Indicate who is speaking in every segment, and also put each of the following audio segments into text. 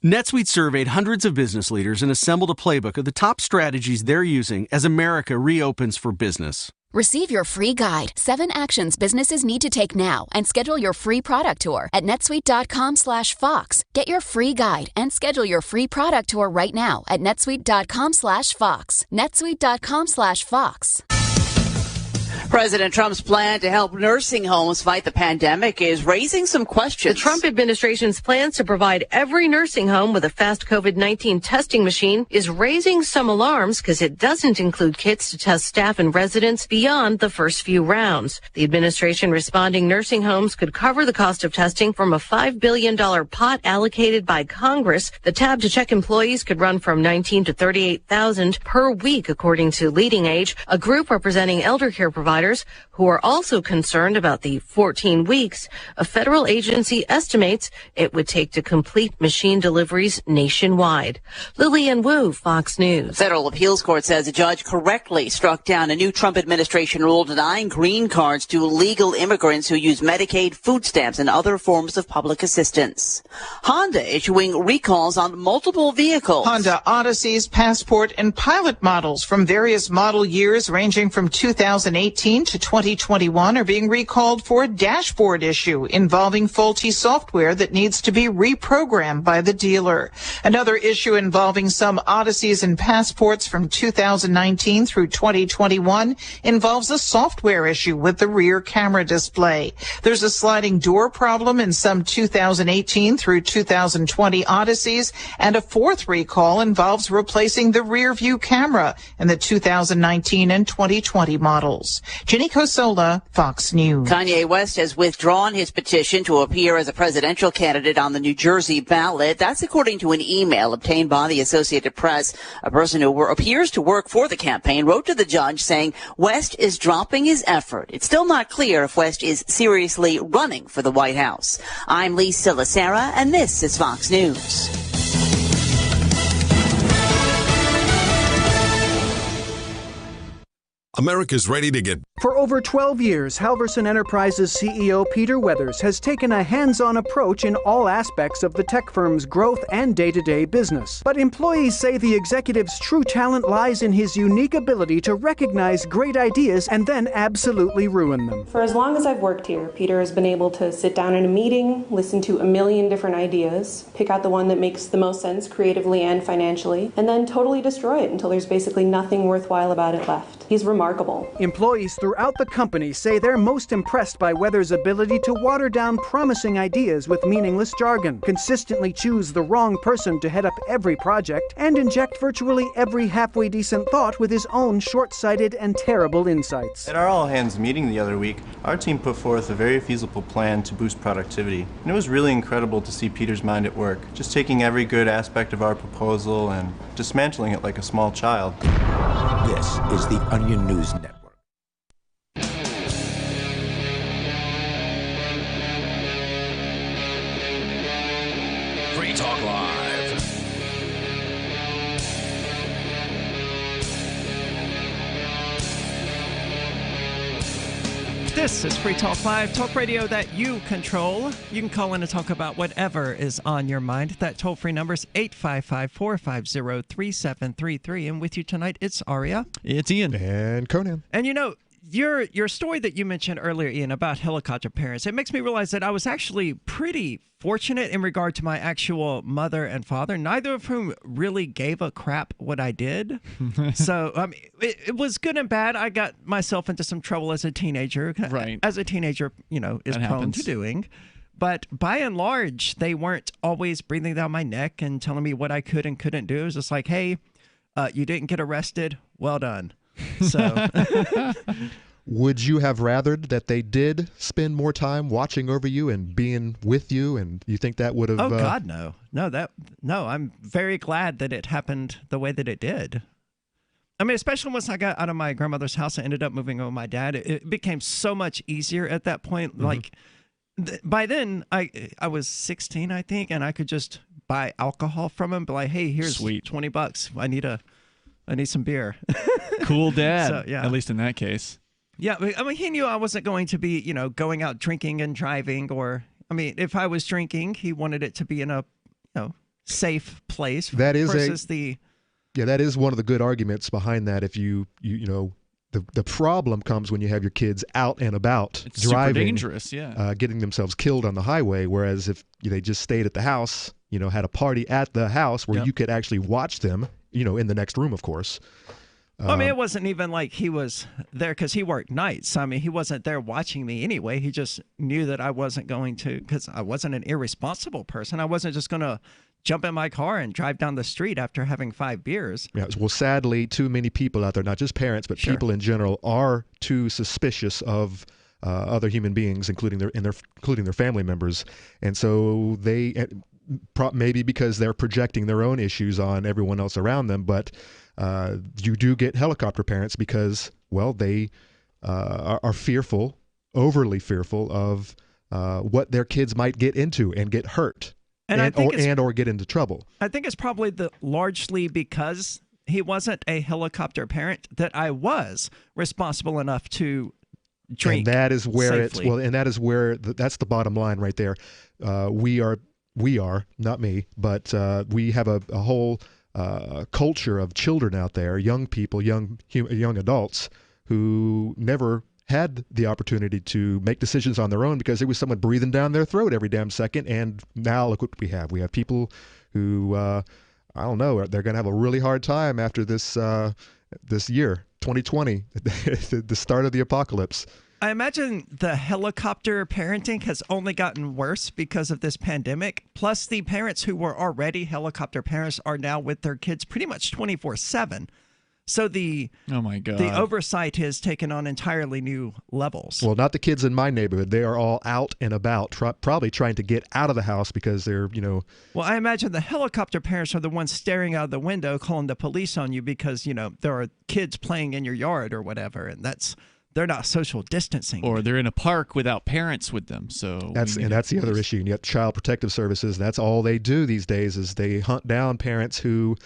Speaker 1: NetSuite surveyed hundreds of business leaders and assembled a playbook of the top strategies they're using as America reopens for business.
Speaker 2: Receive your free guide, 7 actions businesses need to take now, and schedule your free product tour at netsuite.com/Fox. Get your free guide and schedule your free product tour right now at netsuite.com/Fox. netsuite.com/Fox.
Speaker 3: President Trump's plan to help nursing homes fight the pandemic is raising some questions.
Speaker 4: The Trump administration's plans to provide every nursing home with a fast COVID-19 testing machine is raising some alarms because it doesn't include kits to test staff and residents beyond the first few rounds. The administration responding nursing homes could cover the cost of testing from a $5 billion pot allocated by Congress. The tab to check employees could run from $19,000 to $38,000 per week, according to Leading Age, a group representing elder care providers who are also concerned about the 14 weeks a federal agency estimates it would take to complete machine deliveries nationwide. Lillian Wu, Fox News.
Speaker 3: The federal appeals court says a judge correctly struck down a new Trump administration rule denying green cards to illegal immigrants who use Medicaid, food stamps, and other forms of public assistance. Honda issuing recalls on multiple vehicles.
Speaker 5: Honda Odysseys, Passport, and Pilot models from various model years ranging from 2018 to 2021 are being recalled for a dashboard issue involving faulty software that needs to be reprogrammed by the dealer. Another issue involving some Odysseys and Passports from 2019 through 2021 involves a software issue with the rear camera display. There's a sliding door problem in some 2018 through 2020 Odysseys, and a fourth recall involves replacing the rear view camera in the 2019 and 2020 models. Jenny Cosola, Fox News.
Speaker 3: Kanye West has withdrawn his petition to appear as a presidential candidate on the New Jersey ballot. That's according to an email obtained by the Associated Press. A person who appears to work for the campaign wrote to the judge saying West is dropping his effort. It's still not clear if West is seriously running for the White House. I'm Lee Silasera, and this is Fox News.
Speaker 6: America's ready to get...
Speaker 7: For over 12 years, Halverson Enterprises CEO Peter Weathers has taken a hands-on approach in all aspects of the tech firm's growth and day-to-day business. But employees say the executive's true talent lies in his unique ability to recognize great ideas and then absolutely ruin them.
Speaker 8: For as long as I've worked here, Peter has been able to sit down in a meeting, listen to a million different ideas, pick out the one that makes the most sense creatively and financially, and then totally destroy it until there's basically nothing worthwhile about it left. He's remarkable.
Speaker 7: Employees throughout the company say they're most impressed by Weathers' ability to water down promising ideas with meaningless jargon, consistently choose the wrong person to head up every project, and inject virtually every halfway decent thought with his own short-sighted and terrible insights.
Speaker 9: At our all-hands meeting the other week, our team put forth a very feasible plan to boost productivity. And it was really incredible to see Peter's mind at work, just taking every good aspect of our proposal and dismantling it like a small child.
Speaker 10: This is the Onion News Network.
Speaker 6: Free Talk Live.
Speaker 11: This is Free Talk Live, talk radio that you control. You can call in and talk about whatever is on your mind. That toll-free number is 855-450-3733. And with you tonight, it's Aria.
Speaker 12: It's Ian.
Speaker 13: And Conan.
Speaker 11: And you know, your story that you mentioned earlier, Ian, about helicopter parents, it makes me realize that I was actually pretty fortunate in regard to my actual mother and father, neither of whom really gave a crap what I did. So it was good and bad. I got myself into some trouble as a teenager.
Speaker 12: Right.
Speaker 11: As a teenager, you know, is
Speaker 12: that
Speaker 11: prone
Speaker 12: happens.
Speaker 11: to doing. But by and large, they weren't always breathing down my neck and telling me what I could and couldn't do. It was just like, hey, you didn't get arrested. Well done. So
Speaker 13: would you have rathered that they did spend more time watching over you and being with you, and you think that would have...
Speaker 11: Oh, God, no. No, I'm very glad that it happened the way that it did. I mean, especially once I got out of my grandmother's house, I ended up moving in with my dad. It became so much easier at that point. Mm-hmm. Like, by then, I was 16, I think, and I could just buy alcohol from him. Be like, hey, here's
Speaker 12: Sweet.
Speaker 11: $20. I need some beer.
Speaker 12: Cool dad,
Speaker 11: So, yeah.
Speaker 12: at least in that case.
Speaker 11: Yeah, I mean, he knew I wasn't going to be, going out drinking and driving, or, I mean, if I was drinking, he wanted it to be in a, safe place
Speaker 13: that is
Speaker 11: versus the.
Speaker 13: Yeah, that is one of the good arguments behind that. If you know. The problem comes when you have your kids out and about
Speaker 12: It's
Speaker 13: driving,
Speaker 12: super dangerous, yeah.
Speaker 13: Getting themselves killed on the highway. Whereas if they just stayed at the house, had a party at the house where you could actually watch them, in the next room, of course.
Speaker 11: I mean, it wasn't even like he was there because he worked nights. I mean, he wasn't there watching me anyway. He just knew that I wasn't going to, because I wasn't an irresponsible person. I wasn't just going to jump in my car and drive down the street after having 5 beers.
Speaker 13: Yeah, well, sadly, too many people out there, not just parents, but people in general, are too suspicious of other human beings, including their family members, and so they maybe because they're projecting their own issues on everyone else around them, but you do get helicopter parents because, well, they are fearful, overly fearful of what their kids might get into and get hurt. Or get into trouble.
Speaker 11: I think it's probably largely because he wasn't a helicopter parent that I was responsible enough to drink.
Speaker 13: And that is where
Speaker 11: safely.
Speaker 13: That's the bottom line right there. We are not me, but we have a whole culture of children out there, young people, young adults who never had the opportunity to make decisions on their own because there was someone breathing down their throat every damn second. And now look what we have. We have people who, I don't know, they're going to have a really hard time after this year, 2020, the start of the apocalypse.
Speaker 11: I imagine the helicopter parenting has only gotten worse because of this pandemic. Plus, the parents who were already helicopter parents are now with their kids pretty much 24/7. So oh my God, the oversight has taken on entirely new levels.
Speaker 13: Well, not the kids in my neighborhood. They are all out and about, probably trying to get out of the house because they're,
Speaker 11: Well, I imagine the helicopter parents are the ones staring out the window, calling the police on you because, there are kids playing in your yard or whatever, and they're not social distancing.
Speaker 12: Or they're in a park without parents with them. So
Speaker 13: that's the other issue. And you got Child Protective Services. That's all they do these days is they hunt down parents who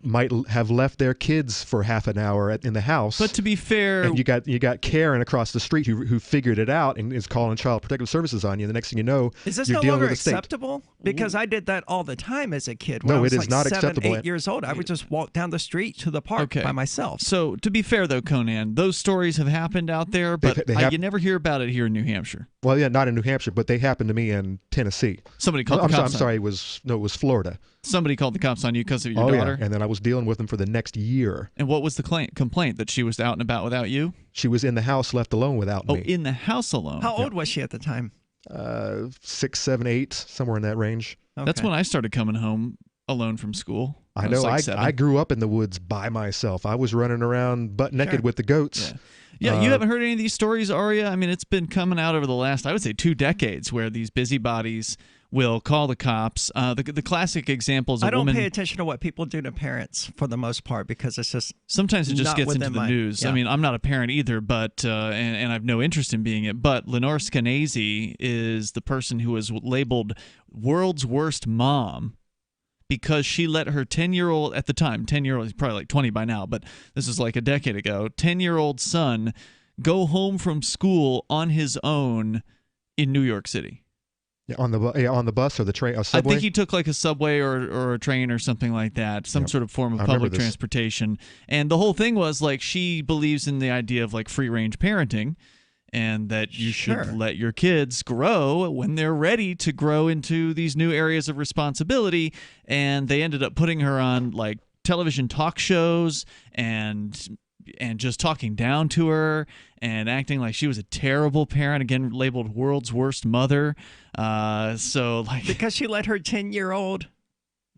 Speaker 13: might have left their kids for half an hour in the house.
Speaker 12: But to be fair,
Speaker 13: and you got Karen across the street who figured it out and is calling Child Protective Services on you. The next thing you know,
Speaker 11: is this
Speaker 13: you're
Speaker 11: no
Speaker 13: dealing
Speaker 11: longer
Speaker 13: with the state.
Speaker 11: acceptable? Because I did that all the time as a kid. When
Speaker 13: No,
Speaker 11: I was
Speaker 13: it is not
Speaker 11: 7,
Speaker 13: acceptable.
Speaker 11: 8 years old, I would just walk down the street to the park by myself.
Speaker 12: So to be fair, though, Conan, those stories have happened out there, but you never hear about it here in New Hampshire.
Speaker 13: Well, yeah, not in New Hampshire, but they happened to me in Tennessee.
Speaker 12: Somebody called the cops.
Speaker 13: I'm sorry, it was Florida.
Speaker 12: Somebody called the cops on you because of your daughter?
Speaker 13: Yeah. And then I was dealing with them for the next year.
Speaker 12: And what was the complaint? That she was out and about without you?
Speaker 13: She was in the house left alone without me.
Speaker 12: Oh, in the house alone.
Speaker 11: How old was she at the time?
Speaker 13: 6, 7, 8, somewhere in that range.
Speaker 11: Okay.
Speaker 12: That's when I started coming home alone from school.
Speaker 13: I know. I grew up in the woods by myself. I was running around butt naked with the goats.
Speaker 12: Yeah, you haven't heard any of these stories, Aria? I mean, it's been coming out over the last, I would say, 2 decades where these busybodies will call the cops. The classic examples of
Speaker 11: I don't
Speaker 12: women,
Speaker 11: pay attention to what people do to parents for the most part because it's just
Speaker 12: sometimes it just gets into the news.
Speaker 11: Yeah.
Speaker 12: I mean, I'm not a parent either, but and I have no interest in being it. But Lenore Skenazy is the person who was labeled world's worst mom because she let her 10-year-old, at the time, 10-year-old, he's probably like 20 by now, but this is like a decade ago, 10-year-old son go home from school on his own in New York City.
Speaker 13: Yeah, on the bus or the train, a subway?
Speaker 12: I think he took like a subway or a train or something like that, some sort of form of public transportation. And the whole thing was like she believes in the idea of like free-range parenting and that you should let your kids grow when they're ready to grow into these new areas of responsibility. And they ended up putting her on like television talk shows and just talking down to her and acting like she was a terrible parent, again labeled world's worst mother. So like
Speaker 11: because she let her 10-year-old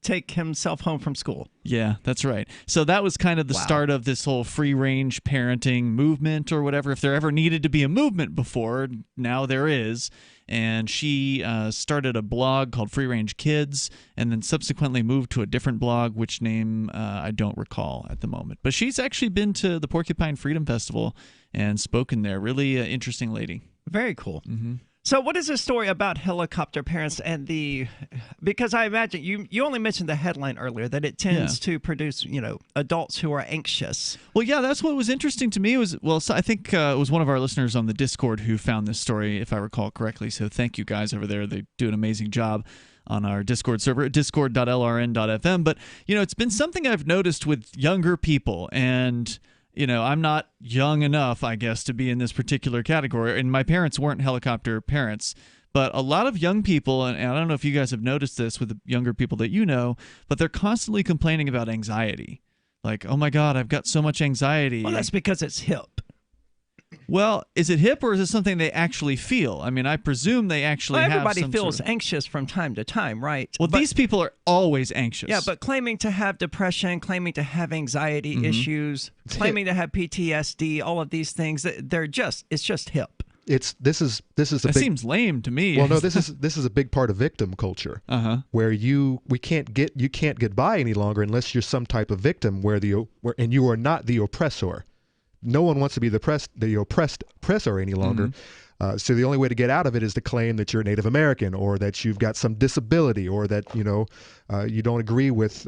Speaker 11: take himself home from school.
Speaker 12: Yeah, that's right. So that was kind of the start of this whole free-range parenting movement or whatever. If there ever needed to be a movement before, now there is. And she started a blog called Free Range Kids and then subsequently moved to a different blog, which name I don't recall at the moment. But she's actually been to the Porcupine Freedom Festival and spoken there. Really interesting lady.
Speaker 11: Very cool.
Speaker 12: Mm-hmm.
Speaker 11: So what is the story about helicopter parents and because I imagine you only mentioned the headline earlier that it tends to produce, adults who are anxious.
Speaker 12: Well, yeah, that's what was interesting to me I think it was one of our listeners on the Discord who found this story, if I recall correctly. So thank you guys over there. They do an amazing job. on our Discord server at discord.lrn.fm. But, it's been something I've noticed with younger people, and I'm not young enough, I guess, to be in this particular category, and my parents weren't helicopter parents. But a lot of young people, and I don't know if you guys have noticed this with the younger people that you know, but they're constantly complaining about anxiety. Like, oh my God, I've got so much anxiety.
Speaker 11: Well, that's because it's hip.
Speaker 12: Well, is it hip or is it something they actually feel? I mean, I presume they actually have
Speaker 11: everybody
Speaker 12: some
Speaker 11: feels
Speaker 12: sort of...
Speaker 11: anxious from time to time, right?
Speaker 12: Well, these people are always anxious.
Speaker 11: Yeah, but claiming to have depression, claiming to have anxiety issues, claiming to have PTSD, all of these things, it's just hip.
Speaker 13: This is
Speaker 12: that seems lame to me.
Speaker 13: Well, no, this is a big part of victim culture, where you can't get by any longer unless you're some type of victim and you are not the oppressor. No one wants to be the oppressor any longer. So the only way to get out of it is to claim that you're Native American, or that you've got some disability, or that you don't agree with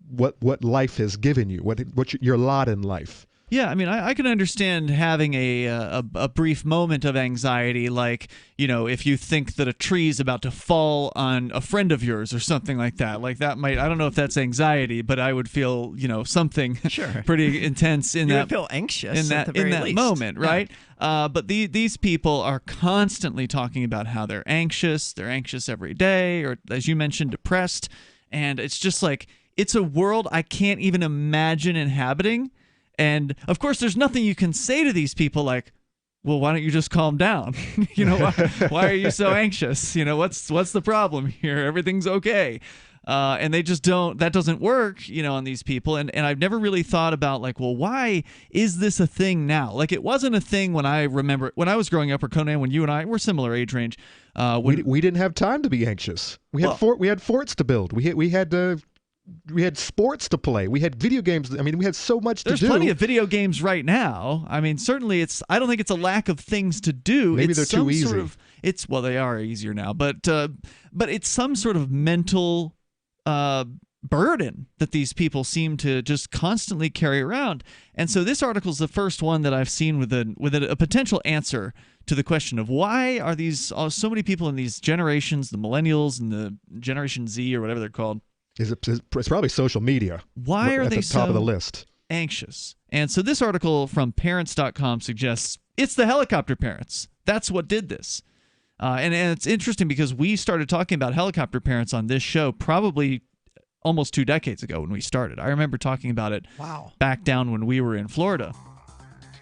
Speaker 13: what life has given you, what your lot in life.
Speaker 12: Yeah, I mean, I can understand having a brief moment of anxiety, like, if you think that a tree is about to fall on a friend of yours or something like that. Like, that might, I don't know if that's anxiety, but I would feel, something pretty intense in
Speaker 11: you
Speaker 12: that.
Speaker 11: would feel anxious
Speaker 12: in that
Speaker 11: least.
Speaker 12: moment, right? Yeah. But these people are constantly talking about how they're anxious. They're anxious every day, or as you mentioned, depressed. And it's just like, it's a world I can't even imagine inhabiting. And, of course, there's nothing you can say to these people like, well, why don't you just calm down? Why are you so anxious? What's the problem here? Everything's okay. And they just don't – that doesn't work, on these people. And I've never really thought about, like, well, why is this a thing now? Like, it wasn't a thing when I remember – when I was growing up, or Conan, when you and I were similar age range.
Speaker 13: We didn't have time to be anxious. We had forts to build. We had sports to play. We had video games. I mean, we had so much to do.
Speaker 12: There's plenty of video games right now. I mean, certainly I don't think it's a lack of things to do.
Speaker 13: Maybe they're too easy.
Speaker 12: Well, they are easier now, but it's some sort of mental burden that these people seem to just constantly carry around. And so this article is the first one that I've seen with a potential answer to the question of why are these so many people in these generations, the millennials and the Generation Z or whatever they're called.
Speaker 13: It's probably social media.
Speaker 12: Why are they
Speaker 13: at the top of the list?
Speaker 12: Anxious? And so this article from parents.com suggests it's the helicopter parents. That's what did this. And it's interesting because we started talking about helicopter parents on this show probably almost 2 decades ago when we started. I remember talking about it back down when we were in Florida.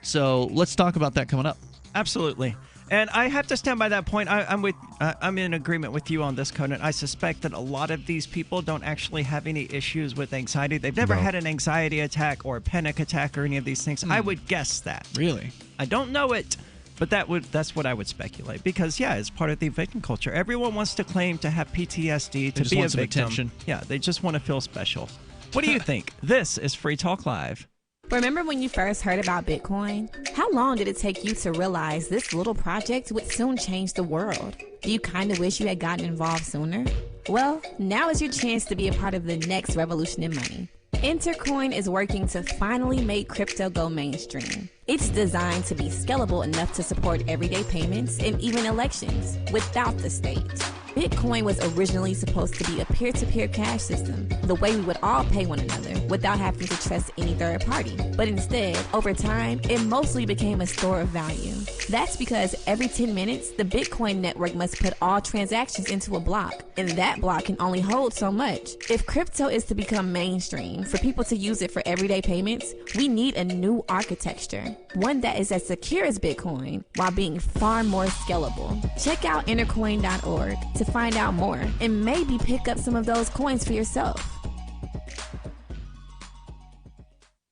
Speaker 12: So let's talk about that coming up.
Speaker 11: Absolutely. And I have to stand by that point. I'm in agreement with you on this, Conan. I suspect that a lot of these people don't actually have any issues with anxiety. They've never had an anxiety attack or a panic attack or any of these things. I would guess that.
Speaker 12: Really?
Speaker 11: I don't know it, but that's what I would speculate. Because, it's part of the victim culture. Everyone wants to claim to have PTSD, to be a victim.
Speaker 12: Attention.
Speaker 11: Yeah, they just want to feel special. What do you think? This is Free Talk Live.
Speaker 14: Remember when you first heard about Bitcoin? How long did it take you to realize this little project would soon change the world? Do you kind of wish you had gotten involved sooner? Well, now is your chance to be a part of the next revolution in money. Intercoin is working to finally make crypto go mainstream. It's designed to be scalable enough to support everyday payments and even elections without the state. Bitcoin was originally supposed to be a peer-to-peer cash system, the way we would all pay one another without having to trust any third party. But instead, over time, it mostly became a store of value. That's because every 10 minutes, the Bitcoin network must put all transactions into a block, and that block can only hold so much. If crypto is to become mainstream, for people to use it for everyday payments, we need a new architecture, one that is as secure as Bitcoin while being far more scalable. Check out intercoin.org to find out more and maybe pick up some of those coins for yourself.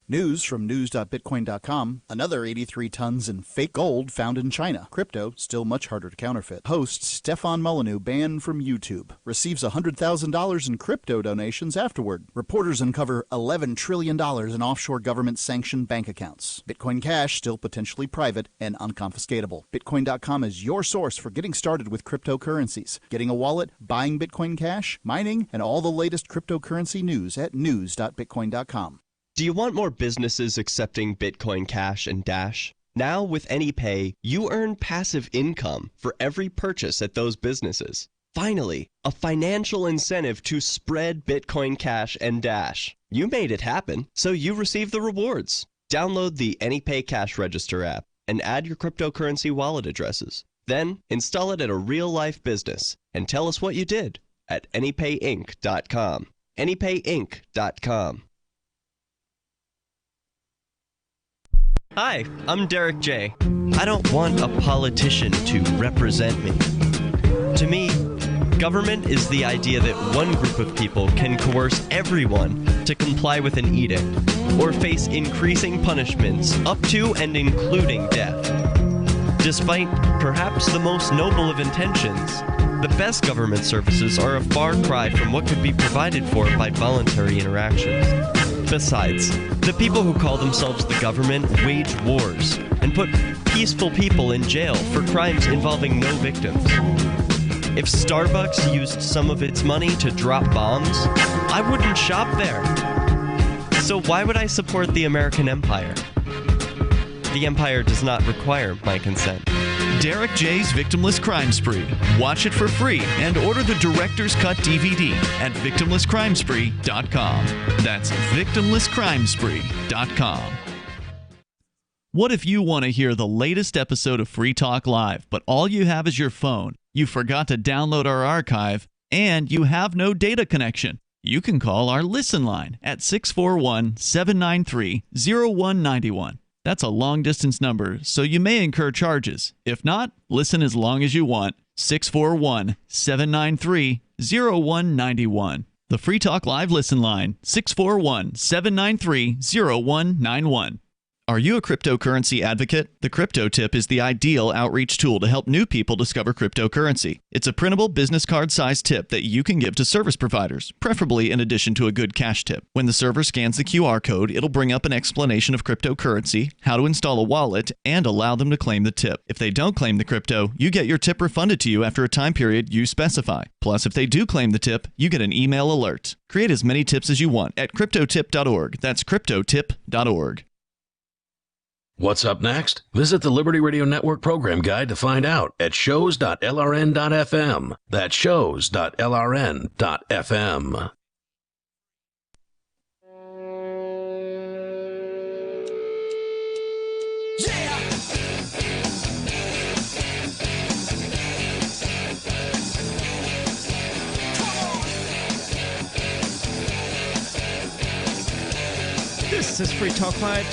Speaker 15: News from news.bitcoin.com. Another 83 tons in fake gold found in China. Crypto still much harder to counterfeit. Host Stefan Molyneux banned from YouTube. Receives $100,000 in crypto donations afterward. Reporters uncover $11 trillion in offshore government-sanctioned bank accounts. Bitcoin Cash still potentially private and unconfiscatable. Bitcoin.com is your source for getting started with cryptocurrencies. Getting a wallet, buying Bitcoin Cash, mining, and all the latest cryptocurrency news at news.bitcoin.com.
Speaker 16: Do you want more businesses accepting Bitcoin Cash and Dash? Now with AnyPay, you earn passive income for every purchase at those businesses. Finally, a financial incentive to spread Bitcoin Cash and Dash. You made it happen, so you receive the rewards. Download the AnyPay Cash Register app and add your cryptocurrency wallet addresses. Then install it at a real-life business and tell us what you did at AnyPayInc.com. AnyPayInc.com. Hi, I'm Derek J. I don't want a politician to represent me. To me, government is the idea that one group of people can coerce everyone to comply with an edict or face increasing punishments up to and including death. Despite perhaps the most noble of intentions, the best government services are a far cry from what could be provided for by voluntary interactions. Besides, the people who call themselves the government wage wars and put peaceful people in jail for crimes involving no victims. If Starbucks used some of its money to drop bombs, I wouldn't shop there. So why would I support the American empire? The empire does not require my consent.
Speaker 12: Derek J's Victimless Crime Spree. Watch it for free and order the Director's Cut DVD at victimlesscrimespree.com. That's victimlesscrimespree.com. What if you want to hear the latest episode of Free Talk Live, but all you have is your phone, you forgot to download our archive, and you have no data connection? You can call our Listen line at 641-793-0191. That's a long-distance number, so you may incur charges. If not, listen as long as you want. 641-793-0191. The Free Talk Live Listen line, 641-793-0191. Are you a cryptocurrency advocate? The Crypto Tip is the ideal outreach tool to help new people discover cryptocurrency. It's a printable business card-sized tip that you can give to service providers, preferably in addition to a good cash tip. When the server scans the QR code, it'll bring up an explanation of cryptocurrency, how to install a wallet, and allow them to claim the tip. If they don't claim the crypto, you get your tip refunded to you after a time period you specify. Plus, if they do claim the tip, you get an email alert. Create as many tips as you want at cryptotip.org. That's cryptotip.org.
Speaker 17: What's up next? Visit the Liberty Radio Network program guide to find out at shows.lrn.fm. That's shows.lrn.fm.
Speaker 11: This is Free Talk Live,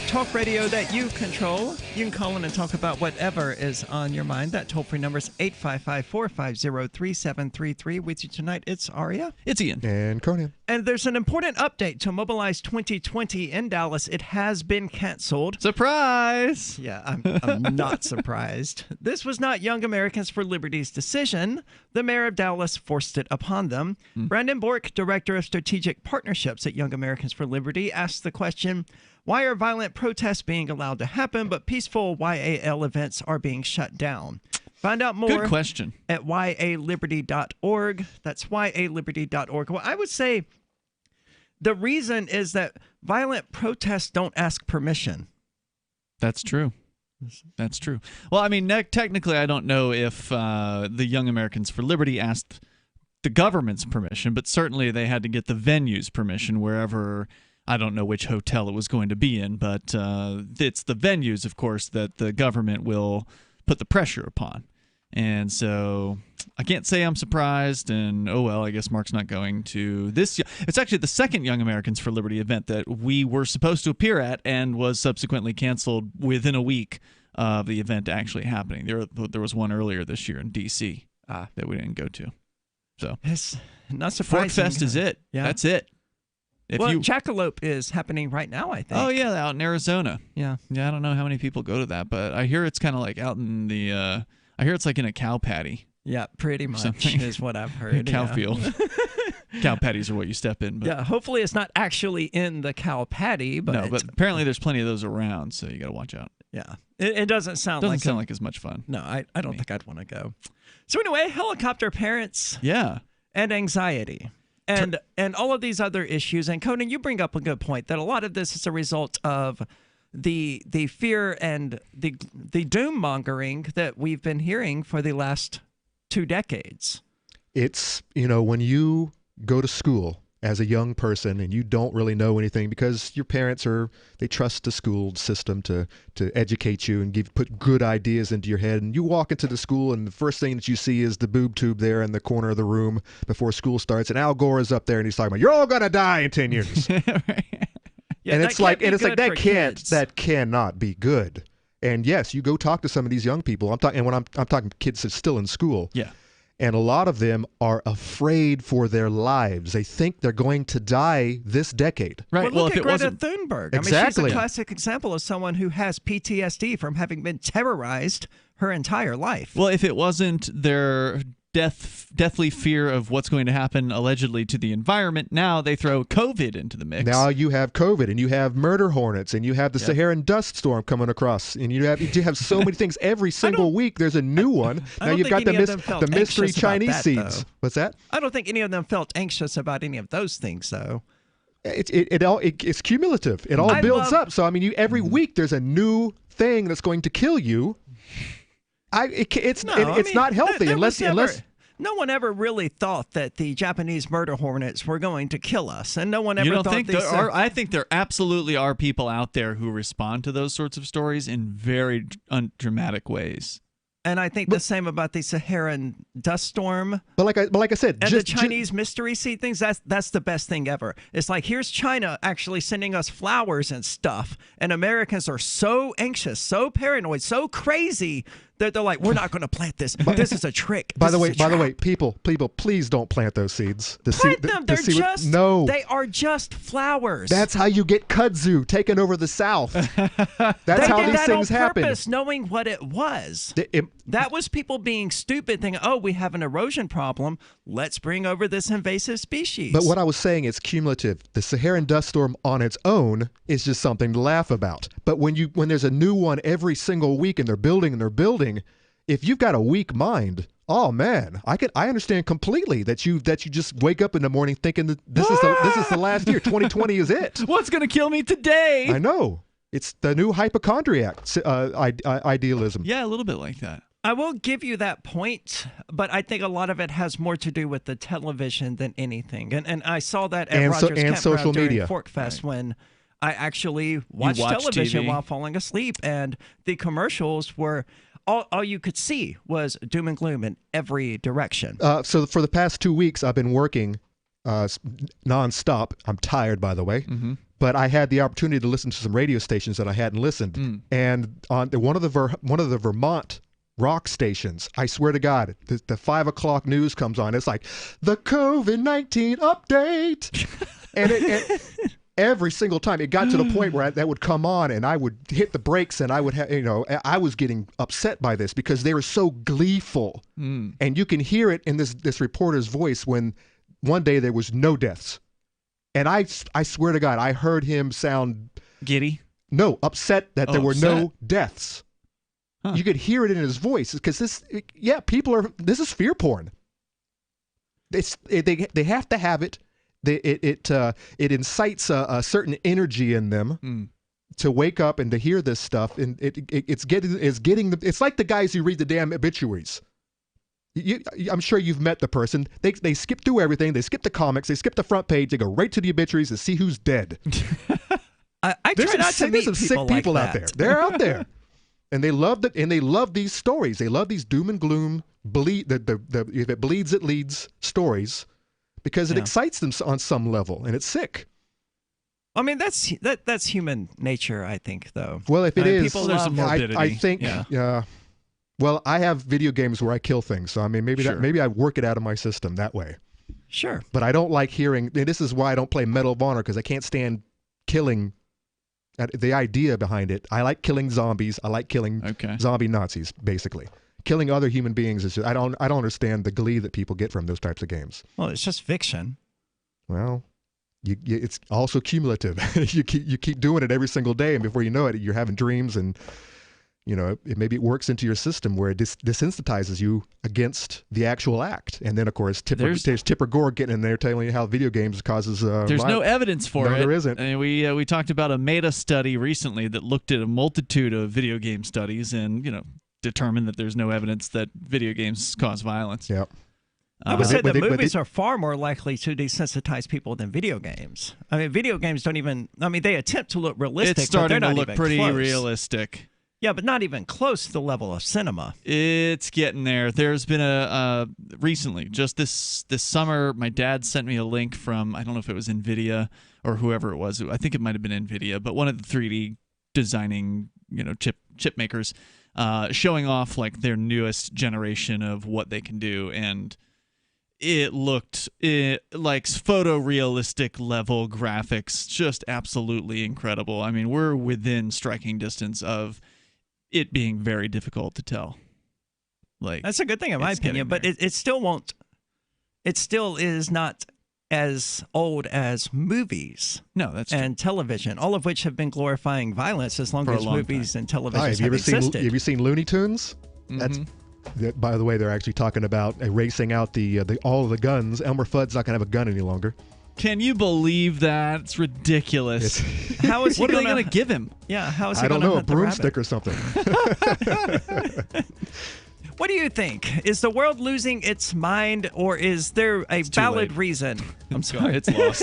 Speaker 11: talk radio that you control. You can call in and talk about whatever is on your mind. That toll-free number is 855-450-3733. With you tonight, it's Aria.
Speaker 12: It's Ian.
Speaker 13: And Conan.
Speaker 11: And there's an important update to Mobilize 2020 in Dallas. It has been canceled.
Speaker 12: Surprise!
Speaker 11: Yeah, I'm not surprised. This was not Young Americans for Liberty's decision. The mayor of Dallas forced it upon them. Brandon Bork, director of strategic partnerships at Young Americans for Liberty, asked the question, why are violent protests being allowed to happen, but peaceful YAL events are being shut down? Find out more
Speaker 12: Good question.
Speaker 11: at yaliberty.org. That's yaliberty.org. Well, I would say the reason is that violent protests don't ask permission.
Speaker 12: That's true. That's true. Well, I mean, technically, I don't know if the Young Americans for Liberty asked the government's permission, but certainly they had to get the venue's permission wherever. I don't know which hotel it was going to be in, but it's the venues, of course, that the government will put the pressure upon. And so I can't say I'm surprised, and oh well, I guess Mark's not going to this. It's actually the second Young Americans for Liberty event that we were supposed to appear at and was subsequently canceled within a week of the event actually happening. There was one earlier this year in D.C. That we didn't go to. So
Speaker 11: it's not surprising.
Speaker 12: Fork Fest is it.
Speaker 11: Yeah.
Speaker 12: That's it.
Speaker 11: Jackalope is happening right now, I think.
Speaker 12: Oh, yeah, out in Arizona.
Speaker 11: Yeah.
Speaker 12: Yeah, I don't know how many people go to that, but I hear it's kind of like out in the I hear it's like in a cow patty.
Speaker 11: Yeah, pretty much is what I've heard.
Speaker 12: Cow field. Cow patties are what you step in. But.
Speaker 11: Yeah, hopefully it's not actually in the cow patty. But
Speaker 12: no, but apparently there's plenty of those around, so you got to watch out.
Speaker 11: Yeah, it doesn't sound
Speaker 12: like as much fun.
Speaker 11: No, I don't think I'd want to go. So anyway, helicopter parents.
Speaker 12: Yeah.
Speaker 11: And anxiety. And all of these other issues. And Conan, you bring up a good point that a lot of this is a result of the fear and the doom mongering that we've been hearing for the last 2 decades.
Speaker 13: It's, when you go to school as a young person and you don't really know anything because your parents they trust the school system to educate you and put good ideas into your head, and you walk into the school and the first thing that you see is the boob tube there in the corner of the room before school starts, and Al Gore is up there and he's talking about, you're all gonna die in 10 years.
Speaker 11: Yeah,
Speaker 13: and it's like
Speaker 11: that
Speaker 13: cannot be good. And yes, you go talk to some of these young people. I'm talking kids that's still in school.
Speaker 12: Yeah.
Speaker 13: And a lot of them are afraid for their lives. They think they're going to die this decade.
Speaker 11: Right. Well, look at Greta Thunberg.
Speaker 13: Exactly.
Speaker 11: I mean, she's a classic example of someone who has PTSD from having been terrorized her entire life.
Speaker 12: Well, if it wasn't their deathly fear of what's going to happen allegedly to the environment, now they throw COVID into the mix.
Speaker 13: Now you have COVID, and you have murder hornets, and you have the Saharan dust storm coming across, and you have so many things. Every single week there's a new one. Now you've got the mystery Chinese seeds. What's that?
Speaker 11: I don't think any of them felt anxious about any of those things, though.
Speaker 13: It's cumulative. It all builds up. So I mean, every week there's a new thing that's going to kill you. It's not healthy unless
Speaker 11: no one ever really thought that the Japanese murder hornets were going to kill us, and no one ever thought these.
Speaker 12: I think there absolutely are people out there who respond to those sorts of stories in very undramatic ways.
Speaker 11: And I think the same about the Saharan dust storm.
Speaker 13: But like I said,
Speaker 11: and the Chinese mystery seed things, that's the best thing ever. It's like, here's China actually sending us flowers and stuff, and Americans are so anxious, so paranoid, so crazy that they're like, we're not going to plant this. This is a trick.
Speaker 13: By the way, people, please don't plant those seeds.
Speaker 11: Plant them. They are just flowers.
Speaker 13: That's how you get kudzu taken over the South. That's how these things happen.
Speaker 11: Purpose, knowing what it was. That was people being stupid, thinking, oh, we have an erosion problem. Let's bring over this invasive species.
Speaker 13: But what I was saying is cumulative. The Saharan dust storm on its own is just something to laugh about. But when there's a new one every single week and they're building, if you've got a weak mind, oh man, I understand completely that you just wake up in the morning thinking that this is the last year. 2020 is it.
Speaker 12: What's going to kill me today?
Speaker 13: I know. It's the new hypochondriac idealism.
Speaker 12: Yeah, a little bit like that.
Speaker 11: I will give you that point, but I think a lot of it has more to do with the television than anything. And I saw that at Rogers Campground
Speaker 13: social
Speaker 11: during
Speaker 13: media.
Speaker 11: Forkfest when I actually watched television while falling asleep, and the commercials were all you could see was doom and gloom in every direction.
Speaker 13: So for the past 2 weeks, I've been working nonstop. I'm tired, by the way. Mm-hmm. But I had the opportunity to listen to some radio stations that I hadn't listened, and on one of the Vermont rock stations, I swear to God, the 5 o'clock news comes on. It's like the COVID-19 update, and every single time it got to the point where that would come on, and I would hit the brakes, and I would I was getting upset by this because they were so gleeful, and you can hear it in this reporter's voice when one day there was no deaths. And I swear to God, I heard him sound
Speaker 12: giddy.
Speaker 13: No, upset that there were no deaths. Huh. You could hear it in his voice because this is fear porn. They have to have it. It incites a certain energy in them to wake up and to hear this stuff, and it's like the guys who read the damn obituaries. I'm sure you've met the person. They skip through everything. They skip the comics. They skip the front page. They go right to the obituaries to see who's dead.
Speaker 11: I try not to meet
Speaker 13: some sick people out there. They're out there, and they love these stories. They love these doom and gloom, if it bleeds, it leads stories, because it excites them on some level, and it's sick.
Speaker 11: I mean, that's human nature, I think, though.
Speaker 13: Well, if it is,
Speaker 11: people love
Speaker 12: morbidity.
Speaker 13: I think. Well, I have video games where I kill things, so I mean, maybe I work it out of my system that way.
Speaker 11: Sure.
Speaker 13: But I don't like hearing. And this is why I don't play Medal of Honor, because I can't stand killing. The idea behind it. I like killing zombies. I like killing zombie Nazis, basically. Killing other human beings is just, I don't understand the glee that people get from those types of games.
Speaker 11: Well, it's just fiction.
Speaker 13: Well, it's also cumulative. you keep doing it every single day, and before you know it, you're having dreams, and maybe it works into your system where it desensitizes you against the actual act. And then, of course, there's Tipper Gore getting in there telling you how video games causes
Speaker 12: there's no evidence for it.
Speaker 13: No, there isn't.
Speaker 12: And we talked about a meta study recently that looked at a multitude of video game studies and, determined that there's no evidence that video games cause violence.
Speaker 13: Yep.
Speaker 11: I would say the movies are far more likely to desensitize people than video games. I mean, video games don't even. I mean, they attempt to look realistic.
Speaker 12: It's starting
Speaker 11: but
Speaker 12: to look pretty
Speaker 11: close.
Speaker 12: realistic.
Speaker 11: Yeah, but not even close to the level of cinema.
Speaker 12: It's getting there. There's been a recently, just this summer, my dad sent me a link from, I don't know if it was NVIDIA or whoever it was. I think it might have been NVIDIA, but one of the 3D designing, chip makers, showing off like their newest generation of what they can do, and it looked like photorealistic level graphics, just absolutely incredible. I mean, we're within striking distance of it being very difficult to tell. Like,
Speaker 11: that's a good thing in my opinion, but it still won't. It still is not as old as movies.
Speaker 12: No, that's
Speaker 11: and
Speaker 12: true.
Speaker 11: Television, all of which have been glorifying violence as long as movies and television
Speaker 13: have
Speaker 11: existed.
Speaker 13: Have you seen Looney Tunes?
Speaker 12: Mm-hmm.
Speaker 13: That, by the way, they're actually talking about erasing out all of the guns. Elmer Fudd's not going to have a gun any longer.
Speaker 12: Can you believe that? It's ridiculous.
Speaker 11: How is he
Speaker 12: what are they going to give him?
Speaker 11: Yeah, how is he
Speaker 13: I don't
Speaker 11: gonna
Speaker 13: know, a
Speaker 11: hunt the
Speaker 13: broomstick or something.
Speaker 11: What do you think? Is the world losing its mind, or is there a valid reason? I'm sorry.
Speaker 12: It's lost.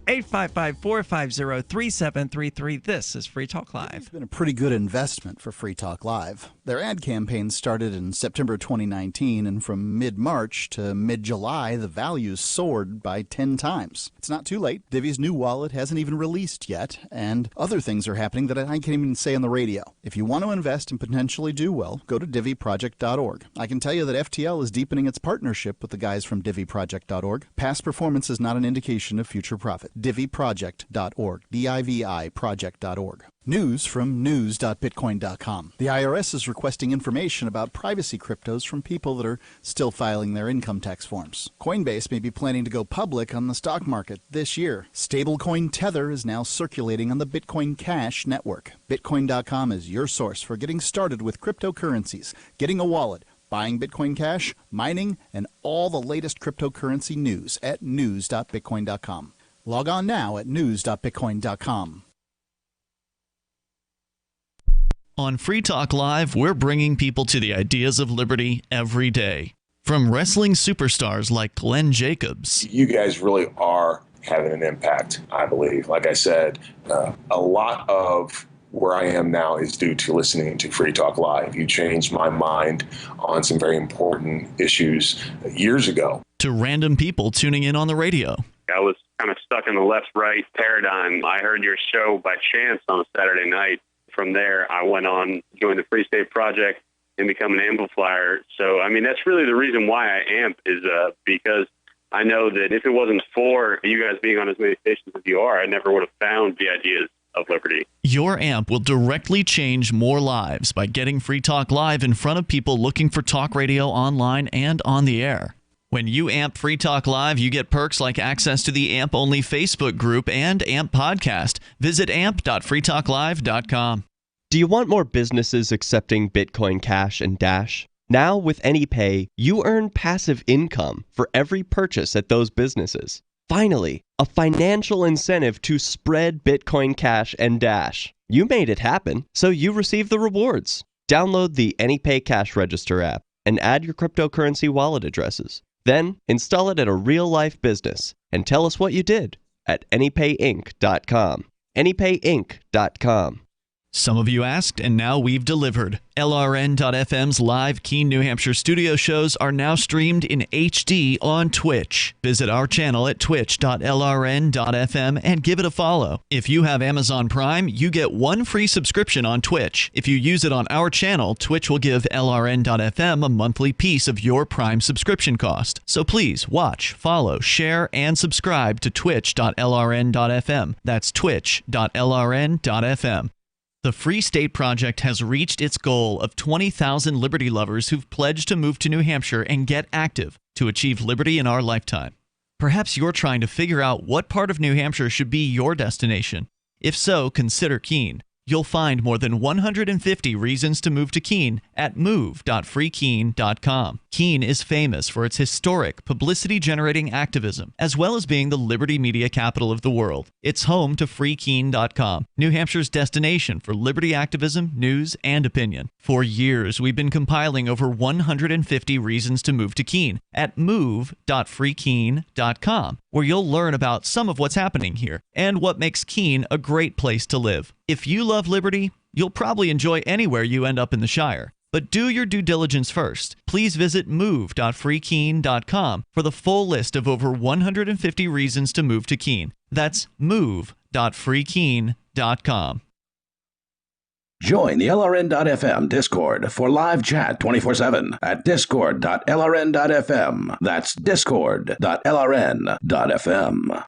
Speaker 11: 855-450-3733. This is Free Talk Live.
Speaker 15: It's been a pretty good investment for Free Talk Live. Their ad campaign started in September 2019, and from mid-March to mid-July, the values soared by 10 times. It's not too late. Divvy's new wallet hasn't even released yet, and other things are happening that I can't even say on the radio. If you want to invest and potentially do well, go to divvyproject.org. I can tell you that FTL is deepening its partnership with the guys from divvyproject.org. Past performance is not an indication of future profit. divvyproject.org. D-I-V-I project.org. News from news.bitcoin.com. The IRS is requesting information about privacy cryptos from people that are still filing their income tax forms. Coinbase may be planning to go public on the stock market this year. Stablecoin Tether is now circulating on the Bitcoin Cash network. Bitcoin.com is your source for getting started with cryptocurrencies, getting a wallet, buying Bitcoin Cash, mining, and all the latest cryptocurrency news at news.bitcoin.com. Log on now at news.bitcoin.com.
Speaker 12: On Free Talk Live, we're bringing people to the ideas of liberty every day. From wrestling superstars like Glenn Jacobs.
Speaker 18: You guys really are having an impact, I believe. Like I said, a lot of where I am now is due to listening to Free Talk Live. You changed my mind on some very important issues years ago.
Speaker 12: To random people tuning in on the radio.
Speaker 19: I was kind of stuck in the left-right paradigm. I heard your show by chance on a Saturday night. From there, I went on, joined the Free State Project, and become an amplifier. So, I mean, that's really the reason why I amp is because I know that if it wasn't for you guys being on as many stations as you are, I never would have found the ideas of liberty.
Speaker 12: Your amp will directly change more lives by getting Free Talk Live in front of people looking for talk radio online and on the air. When you amp Free Talk Live, you get perks like access to the AMP-only Facebook group and AMP podcast. Visit amp.freetalklive.com.
Speaker 20: Do you want more businesses accepting Bitcoin Cash and Dash? Now with AnyPay, you earn passive income for every purchase at those businesses. Finally, a financial incentive to spread Bitcoin Cash and Dash. You made it happen, so you receive the rewards. Download the AnyPay Cash Register app and add your cryptocurrency wallet addresses. Then install it at a real-life business and tell us what you did at anypayinc.com. anypayinc.com.
Speaker 12: Some of you asked, and now we've delivered. LRN.FM's live Keene, New Hampshire studio shows are now streamed in HD on Twitch. Visit our channel at twitch.lrn.fm and give it a follow. If you have Amazon Prime, you get one free subscription on Twitch. If you use it on our channel, Twitch will give LRN.FM a monthly piece of your Prime subscription cost. So please watch, follow, share, and subscribe to twitch.lrn.fm. That's twitch.lrn.fm. The Free State Project has reached its goal of 20,000 liberty lovers who've pledged to move to New Hampshire and get active to achieve liberty in our lifetime. Perhaps you're trying to figure out what part of New Hampshire should be your destination. If so, consider Keene. You'll find more than 150 reasons to move to Keene at move.freekeene.com. Keene is famous for its historic, publicity-generating activism, as well as being the liberty media capital of the world. It's home to freekeene.com, New Hampshire's destination for liberty activism, news, and opinion. For years, we've been compiling over 150 reasons to move to Keene at move.freekeene.com, where you'll learn about some of what's happening here and what makes Keene a great place to live. If you love liberty, you'll probably enjoy anywhere you end up in the Shire. But do your due diligence first. Please visit move.freekeene.com for the full list of over 150 reasons to move to Keene. That's move.freekeene.com.
Speaker 17: Join the LRN.FM Discord for live chat 24/7 at discord.lrn.fm. That's discord.lrn.fm.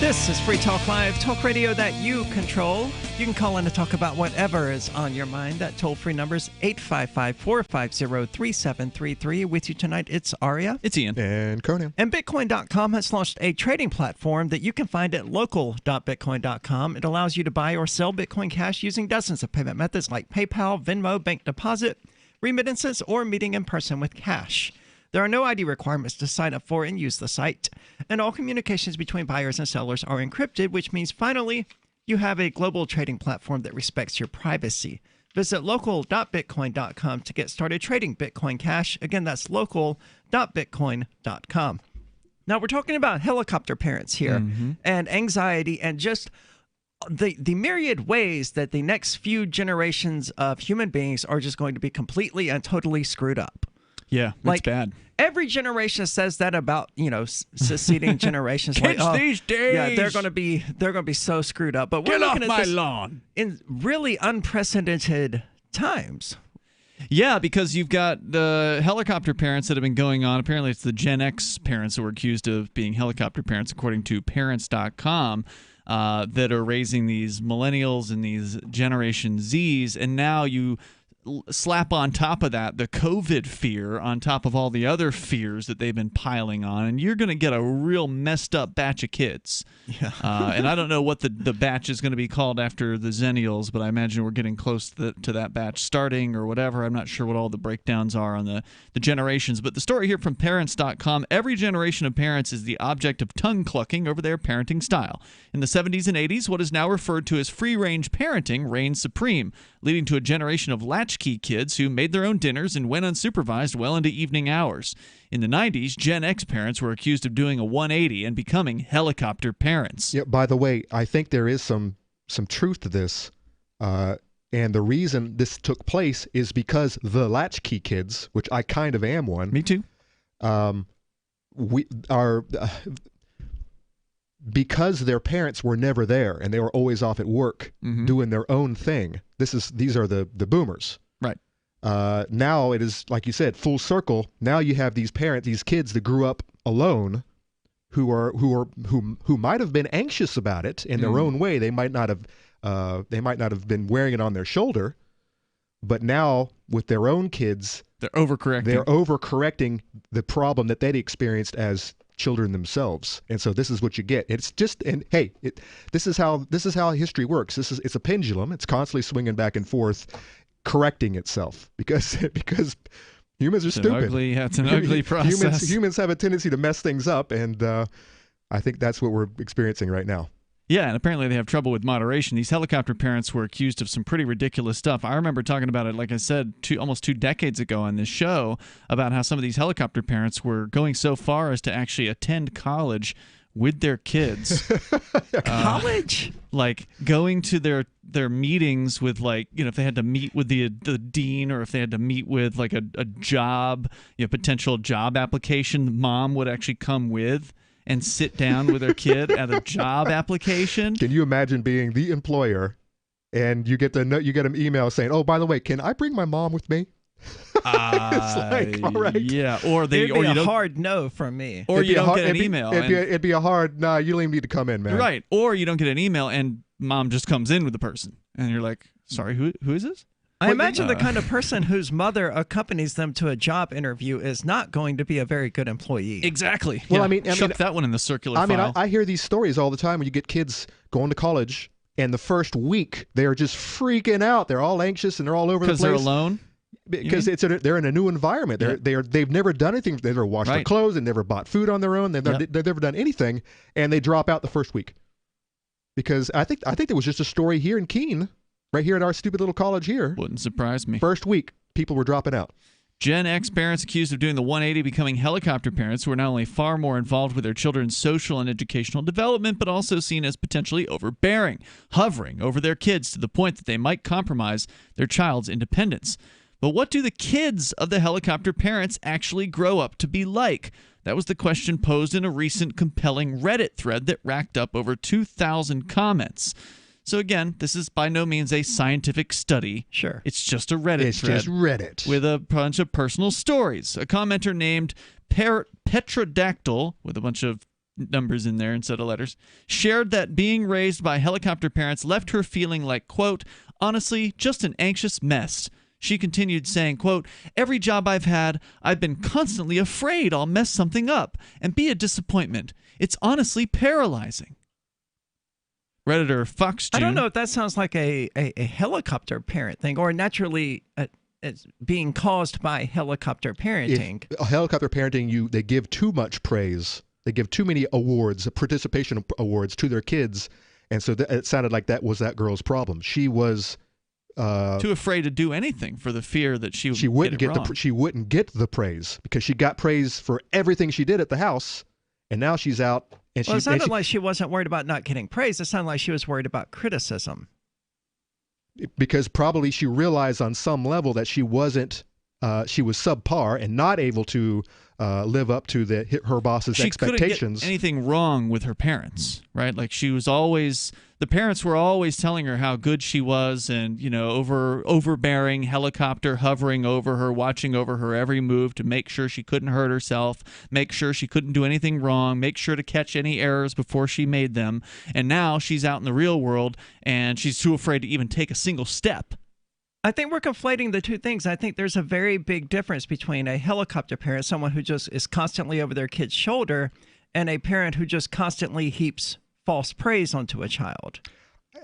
Speaker 11: This is Free Talk Live, talk radio that you control. You can call in to talk about whatever is on your mind. That toll-free number is 855-450-3733. With you tonight, it's Aria.
Speaker 12: It's Ian.
Speaker 13: And Conan.
Speaker 11: And Bitcoin.com has launched a trading platform that you can find at local.bitcoin.com. It allows you to buy or sell Bitcoin Cash using dozens of payment methods like PayPal, Venmo, bank deposit, remittances, or meeting in person with cash. There are no ID requirements to sign up for and use the site, and all communications between buyers and sellers are encrypted, which means finally you have a global trading platform that respects your privacy. Visit local.bitcoin.com to get started trading Bitcoin Cash. Again, that's local.bitcoin.com. Now, we're talking about helicopter parents here and anxiety and just the myriad ways that the next few generations of human beings are just going to be completely and totally screwed up.
Speaker 12: Yeah, it's bad.
Speaker 11: Every generation says that about, succeeding generations.
Speaker 12: Kids these days,
Speaker 11: yeah, they're going to be so screwed up. But we're
Speaker 12: get off
Speaker 11: looking at
Speaker 12: my
Speaker 11: this
Speaker 12: lawn
Speaker 11: in really unprecedented times.
Speaker 12: Yeah, because you've got the helicopter parents that have been going on. Apparently, it's the Gen X parents who were accused of being helicopter parents, according to parents.com, that are raising these millennials and these Generation Zs. And now you slap on top of that the COVID fear on top of all the other fears that they've been piling on, and you're going to get a real messed up batch of kids.
Speaker 11: Yeah.
Speaker 12: And I don't know what the batch is going to be called after the Zennials, but I imagine we're getting close to that batch starting or whatever. I'm not sure what all the breakdowns are on the generations. But the story here from parents.com, every generation of parents is the object of tongue clucking over their parenting style. In the 70s and 80s, what is now referred to as free-range parenting reigned supreme, leading to a generation of latchkey kids who made their own dinners and went unsupervised well into evening hours. In the 90s, Gen X parents were accused of doing a 180 and becoming helicopter parents.
Speaker 13: Yeah, by the way, I think there is some truth to this. And the reason this took place is because the latchkey kids, which I kind of am one.
Speaker 12: Me too.
Speaker 13: We are... because their parents were never there and they were always off at work doing their own thing. These are the boomers.
Speaker 12: Right.
Speaker 13: Now it is, like you said, full circle. Now you have these parents, these kids that grew up alone, who might have been anxious about it in their own way. They might not have been wearing it on their shoulder, but now with their own kids,
Speaker 12: they're overcorrecting
Speaker 13: the problem that they'd experienced as children themselves. And so this is what you get. It's just, and hey, this is how history works. It's a pendulum. It's constantly swinging back and forth, correcting itself because humans are stupid.
Speaker 12: It's an ugly process.
Speaker 13: Humans have a tendency to mess things up, and I think that's what we're experiencing right now.
Speaker 12: Yeah, and apparently they have trouble with moderation. These helicopter parents were accused of some pretty ridiculous stuff. I remember talking about it, like I said, almost 2 decades ago on this show, about how some of these helicopter parents were going so far as to actually attend college with their kids.
Speaker 11: College?
Speaker 12: Like going to their meetings with, like, if they had to meet with the dean, or if they had to meet with like a job, potential job application, mom would actually come with and sit down with their kid at a job application.
Speaker 13: Can you imagine being the employer and you get an email saying, "Oh, by the way, can I bring my mom with me?" It's like, all right.
Speaker 12: Yeah,
Speaker 11: it'd be a hard no from me.
Speaker 12: Or you don't get an email.
Speaker 13: It'd be a hard, nah, you don't even need to come in, man.
Speaker 12: Right. Or you don't get an email, and mom just comes in with the person, and you're like, sorry, who is this?
Speaker 11: I imagine the kind of person whose mother accompanies them to a job interview is not going to be a very good employee.
Speaker 12: Exactly.
Speaker 13: Well,
Speaker 12: Yeah.
Speaker 13: I mean,
Speaker 12: Chuck that one in the circular
Speaker 13: I mean,
Speaker 12: file.
Speaker 13: I hear these stories all the time when you get kids going to college, and the first week they're just freaking out. They're all anxious and they're all over the place.
Speaker 12: Because they're alone?
Speaker 13: Because they're in a new environment. They've never done anything. They've never washed their clothes. They've never bought food on their own. They've never done anything, and they drop out the first week. Because I think there was just a story here in Keene, right here at our stupid little college here.
Speaker 12: Wouldn't surprise me.
Speaker 13: First week, people were dropping out.
Speaker 12: Gen X parents accused of doing the 180, becoming helicopter parents, who are not only far more involved with their children's social and educational development, but also seen as potentially overbearing, hovering over their kids to the point that they might compromise their child's independence. But what do the kids of the helicopter parents actually grow up to be like? That was the question posed in a recent compelling Reddit thread that racked up over 2,000 comments. So again, this is by no means a scientific study.
Speaker 11: Sure.
Speaker 12: It's just a Reddit thread.
Speaker 13: It's just Reddit.
Speaker 12: With a bunch of personal stories. A commenter named Petrodactyl, with a bunch of numbers in there instead of letters, shared that being raised by helicopter parents left her feeling like, quote, honestly, just an anxious mess. She continued saying, quote, every job I've had, I've been constantly afraid I'll mess something up and be a disappointment. It's honestly paralyzing. Redditor Fox June.
Speaker 11: I don't know if that sounds like a helicopter parent thing, or naturally it's being caused by helicopter parenting.
Speaker 13: Helicopter parenting, they give too much praise. They give too many awards, participation awards to their kids, and so it sounded like that was that girl's problem. She was
Speaker 12: too afraid to do anything for the fear that she
Speaker 13: wouldn't
Speaker 12: get it wrong.
Speaker 13: she wouldn't get the praise because she got praise for everything she did at the house, and now she's out. And
Speaker 11: it sounded like she wasn't worried about not getting praise. It sounded like she was worried about criticism.
Speaker 13: Because probably she realized on some level that she wasn't, she was subpar and not able to live up to her boss's expectations.
Speaker 12: She couldn't get anything wrong with her parents, right? Like the parents were always telling her how good she was, and overbearing, helicopter hovering over her, watching over her every move to make sure she couldn't hurt herself, make sure she couldn't do anything wrong, make sure to catch any errors before she made them. And now she's out in the real world, and she's too afraid to even take a single step.
Speaker 11: I think we're conflating the two things. I think there's a very big difference between a helicopter parent, someone who just is constantly over their kid's shoulder, and a parent who just constantly heaps false praise onto a child.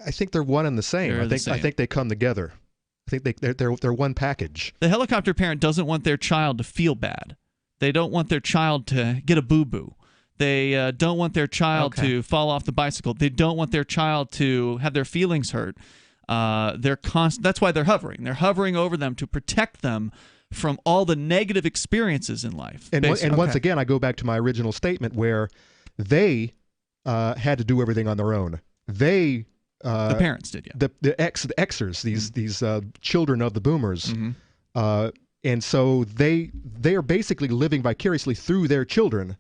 Speaker 13: I think they're one and the same. I think they come together. I think they're one package.
Speaker 12: The helicopter parent doesn't want their child to feel bad. They don't want their child to get a boo-boo. They don't want their child to fall off the bicycle. They don't want their child to have their feelings hurt. That's why they're hovering. They're hovering over them to protect them from all the negative experiences in life.
Speaker 13: And once again, I go back to my original statement where they had to do everything on their own. The
Speaker 12: parents did, yeah.
Speaker 13: The Xers, these children of the boomers, and so they are basically living vicariously through their children.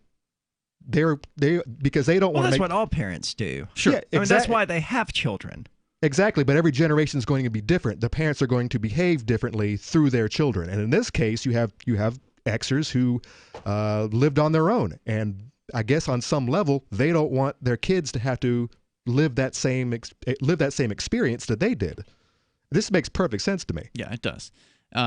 Speaker 13: Because they don't want to.
Speaker 11: That's what all parents do.
Speaker 12: Sure,
Speaker 13: yeah,
Speaker 11: I mean, that's why they have children.
Speaker 13: Exactly, but every generation is going to be different. The parents are going to behave differently through their children, and in this case, you have Xers who lived on their own, and I guess on some level, they don't want their kids to have to live that same experience that they did. This makes perfect sense to me.
Speaker 12: Yeah, it does.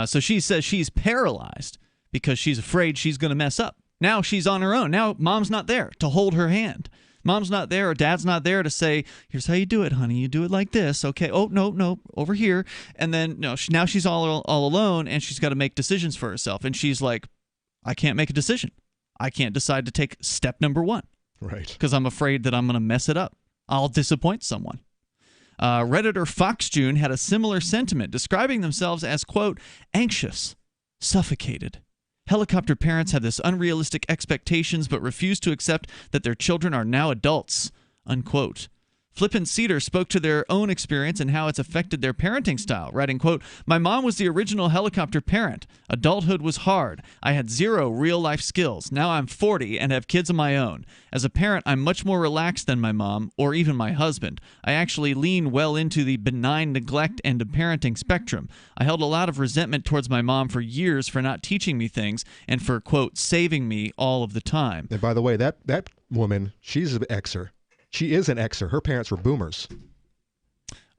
Speaker 12: So she says she's paralyzed because she's afraid she's going to mess up. Now she's on her own. Now mom's not there to hold her hand. Mom's not there or dad's not there to say, here's how you do it, honey. You do it like this. Okay. Oh, no, over here. And then now she's all alone, and she's got to make decisions for herself. And she's like, I can't make a decision. I can't decide to take step number one.
Speaker 13: Right.
Speaker 12: Because I'm afraid that I'm going to mess it up. I'll disappoint someone. Redditor Fox June had a similar sentiment, describing themselves as, quote, anxious, suffocated. Helicopter parents have this unrealistic expectations but refuse to accept that their children are now adults, unquote. Flippin' Cedar spoke to their own experience and how it's affected their parenting style, writing, quote, my mom was the original helicopter parent. Adulthood was hard. I had 0 real-life skills. Now I'm 40 and have kids of my own. As a parent, I'm much more relaxed than my mom or even my husband. I actually lean well into the benign neglect end of parenting spectrum. I held a lot of resentment towards my mom for years for not teaching me things and for, quote, saving me all of the time.
Speaker 13: And by the way, that woman, she's an Xer. She is an Xer. Her parents were boomers.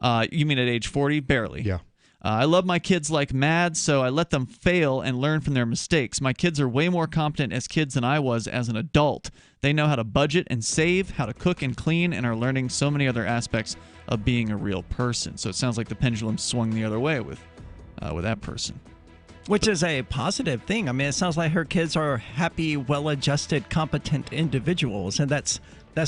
Speaker 12: You mean at age 40? Barely.
Speaker 13: Yeah.
Speaker 12: I love my kids like mad, so I let them fail and learn from their mistakes. My kids are way more competent as kids than I was as an adult. They know how to budget and save, how to cook and clean, and are learning so many other aspects of being a real person. So it sounds like the pendulum swung the other way with that person.
Speaker 11: Which is a positive thing. I mean, it sounds like her kids are happy, well-adjusted, competent individuals, and that's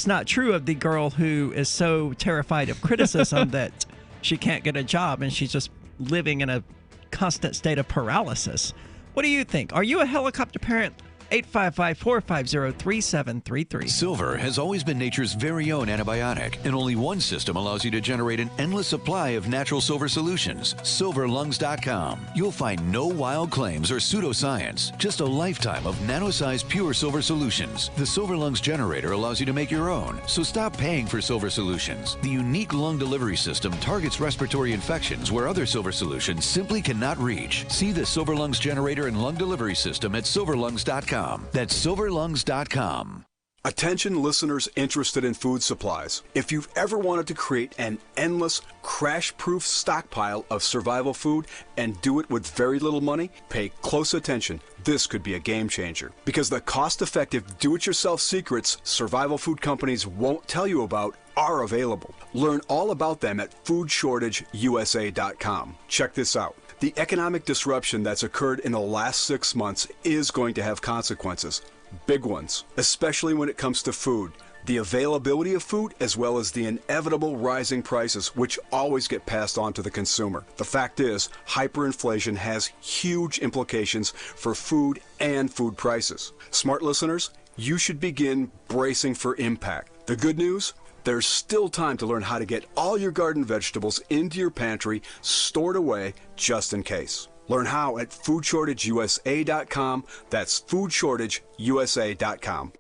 Speaker 11: not true of the girl who is so terrified of criticism that she can't get a job and she's just living in a constant state of paralysis. What do you think? Are you a helicopter parent? 855-450-3733.
Speaker 21: Silver has always been nature's very own antibiotic, and only one system allows you to generate an endless supply of natural silver solutions. Silverlungs.com. You'll find no wild claims or pseudoscience, just a lifetime of nano-sized pure silver solutions. The Silver Lungs generator allows you to make your own, so stop paying for silver solutions. The unique lung delivery system targets respiratory infections where other silver solutions simply cannot reach. See the Silver Lungs generator and lung delivery system at silverlungs.com. That's silverlungs.com.
Speaker 22: Attention listeners interested in food supplies. If you've ever wanted to create an endless, crash-proof stockpile of survival food and do it with very little money, pay close attention. This could be a game changer because the cost-effective do-it-yourself secrets survival food companies won't tell you about are available. Learn all about them at foodshortageusa.com. Check this out. The economic disruption that's occurred in the last 6 months is going to have consequences. Big ones, especially when it comes to food. The availability of food as well as the inevitable rising prices, which always get passed on to the consumer. The fact is, hyperinflation has huge implications for food and food prices. Smart listeners, you should begin bracing for impact. The good news? There's still time to learn how to get all your garden vegetables into your pantry, stored away just in case. Learn how at foodshortageusa.com. That's foodshortageusa.com.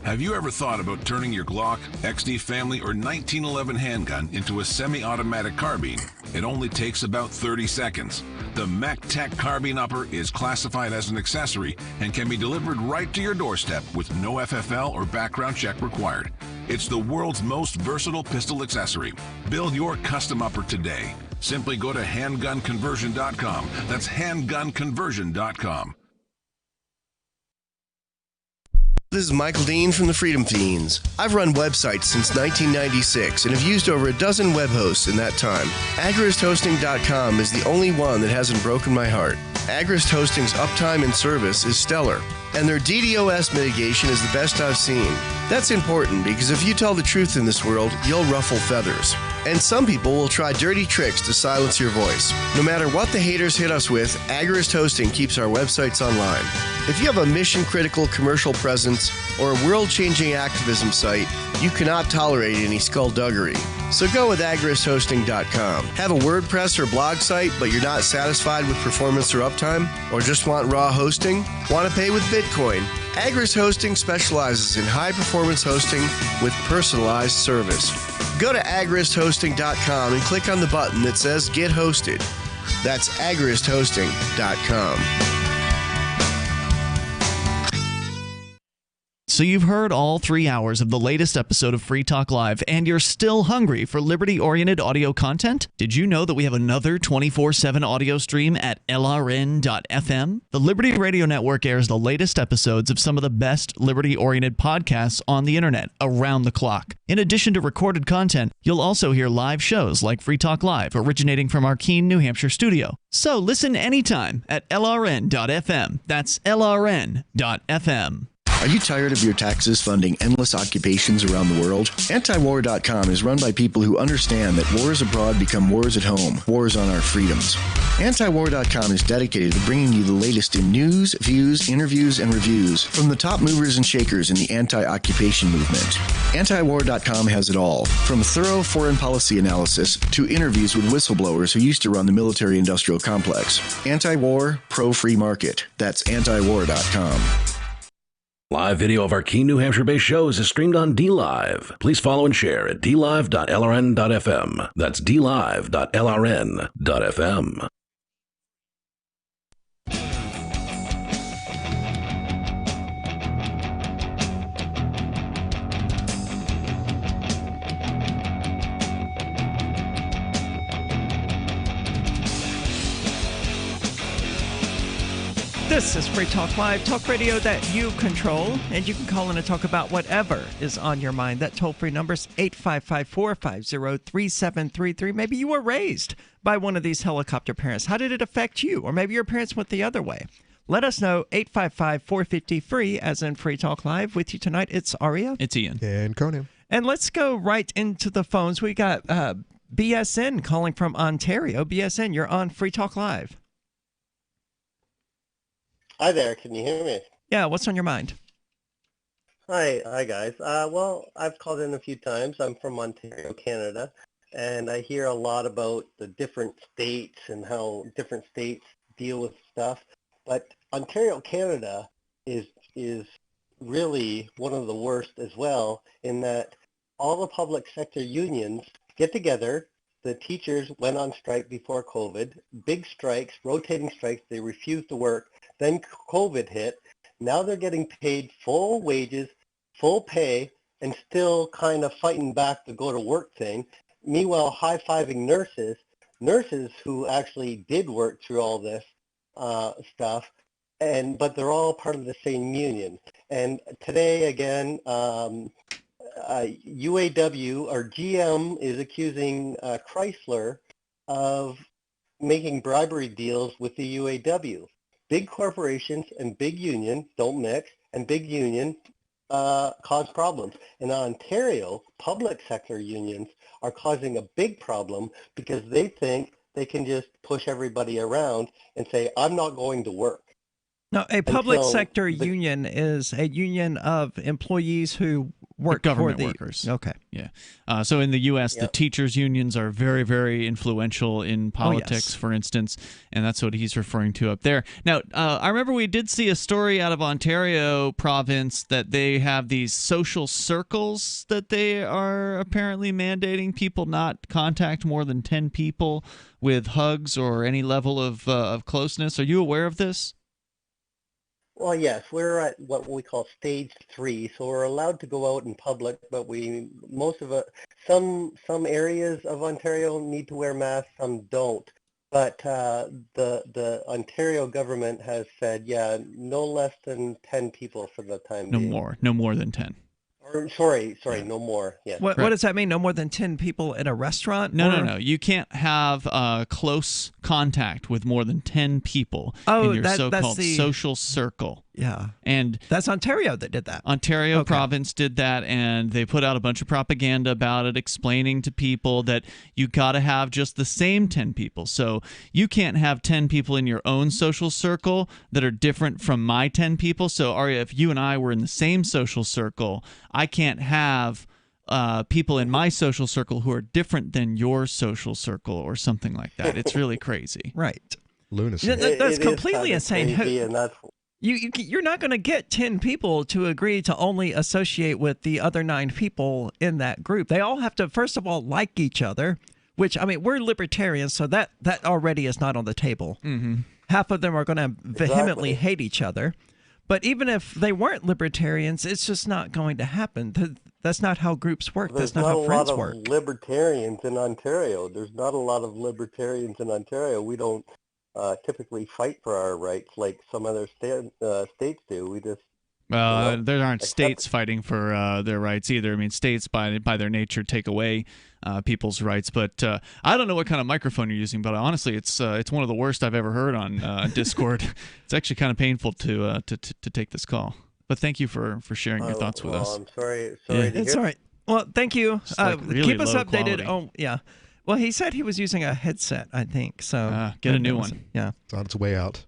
Speaker 6: Have you ever thought about turning your Glock, XD Family, or 1911 handgun into a semi-automatic carbine? It only takes about 30 seconds. The MacTech Carbine Upper is classified as an accessory and can be delivered right to your doorstep with no FFL or background check required. It's the world's most versatile pistol accessory. Build your custom upper today. Simply go to handgunconversion.com. That's handgunconversion.com.
Speaker 23: This is Michael Dean from the Freedom Fiends. I've run websites since 1996 and have used over a dozen web hosts in that time. AgristHosting.com is the only one that hasn't broken my heart. Agrist Hosting's uptime and service is stellar, and their DDoS mitigation is the best I've seen. That's important because if you tell the truth in this world, you'll ruffle feathers. And some people will try dirty tricks to silence your voice. No matter what the haters hit us with, Agrist Hosting keeps our websites online. If you have a mission-critical commercial presence or a world-changing activism site, you cannot tolerate any skullduggery. So go with agristhosting.com. Have a WordPress or blog site, but you're not satisfied with performance or uptime? Or just want raw hosting? Want to pay with Bitcoin? Agrist Hosting specializes in high-performance hosting with personalized service. Go to agristhosting.com and click on the button that says Get Hosted. That's agristhosting.com.
Speaker 12: So you've heard all 3 hours of the latest episode of Free Talk Live, and you're still hungry for liberty-oriented audio content? Did you know that we have another 24/7 audio stream at LRN.FM? The Liberty Radio Network airs the latest episodes of some of the best liberty-oriented podcasts on the internet around the clock. In addition to recorded content, you'll also hear live shows like Free Talk Live, originating from our Keene, New Hampshire studio. So listen anytime at LRN.FM. That's LRN.FM.
Speaker 23: Are you tired of your taxes funding endless occupations around the world? Antiwar.com is run by people who understand that wars abroad become wars at home, wars on our freedoms. Antiwar.com is dedicated to bringing you the latest in news, views, interviews, and reviews from the top movers and shakers in the anti-occupation movement. Antiwar.com has it all, from thorough foreign policy analysis to interviews with whistleblowers who used to run the military-industrial complex. Anti-war, pro-free market. That's antiwar.com.
Speaker 17: Live video of our Keene, New Hampshire-based shows is streamed on DLive. Please follow and share at dlive.lrn.fm. That's dlive.lrn.fm.
Speaker 11: This is Free Talk Live, talk radio that you control, and you can call in and talk about whatever is on your mind. That toll-free number is 855-450-3733. Maybe you were raised by one of these helicopter parents. How did it affect you? Or maybe your parents went the other way. Let us know, 855-450-FREE, as in Free Talk Live. With you tonight, it's Aria.
Speaker 12: It's Ian.
Speaker 13: And Conan.
Speaker 11: And let's go right into the phones. We got BSN calling from Ontario. BSN, you're on Free Talk Live.
Speaker 1: Hi there, can you hear me?
Speaker 11: Yeah, what's on your mind?
Speaker 1: Hi guys. Well, I've called in a few times. I'm from Ontario, Canada, and I hear a lot about the different states and how different states deal with stuff. But Ontario, Canada is really one of the worst as well, in that all the public sector unions get together. The teachers went on strike before COVID, big strikes, rotating strikes, they refused to work. Then COVID hit. Now they're getting paid full wages, full pay, and still kind of fighting back the go to work thing. Meanwhile, high-fiving nurses who actually did work through all this stuff, but they're all part of the same union. And today, again, UAW or GM is accusing Chrysler of making bribery deals with the UAW. Big corporations and big union don't mix, and big union cause problems. In Ontario, public sector unions are causing a big problem because they think they can just push everybody around and say, I'm not going to work.
Speaker 11: Now, a public sector union is a union of employees who work
Speaker 12: government
Speaker 11: for the
Speaker 12: workers.
Speaker 11: Okay.
Speaker 12: Yeah. So in the U.S., the teachers' unions are very, very influential in politics, for instance, and that's what he's referring to up there. Now, I remember we did see a story out of Ontario province that they have these social circles that they are apparently mandating people not contact more than 10 people with hugs or any level of closeness. Are you aware of this?
Speaker 1: Well, yes, we're at what we call stage 3, so we're allowed to go out in public, but some areas of Ontario need to wear masks, some don't. But the Ontario government has said, no less than 10 people for the time being.
Speaker 12: No more than 10.
Speaker 1: Or, sorry, no more. Yes.
Speaker 11: What does that mean? No more than 10 people in a restaurant?
Speaker 12: No. You can't have close contact with more than 10 people in your so-called social circle.
Speaker 11: Yeah.
Speaker 12: And
Speaker 11: that's Ontario that did that.
Speaker 12: Ontario province did that, and they put out a bunch of propaganda about it, explaining to people that you got to have just the same 10 people. So you can't have 10 people in your own social circle that are different from my 10 people. So, Aria, if you and I were in the same social circle, I can't have people in my social circle who are different than your social circle or something like that. It's really crazy.
Speaker 11: Right.
Speaker 13: Lunacy.
Speaker 11: That's completely insane.
Speaker 1: Crazy,
Speaker 11: You're not going to get 10 people to agree to only associate with the other 9 people in that group. They all have to, first of all, like each other, which, I mean, we're libertarians, so that already is not on the table.
Speaker 12: Mm-hmm.
Speaker 11: Half of them are going to vehemently hate each other. But even if they weren't libertarians, it's just not going to happen. That's not how groups work. That's not how friends work.
Speaker 1: There's not a lot of libertarians in Ontario. There's not a lot of libertarians in Ontario. We don't typically fight for our rights like some other states do. We just
Speaker 12: there aren't states fighting for their rights either. I mean, states by their nature take away people's rights. But I don't know what kind of microphone you're using, but honestly, it's one of the worst I've ever heard on Discord. It's actually kind of painful to take this call. But thank you for sharing your thoughts with us.
Speaker 1: I'm sorry.
Speaker 11: It's all right. Well, thank you.
Speaker 12: Really
Speaker 11: keep us
Speaker 12: low
Speaker 11: updated.
Speaker 12: quality.
Speaker 11: Oh, yeah. Well, he said he was using a headset, I think. So
Speaker 12: get a new one.
Speaker 11: Yeah.
Speaker 13: It's on its way out.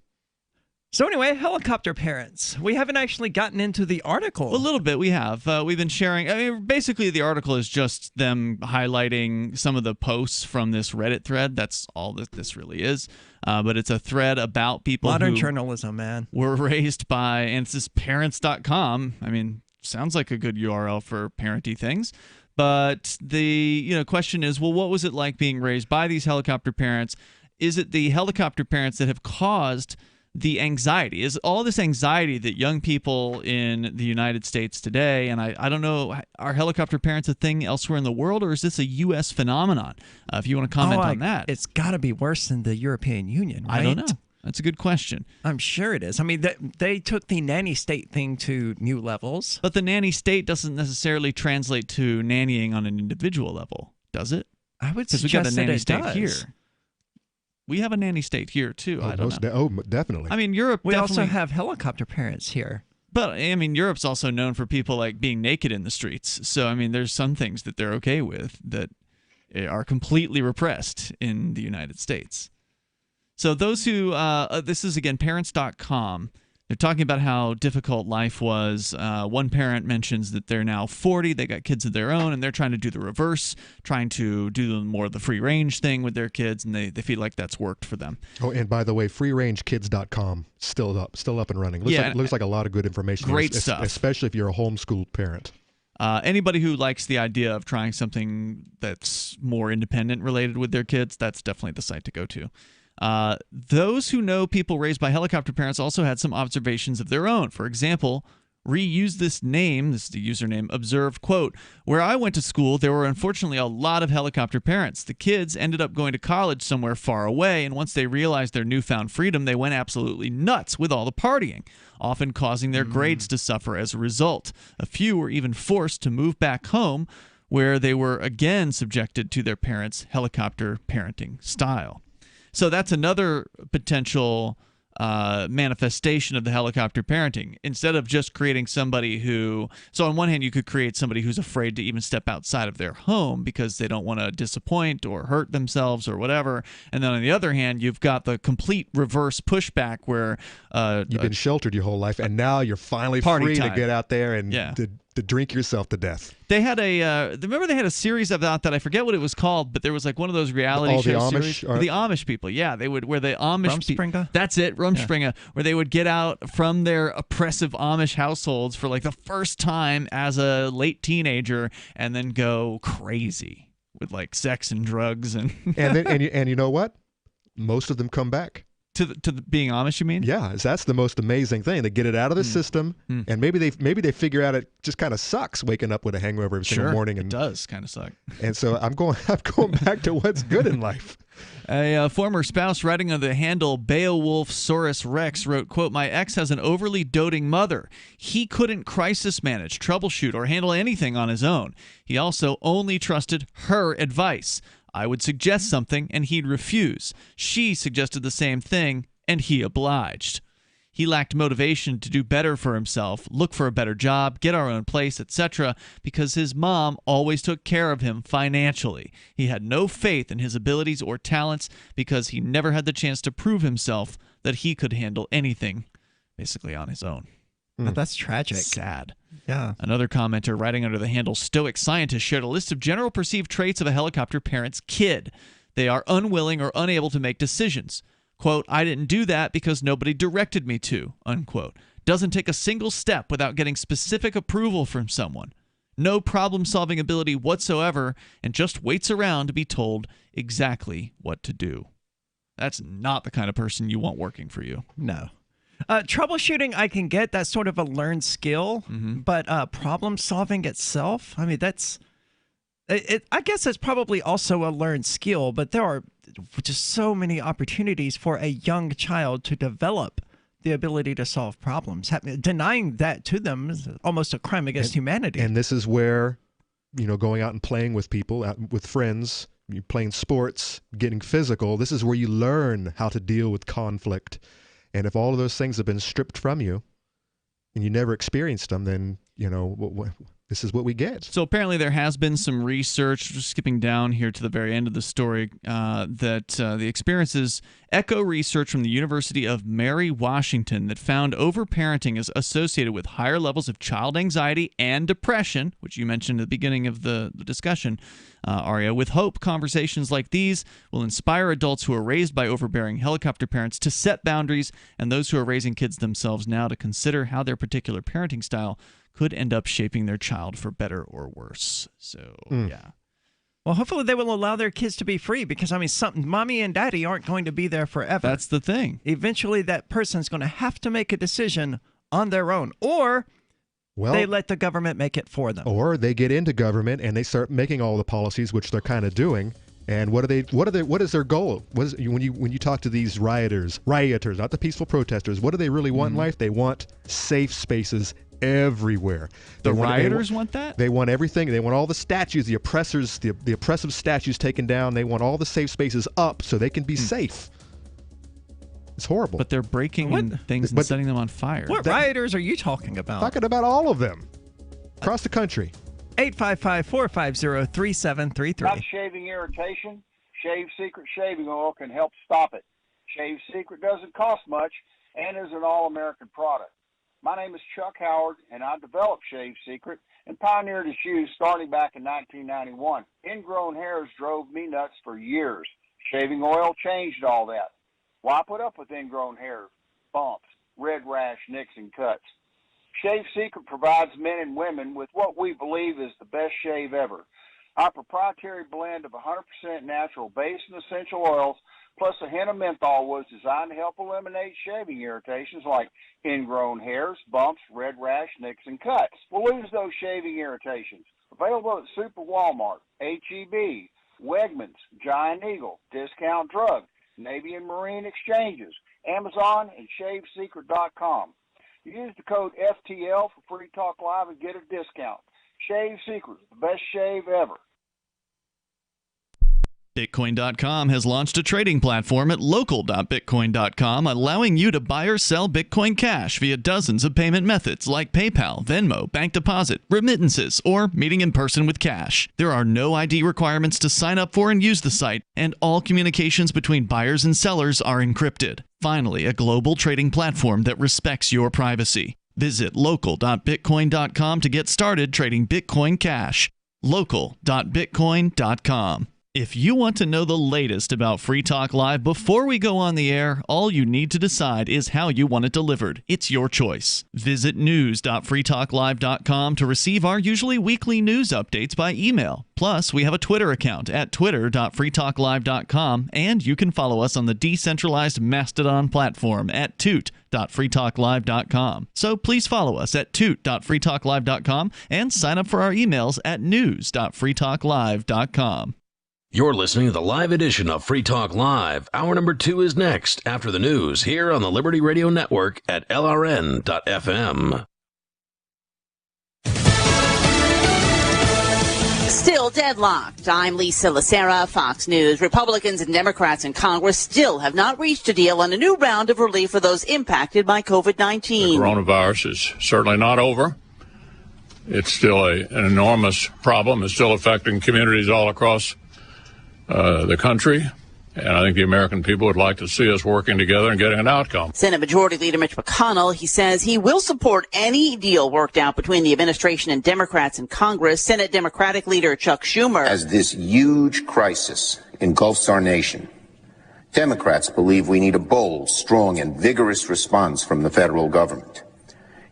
Speaker 11: So anyway, helicopter parents. We haven't actually gotten into the article.
Speaker 12: A little bit we have. We've been sharing. I mean, basically the article is just them highlighting some of the posts from this Reddit thread. That's all that this really is. But it's a thread about people
Speaker 11: Modern
Speaker 12: who
Speaker 11: journalism, man.
Speaker 12: were raised by, and this is parents.com. I mean, sounds like a good URL for parenty things. But the question is, well, what was it like being raised by these helicopter parents? Is it the helicopter parents that have caused the anxiety? Is all this anxiety that young people in the United States today, and I don't know, are helicopter parents a thing elsewhere in the world, or is this a U.S. phenomenon? If you want to comment on that.
Speaker 11: It's got to be worse than the European Union, right?
Speaker 12: I don't know. That's a good question.
Speaker 11: I'm sure it is. I mean, they took the nanny state thing to new levels.
Speaker 12: But the nanny state doesn't necessarily translate to nannying on an individual level, does it?
Speaker 11: I would
Speaker 12: Because we got a
Speaker 11: suggest that
Speaker 12: nanny
Speaker 11: it
Speaker 12: state
Speaker 11: does.
Speaker 12: here. We have a nanny state here, too. I don't know.
Speaker 13: Definitely.
Speaker 12: I mean, Europe
Speaker 11: We
Speaker 12: definitely...
Speaker 11: also have helicopter parents here.
Speaker 12: But, I mean, Europe's also known for people, like, being naked in the streets. So, I mean, there's some things that they're okay with that are completely repressed in the United States. So those who, this is, again, parents.com. They're talking about how difficult life was. One parent mentions that they're now 40, they got kids of their own, and they're trying to do the reverse, trying to do more of the free-range thing with their kids, and they feel like that's worked for them.
Speaker 13: Oh, and by the way, freerangekids.com still up and running. Looks like a lot of good information.
Speaker 12: Great stuff.
Speaker 13: Especially if you're a homeschooled parent.
Speaker 12: Anybody who likes the idea of trying something that's more independent related with their kids, that's definitely the site to go to. Those who know people raised by helicopter parents also had some observations of their own. For example, reuse this name, this is the username, observed, quote, "Where I went to school, there were unfortunately a lot of helicopter parents. The kids ended up going to college somewhere far away, and once they realized their newfound freedom, they went absolutely nuts with all the partying, often causing their grades to suffer as a result. A few were even forced to move back home, where they were again subjected to their parents' helicopter parenting style." So that's another potential manifestation of the helicopter parenting. Instead of just creating somebody who... So on one hand, you could create somebody who's afraid to even step outside of their home because they don't want to disappoint or hurt themselves or whatever. And then on the other hand, you've got the complete reverse pushback where...
Speaker 13: You've been sheltered your whole life, and now you're finally free to get out there and to drink yourself to death.
Speaker 12: They had remember they had a series about that. I forget what it was called, but there was like one of those reality show series. The Amish people, where the Amish
Speaker 11: Rumspringa?
Speaker 12: That's it, Rumspringa, where they would get out from their oppressive Amish households for like the first time as a late teenager, and then go crazy with like sex and drugs and
Speaker 13: and you know what? Most of them come back.
Speaker 12: To the being Amish, you mean?
Speaker 13: Yeah, that's the most amazing thing. They get it out of the system, and maybe they figure out it just kind of sucks waking up with a hangover every single morning. And
Speaker 12: it does kind of suck.
Speaker 13: And so I'm going back to what's good in life.
Speaker 12: A former spouse writing on the handle Beowulfsaurus Rex wrote, quote, "My ex has an overly doting mother. He couldn't crisis manage, troubleshoot, or handle anything on his own. He also only trusted her advice. I would suggest something, and he'd refuse. She suggested the same thing, and he obliged. He lacked motivation to do better for himself, look for a better job, get our own place, etc., because his mom always took care of him financially. He had no faith in his abilities or talents because he never had the chance to prove himself that he could handle anything, basically on his own."
Speaker 11: That's tragic.
Speaker 12: Sad.
Speaker 11: Yeah.
Speaker 12: Another commenter writing under the handle Stoic Scientist shared a list of general perceived traits of a helicopter parent's kid. They are unwilling or unable to make decisions. Quote, "I didn't do that because nobody directed me to," unquote. Doesn't take a single step without getting specific approval from someone. No problem-solving ability whatsoever, and just waits around to be told exactly what to do. That's not the kind of person you want working for you.
Speaker 11: No. Troubleshooting, I can get. That's sort of a learned skill, but problem solving itself, I mean, I guess it's probably also a learned skill, but there are just so many opportunities for a young child to develop the ability to solve problems. Denying that to them is almost a crime against humanity.
Speaker 13: And this is where, going out and playing with people, out with friends, you playing sports, getting physical, this is where you learn how to deal with conflict. And if all of those things have been stripped from you and you never experienced them, then, this is what we get.
Speaker 12: So apparently there has been some research, just skipping down here to the very end of the story, that the experiences echo research from the University of Mary Washington that found overparenting is associated with higher levels of child anxiety and depression, which you mentioned at the beginning of the discussion, Aria. With hope, conversations like these will inspire adults who are raised by overbearing helicopter parents to set boundaries, and those who are raising kids themselves now to consider how their particular parenting style could end up shaping their child for better or worse. So, yeah.
Speaker 11: Well, hopefully they will allow their kids to be free because, I mean, mommy and daddy aren't going to be there forever.
Speaker 12: That's the thing.
Speaker 11: Eventually that person's going to have to make a decision on their own, or they let the government make it for them.
Speaker 13: Or they get into government and they start making all the policies, which they're kind of doing, And what is their goal? When you talk to these rioters, not the peaceful protesters, what do they really want in life? They want safe spaces everywhere.
Speaker 12: The rioters want that?
Speaker 13: They want everything. They want all the statues, the oppressors, the oppressive statues taken down. They want all the safe spaces up so they can be safe. It's horrible.
Speaker 12: But they're breaking things and setting them on fire.
Speaker 11: What rioters are you talking about?
Speaker 13: Talking about all of them across the country.
Speaker 11: 855-450-3733.
Speaker 2: Not shaving irritation? Shave Secret shaving oil can help stop it. Shave Secret doesn't cost much and is an all-American product. My name is Chuck Howard, and I developed Shave Secret and pioneered its use starting back in 1991. Ingrown hairs drove me nuts for years. Shaving oil changed all that. Why put up with ingrown hairs, bumps, red rash, nicks, and cuts? Shave Secret provides men and women with what we believe is the best shave ever. Our proprietary blend of 100% natural base and essential oils plus a hint of menthol was designed to help eliminate shaving irritations like ingrown hairs, bumps, red rash, nicks, and cuts. We'll lose those shaving irritations. Available at Super Walmart, H-E-B, Wegmans, Giant Eagle, Discount Drug, Navy and Marine Exchanges, Amazon, and ShaveSecret.com. Use the code FTL for Free Talk Live and get a discount. Shave Secret, the best shave ever.
Speaker 12: Bitcoin.com has launched a trading platform at local.bitcoin.com, allowing you to buy or sell Bitcoin Cash via dozens of payment methods like PayPal, Venmo, bank deposit, remittances, or meeting in person with cash. There are no ID requirements to sign up for and use the site, and all communications between buyers and sellers are encrypted. Finally, a global trading platform that respects your privacy. Visit local.bitcoin.com to get started trading Bitcoin Cash. Local.bitcoin.com. If you want to know the latest about Free Talk Live before we go on the air, all you need to decide is how you want it delivered. It's your choice. Visit news.freetalklive.com to receive our usually weekly news updates by email. Plus, we have a Twitter account at twitter.freetalklive.com, and you can follow us on the decentralized Mastodon platform at toot.freetalklive.com. So please follow us at toot.freetalklive.com and sign up for our emails at news.freetalklive.com.
Speaker 17: You're listening to the live edition of Free Talk Live. Hour number 2 is next after the news here on the Liberty Radio Network at LRN.FM.
Speaker 3: Still deadlocked. I'm Lisa Lacera, Fox News. Republicans and Democrats in Congress still have not reached a deal on a new round of relief for those impacted by COVID-19.
Speaker 4: The coronavirus is certainly not over. It's still an enormous problem. It's still affecting communities all across the country, and I think the American people would like to see us working together and getting an outcome.
Speaker 3: Senate Majority Leader Mitch McConnell, he says he will support any deal worked out between the administration and Democrats in Congress. Senate Democratic Leader Chuck Schumer.
Speaker 5: As this huge crisis engulfs our nation, Democrats believe we need a bold, strong, and vigorous response from the federal government.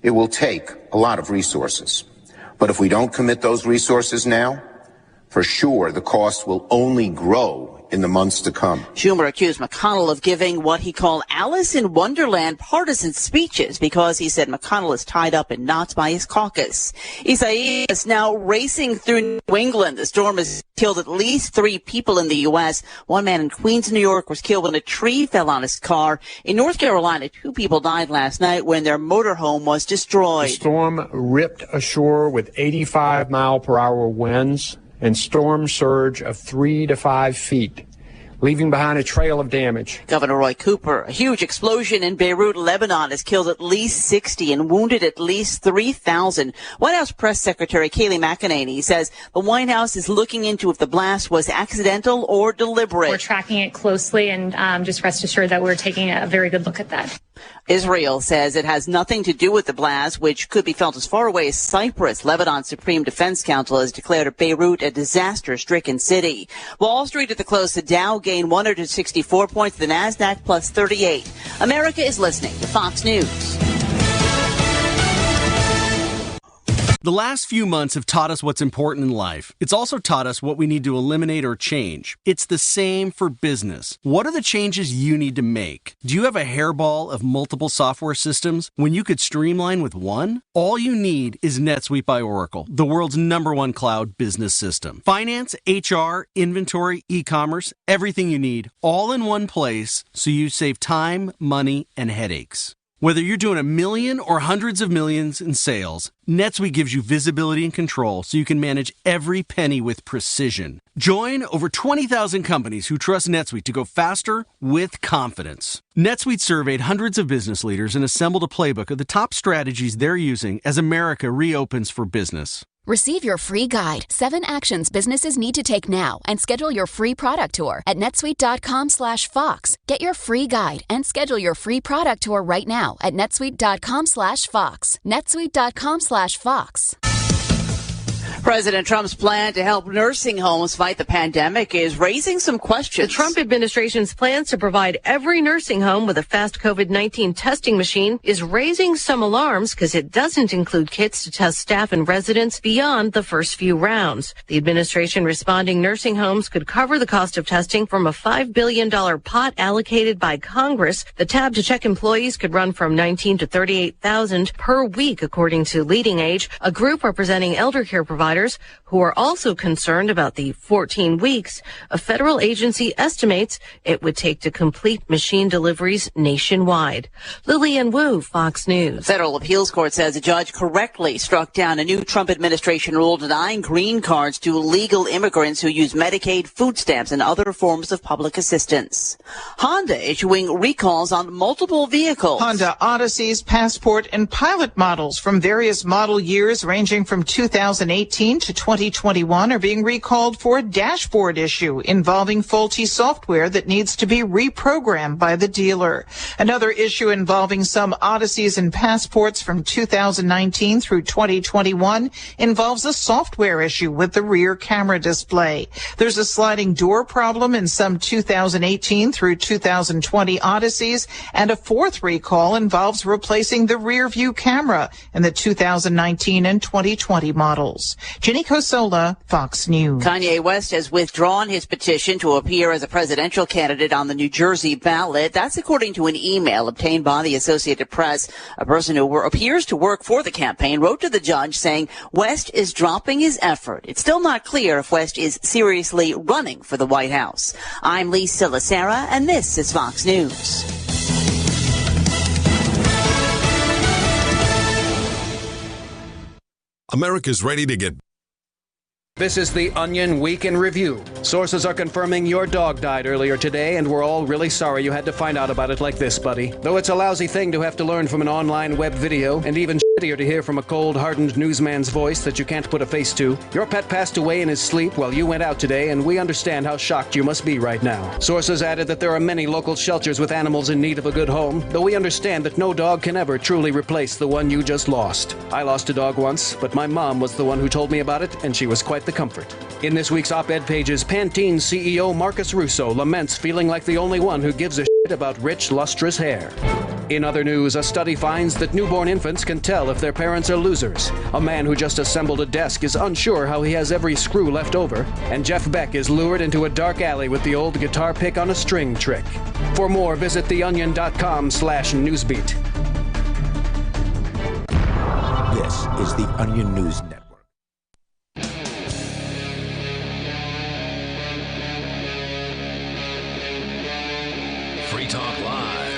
Speaker 5: It will take a lot of resources, but if we don't commit those resources now, for sure, the cost will only grow in the months to come.
Speaker 3: Schumer accused McConnell of giving what he called Alice in Wonderland partisan speeches because he said McConnell is tied up in knots by his caucus. Isaiah is now racing through New England. The storm has killed at least 3 people in the U.S. One man in Queens, New York, was killed when a tree fell on his car. In North Carolina, 2 people died last night when their motorhome was destroyed.
Speaker 24: The storm ripped ashore with 85-mile-per-hour winds and storm surge of 3 to 5 feet, leaving behind a trail of damage.
Speaker 3: Governor Roy Cooper, a huge explosion in Beirut, Lebanon, has killed at least 60 and wounded at least 3,000. White House Press Secretary Kayleigh McEnany says the White House is looking into if the blast was accidental or deliberate.
Speaker 25: We're tracking it closely, and just rest assured that we're taking a very good look at that.
Speaker 3: Israel says it has nothing to do with the blast, which could be felt as far away as Cyprus. Lebanon's Supreme Defense Council has declared Beirut a disaster-stricken city. Wall Street at the close, the Dow gained 164 points, the NASDAQ plus 38. America is listening to Fox News.
Speaker 7: The last few months have taught us what's important in life. It's also taught us what we need to eliminate or change. It's the same for business. What are the changes you need to make? Do you have a hairball of multiple software systems when you could streamline with one? All you need is NetSuite by Oracle, the world's #1 cloud business system. Finance, HR, inventory, e-commerce, everything you need, all in one place so you save time, money, and headaches. Whether you're doing $1 million or hundreds of millions in sales, NetSuite gives you visibility and control so you can manage every penny with precision. Join over 20,000 companies who trust NetSuite to go faster with confidence. NetSuite surveyed hundreds of business leaders and assembled a playbook of the top strategies they're using as America reopens for business.
Speaker 8: Receive your free guide, 7 actions businesses need to take now, and schedule your free product tour at netsuite.com/Fox. Get your free guide and schedule your free product tour right now at netsuite.com/Fox. netsuite.com/Fox.
Speaker 3: President Trump's plan to help nursing homes fight the pandemic is raising some questions.
Speaker 9: The Trump administration's plans to provide every nursing home with a fast COVID-19 testing machine is raising some alarms because it doesn't include kits to test staff and residents beyond the first few rounds. The administration responding nursing homes could cover the cost of testing from a $5 billion pot allocated by Congress. The tab to check employees could run from $19,000 to $38,000 per week, according to Leading Age, a group representing elder care providers who are also concerned about the 14 weeks a federal agency estimates it would take to complete machine deliveries nationwide. Lillian Wu, Fox News.
Speaker 3: The federal appeals court says a judge correctly struck down a new Trump administration rule denying green cards to legal immigrants who use Medicaid, food stamps, and other forms of public assistance. Honda issuing recalls on multiple vehicles.
Speaker 10: Honda Odysseys, Passport, and Pilot models from various model years ranging from 2018 to 2021 are being recalled for a dashboard issue involving faulty software that needs to be reprogrammed by the dealer. Another issue involving some Odysseys and Passports from 2019 through 2021 involves a software issue with the rear camera display. There's a sliding door problem in some 2018 through 2020 Odysseys, and a fourth recall involves replacing the rear view camera in the 2019 and 2020 models. Jenny Cosola, Fox News.
Speaker 3: Kanye West has withdrawn his petition to appear as a presidential candidate on the New Jersey ballot. That's according to an email obtained by the Associated Press. A person who appears to work for the campaign wrote to the judge saying West is dropping his effort. It's still not clear if West is seriously running for the White House. I'm Lee Silasera, and this is Fox News.
Speaker 6: America's ready to get...
Speaker 14: This is the Onion Week in Review. Sources are confirming your dog died earlier today, and we're all really sorry you had to find out about it like this, buddy. Though it's a lousy thing to have to learn from an online web video, and even shittier to hear from a cold, hardened newsman's voice that you can't put a face to. Your pet passed away in his sleep while you went out today, and we understand how shocked you must be right now. Sources added that there are many local shelters with animals in need of a good home, though we understand that no dog can ever truly replace the one you just lost. I lost a dog once, but my mom was the one who told me about it, and she was quite the comfort. In this week's op-ed pages, Pantene CEO Marcus Russo laments feeling like the only one who gives a shit about rich, lustrous hair. In other news, a study finds that newborn infants can tell if their parents are losers. A man who just assembled a desk is unsure how he has every screw left over. And Jeff Beck is lured into a dark alley with the old guitar pick on a string trick. For more, visit theonion.com/newsbeat.
Speaker 26: This is the Onion News Network.
Speaker 17: Free Talk Live.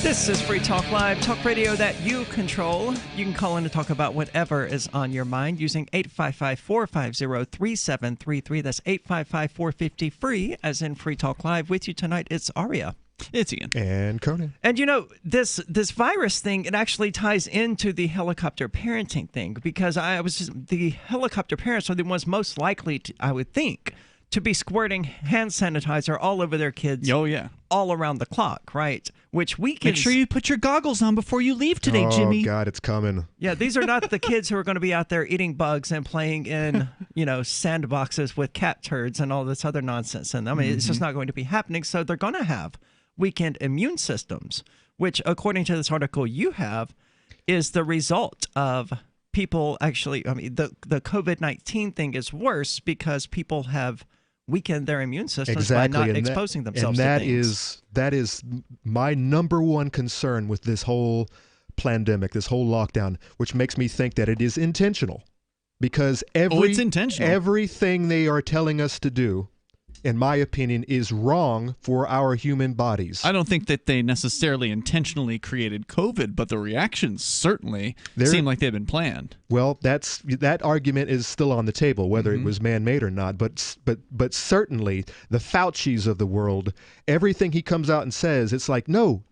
Speaker 11: This is Free Talk Live, talk radio that you control. You can call in to talk about whatever is on your mind using 855-450-3733. That's 855-450-FREE, as in Free Talk Live. With you tonight, it's Aria.
Speaker 12: It's Ian.
Speaker 13: And Conan.
Speaker 11: And you know, this virus thing, it actually ties into the helicopter parenting thing, because the helicopter parents are the ones most likely to, I would think, to be squirting hand sanitizer all over their kids.
Speaker 12: Oh, yeah.
Speaker 11: All around the clock, right? Which we can...
Speaker 12: Make sure you put your goggles on before you leave today, Jimmy.
Speaker 13: Oh, God, it's coming.
Speaker 11: Yeah, these are not the kids who are going to be out there eating bugs and playing in, sandboxes with cat turds and all this other nonsense in them. I mean, it's just not going to be happening. So they're going to have weakened immune systems, which, according to this article you have, is the result of people actually. I mean, the COVID-19 thing is worse because people have weaken their immune systems by not exposing themselves to things.
Speaker 13: That is my number one concern with this whole pandemic, this whole lockdown, which makes me think that it is intentional, because
Speaker 12: it's intentional.
Speaker 13: Everything they are telling us to do, in my opinion, is wrong for our human bodies.
Speaker 12: I don't think that they necessarily intentionally created COVID, but the reactions certainly seem like they've been planned.
Speaker 13: Well, that argument is still on the table, whether it was man-made or not. But certainly the Faucis of the world, everything he comes out and says, it's like, no.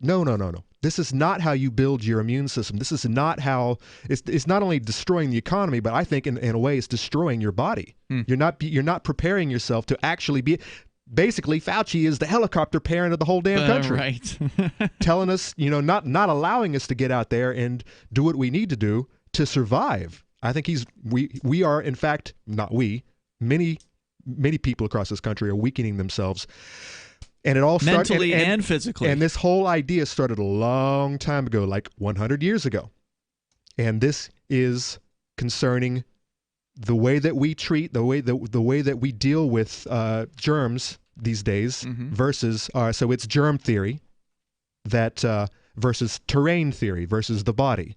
Speaker 13: This is not how you build your immune system. This is not how it's not only destroying the economy, but I think in a way it's destroying your body. You're not preparing yourself to actually be. Basically, Fauci is the helicopter parent of the whole damn country,
Speaker 12: right?
Speaker 13: Telling us, not allowing us to get out there and do what we need to do to survive. I think we are, in fact, not we. Many people across this country are weakening themselves. And it all started
Speaker 12: mentally and physically.
Speaker 13: And this whole idea started a long time ago, like 100 years ago. And this is concerning the way that we treat, the way that we deal with germs these days versus so it's germ theory that versus terrain theory versus the body.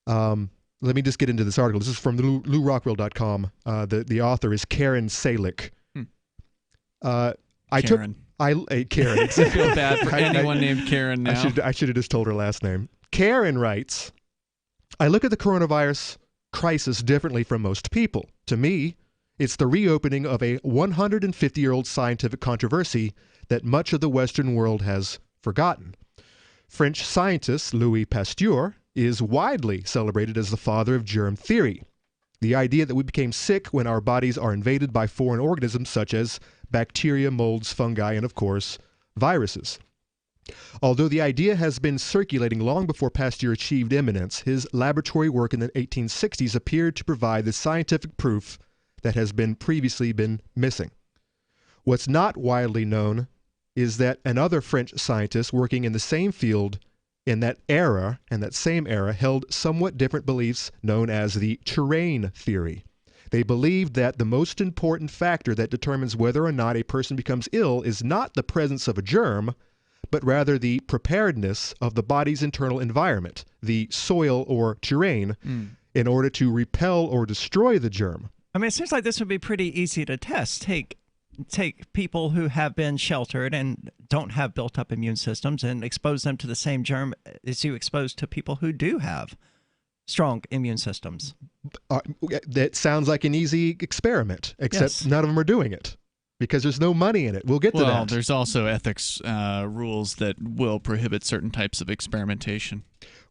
Speaker 13: Let me just get into this article. This is from LouRockwell.com. The author is Karen Salick.
Speaker 12: Karen.
Speaker 13: Karen.
Speaker 12: I feel bad for anyone named Karen now.
Speaker 13: I should have just told her last name. Karen writes, I look at the coronavirus crisis differently from most people. To me, it's the reopening of a 150-year-old scientific controversy that much of the Western world has forgotten. French scientist Louis Pasteur is widely celebrated as the father of germ theory. The idea that we became sick when our bodies are invaded by foreign organisms such as bacteria, molds, fungi, and of course, viruses. Although the idea has been circulating long before Pasteur achieved eminence, his laboratory work in the 1860s appeared to provide the scientific proof that has previously been missing. What's not widely known is that another French scientist working in the same field in that same era, held somewhat different beliefs known as the terrain theory. They believed that the most important factor that determines whether or not a person becomes ill is not the presence of a germ, but rather the preparedness of the body's internal environment, the soil or terrain, in order to repel or destroy the germ.
Speaker 11: I mean, it seems like this would be pretty easy to test. Take people who have been sheltered and don't have built-up immune systems and expose them to the same germ as you expose to people who do have strong immune systems.
Speaker 13: That sounds like an easy experiment, except none of them are doing it because there's no money in it. We'll get to that.
Speaker 12: Well, there's also ethics rules that will prohibit certain types of experimentation.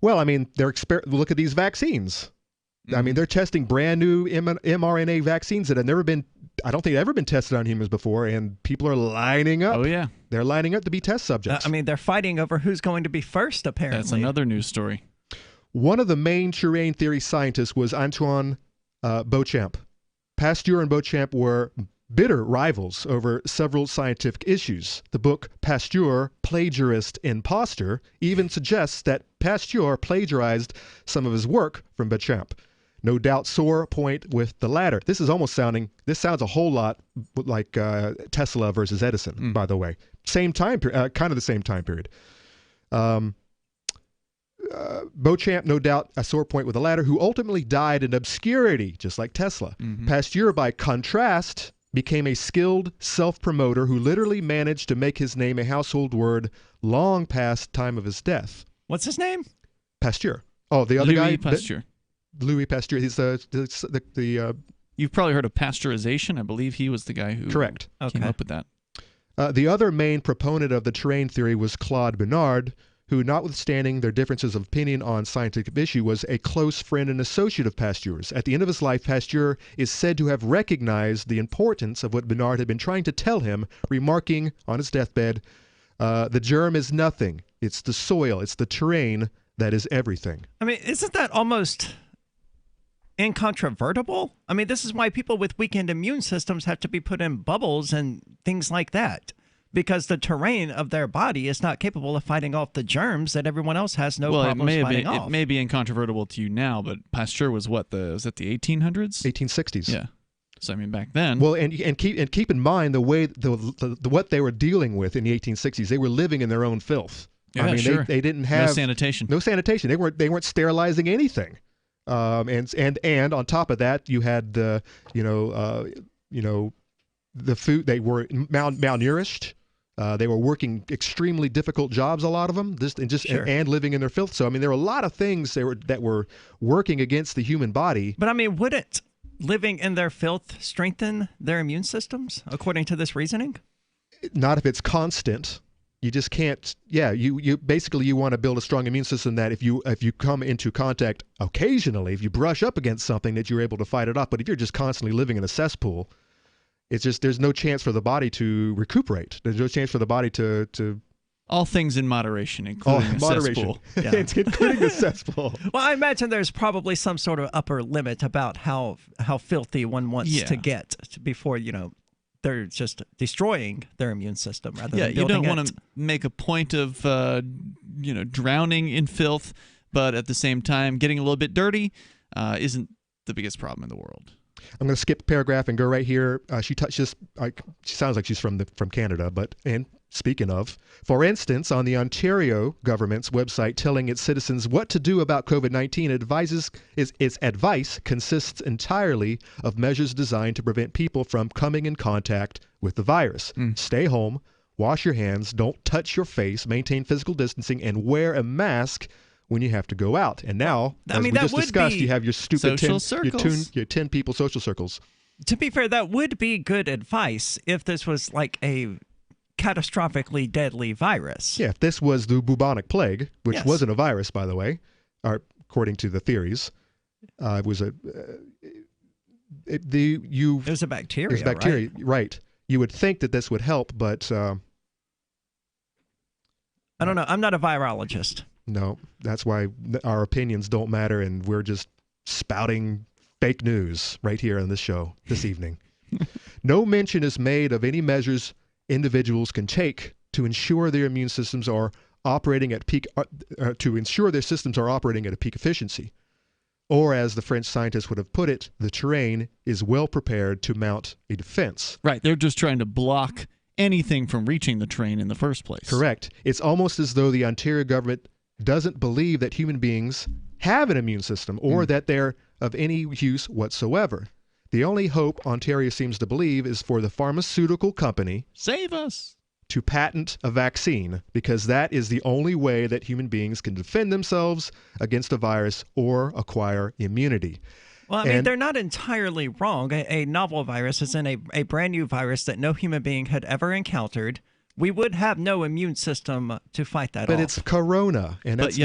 Speaker 13: Well, I mean, look at these vaccines. I mean, they're testing brand new mRNA vaccines that have never been, I don't think, ever been tested on humans before, and people are lining up.
Speaker 12: Oh, yeah.
Speaker 13: They're lining up to be test subjects.
Speaker 11: I mean, they're fighting over who's going to be first, apparently.
Speaker 12: That's another news story.
Speaker 13: One of the main terrain theory scientists was Antoine Beauchamp. Pasteur and Beauchamp were bitter rivals over several scientific issues. The book Pasteur, Plagiarist Imposter even suggests that Pasteur plagiarized some of his work from Beauchamp. No doubt sore point with the latter. This sounds a whole lot like Tesla versus Edison, by the way. Same time period, kind of the same time period. Beauchamp, no doubt, a sore point with the latter, who ultimately died in obscurity, just like Tesla. Pasteur, by contrast, became a skilled self-promoter who literally managed to make his name a household word long past time of his death.
Speaker 11: What's his name?
Speaker 13: Pasteur. Oh, the other guy?
Speaker 12: Louis Pasteur.
Speaker 13: Louis Pasteur. He's the
Speaker 12: You've probably heard of pasteurization. I believe he was the guy who came up with that.
Speaker 13: The other main proponent of the terrain theory was Claude Bernard, who, notwithstanding their differences of opinion on scientific issue, was a close friend and associate of Pasteur's. At the end of his life, Pasteur is said to have recognized the importance of what Bernard had been trying to tell him, remarking on his deathbed, the germ is nothing. It's the soil, it's the terrain that is everything.
Speaker 11: I mean, isn't that almost incontrovertible? I mean, this is why people with weakened immune systems have to be put in bubbles and things like that, because the terrain of their body is not capable of fighting off the germs that everyone else has no problems fighting off.
Speaker 12: It may be incontrovertible to you now, but Pasteur was what, was it the 1800s?
Speaker 13: 1860s.
Speaker 12: Yeah. So I mean, back then.
Speaker 13: Well, and keep in mind the way what they were dealing with in the 1860s. They were living in their own filth.
Speaker 12: Yeah,
Speaker 13: I mean,
Speaker 12: sure.
Speaker 13: they didn't have
Speaker 12: no sanitation.
Speaker 13: No sanitation. They weren't sterilizing anything. And on top of that, you had the food. They were malnourished. They were working extremely difficult jobs, a lot of them, and living in their filth. So I mean, there were a lot of things that were working against the human body.
Speaker 11: But I mean, wouldn't living in their filth strengthen their immune systems, according to this reasoning?
Speaker 13: Not if it's constant. You just can't. Yeah, you basically want to build a strong immune system that if you come into contact occasionally, if you brush up against something, that you're able to fight it off. But if you're just constantly living in a cesspool, it's just there's no chance for the body to recuperate. There's no chance for the body to
Speaker 12: all things in moderation, including the cesspool.
Speaker 11: Yeah.
Speaker 13: Including the cesspool.
Speaker 11: Well, I imagine there's probably some sort of upper limit about how filthy one wants to get before, they're just destroying their immune system rather than building it.
Speaker 12: You don't want to make a point of, drowning in filth, but at the same time, getting a little bit dirty isn't the biggest problem in the world.
Speaker 13: I'm going to skip a paragraph and go right here. She sounds like she's from Canada, and speaking of, for instance, on the Ontario government's website telling its citizens what to do about COVID-19, its advice consists entirely of measures designed to prevent people from coming in contact with the virus. Stay home, wash your hands, don't touch your face, maintain physical distancing, and wear a mask when you have to go out. And now, as we just discussed, you have your stupid 10 people social circles.
Speaker 11: To be fair, that would be good advice if this was like a catastrophically deadly virus.
Speaker 13: Yeah, if this was the bubonic plague, which wasn't a virus, by the way, according to the theories, it was it was
Speaker 11: a bacteria.
Speaker 13: It was bacteria, right? You would think that this would help, but
Speaker 11: I don't know. I'm not a virologist.
Speaker 13: No, that's why our opinions don't matter, and we're just spouting fake news right here on this show this evening. No mention is made of any measures individuals can take to ensure their immune systems are operating at peak, to ensure their systems are operating at a peak efficiency. Or, as the French scientists would have put it, the terrain is well prepared to mount a defense.
Speaker 12: Right, they're just trying to block anything from reaching the terrain in the first place.
Speaker 13: Correct. It's almost as though the Ontario government doesn't believe that human beings have an immune system or that they're of any use whatsoever. The only hope Ontario seems to believe is for the pharmaceutical company,
Speaker 12: save us,
Speaker 13: to patent a vaccine, because that is the only way that human beings can defend themselves against a virus or acquire immunity.
Speaker 11: Well, I mean, they're not entirely wrong. A novel virus is in a brand new virus that no human being had ever encountered. We would have no immune system to fight that off.
Speaker 13: But it's corona, and that's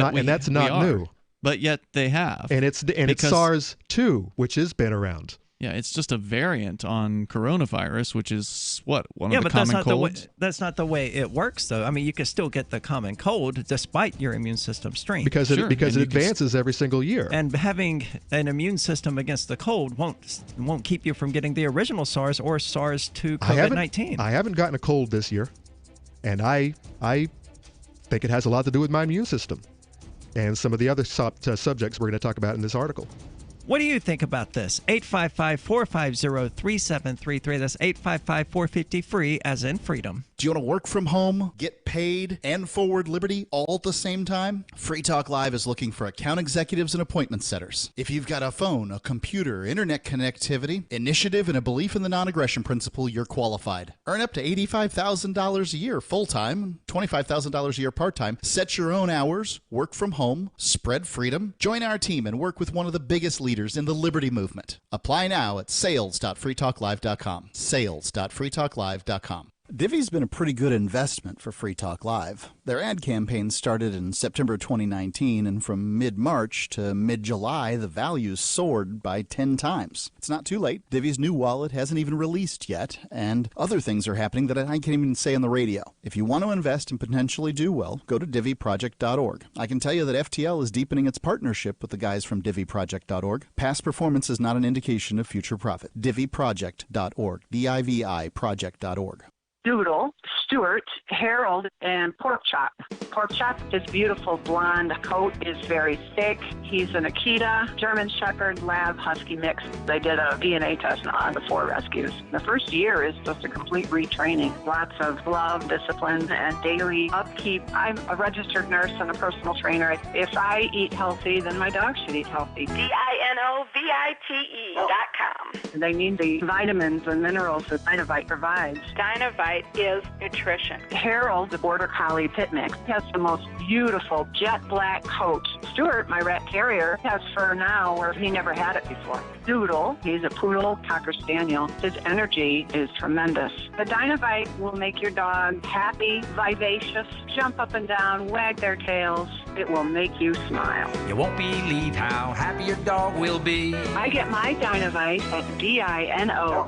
Speaker 13: not new.
Speaker 12: But yet they have.
Speaker 13: And it's SARS-2, which has been around.
Speaker 12: Yeah, it's just a variant on coronavirus, which is one of the common colds.
Speaker 11: That's not the way it works, though. I mean, you can still get the common cold despite your immune system strength.
Speaker 13: Because it advances every single year.
Speaker 11: And having an immune system against the cold won't keep you from getting the original SARS or SARS-2 COVID-19.
Speaker 13: I haven't gotten a cold this year, and I think it has a lot to do with my immune system and some of the other subjects we're going to talk about in this article.
Speaker 11: What do you think about this? 855-450-3733. That's 855-450-FREE, as in freedom.
Speaker 15: Do you want to work from home, get paid, and forward Liberty all at the same time? Free Talk Live is looking for account executives and appointment setters. If you've got a phone, a computer, internet connectivity, initiative, and a belief in the non-aggression principle, you're qualified. Earn up to $85,000 a year full-time, $25,000 a year part-time. Set your own hours, work from home, spread freedom. Join our team and work with one of the biggest leaders in the Liberty movement. Apply now at sales.freetalklive.com. Sales.freetalklive.com. Divvy's been a pretty good investment for Free Talk Live. Their ad campaign started in September 2019, and from mid-March to mid-July, the values soared by 10 times. It's not too late. Divvy's new wallet hasn't even released yet, and other things are happening that I can't even say on the radio. If you want to invest and potentially do well, go to divvyproject.org. I can tell you that FTL is deepening its partnership with the guys from divvyproject.org. Past performance is not an indication of future profit. divvyproject.org. DIVI project.org.
Speaker 16: Doodle, Stuart, Harold, and Pork Chop. Pork Chop, his beautiful blonde coat is very thick. He's an Akita, German Shepherd, Lab, Husky mix. They did a DNA test on the 4 rescues. The first year is just a complete retraining. Lots of love, discipline, and daily upkeep. I'm a registered nurse and a personal trainer. If I eat healthy, then my dog should eat healthy.
Speaker 18: DINOVITE.com.
Speaker 16: They need the vitamins and minerals that Dynovite provides.
Speaker 18: Dynovite is nutrition.
Speaker 16: Harold, the Border Collie Pit Mix, has the most beautiful jet black coat. Stuart, my rat terrier, has fur now where he never had it before. Doodle, he's a poodle cocker spaniel. His energy is tremendous. The Dynovite will make your dog happy, vivacious, jump up and down, wag their tails. It will make you smile.
Speaker 19: You won't believe how happy your dog will be.
Speaker 16: I get my Dynovite at DINOVITE.com.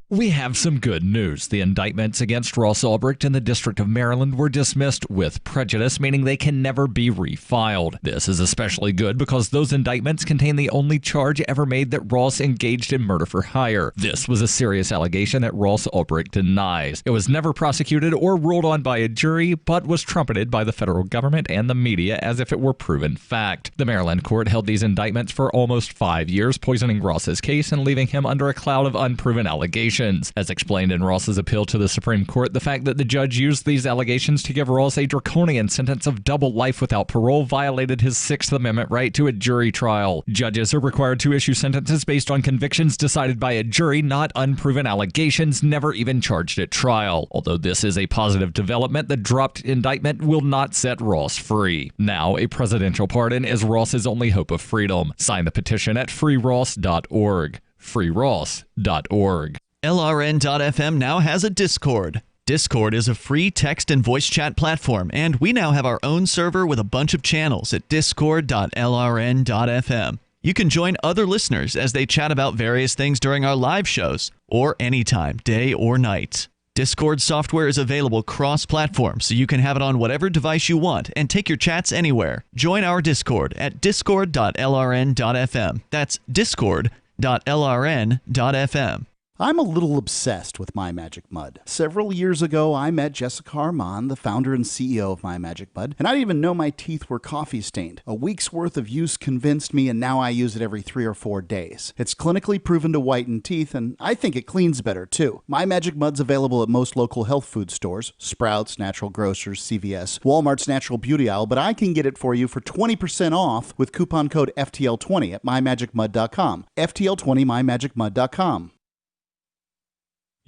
Speaker 20: We have some good news. The indictments against Ross Ulbricht in the District of Maryland were dismissed with prejudice, meaning they can never be refiled. This is especially good because those indictments contain the only charge ever made that Ross engaged in murder for hire. This was a serious allegation that Ross Ulbricht denies. It was never prosecuted or ruled on by a jury, but was trumpeted by the federal government and the media as if it were proven fact. The Maryland court held these indictments for almost 5 years, poisoning Ross's case and leaving him under a cloud of unproven allegations. As explained in Ross's appeal to the Supreme Court, the fact that the judge used these allegations to give Ross a draconian sentence of double life without parole violated his Sixth Amendment right to a jury trial. Judges are required to issue sentences based on convictions decided by a jury, not unproven allegations never even charged at trial. Although this is a positive development, the dropped indictment will not set Ross free. Now, a presidential pardon is Ross's only hope of freedom. Sign the petition at freeross.org. freeross.org.
Speaker 12: LRN.FM now has a Discord. Discord is a free text and voice chat platform, and we now have our own server with a bunch of channels at discord.lrn.fm. You can join other listeners as they chat about various things during our live shows, or anytime, day or night. Discord software is available cross-platform, so you can have it on whatever device you want and take your chats anywhere. Join our Discord at discord.lrn.fm. That's discord.lrn.fm.
Speaker 15: I'm a little obsessed with My Magic Mud. Several years ago, I met Jessica Armand, the founder and CEO of My Magic Mud, and I didn't even know my teeth were coffee stained. A week's worth of use convinced me, and now I use it every 3 or 4 days. It's clinically proven to whiten teeth, and I think it cleans better, too. My Magic Mud's available at most local health food stores, Sprouts, Natural Grocers, CVS, Walmart's Natural Beauty Aisle, but I can get it for you for 20% off with coupon code FTL20 at mymagicmud.com. FTL20 mymagicmud.com.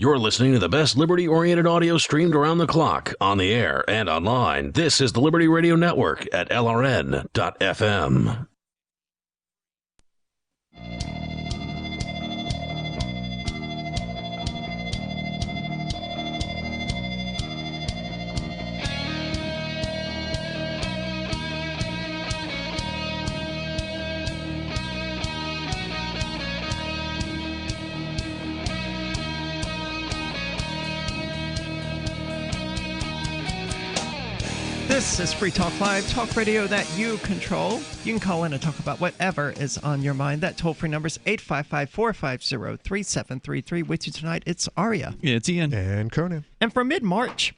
Speaker 17: You're listening to the best liberty-oriented audio streamed around the clock, on the air and online. This is the Liberty Radio Network at LRN.FM.
Speaker 11: This is Free Talk Live, talk radio that you control. You can call in and talk about whatever is on your mind. That toll-free number is 855-450-3733. With you tonight, it's Aria.
Speaker 12: Yeah, it's Ian.
Speaker 13: And Conan.
Speaker 11: And from mid-March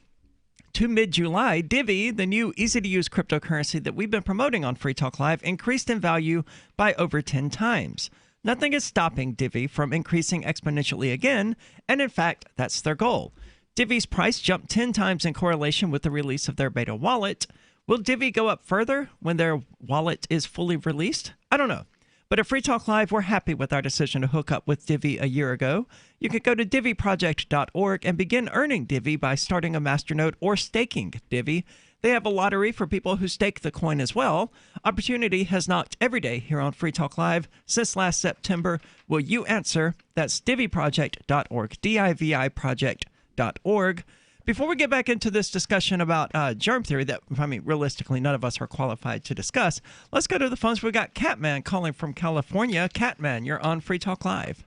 Speaker 11: to mid-July, Divvy, the new easy-to-use cryptocurrency that we've been promoting on Free Talk Live, increased in value by over 10 times. Nothing is stopping Divvy from increasing exponentially again, and in fact, that's their goal. Divvy's price jumped 10 times in correlation with the release of their beta wallet. Will Divvy go up further when their wallet is fully released? I don't know. But at Free Talk Live, we're happy with our decision to hook up with Divvy a year ago. You can go to divvyproject.org and begin earning Divvy by starting a masternode or staking Divvy. They have a lottery for people who stake the coin as well. Opportunity has knocked every day here on Free Talk Live since last September. Will you answer? That's diviproject.org, D-I-V-I project.org. Before we get back into this discussion about germ theory that, realistically, none of us are qualified to discuss, let's go to the phones. We've got Catman calling from California. Catman, you're on Free Talk Live.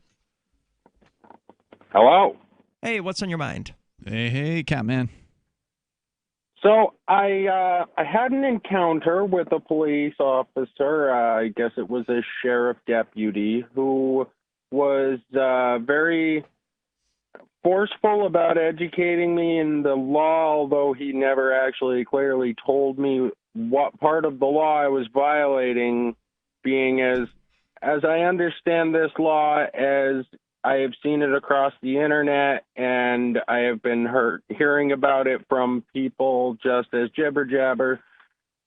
Speaker 1: Hello.
Speaker 11: Hey, what's on your mind?
Speaker 12: Hey, Catman.
Speaker 1: So I had an encounter with a police officer. I guess it was a sheriff deputy who was very forceful about educating me in the law, although he never actually clearly told me what part of the law I was violating, being as I understand this law, as I have seen it across the internet, and I have been hearing about it from people just as jibber jabber.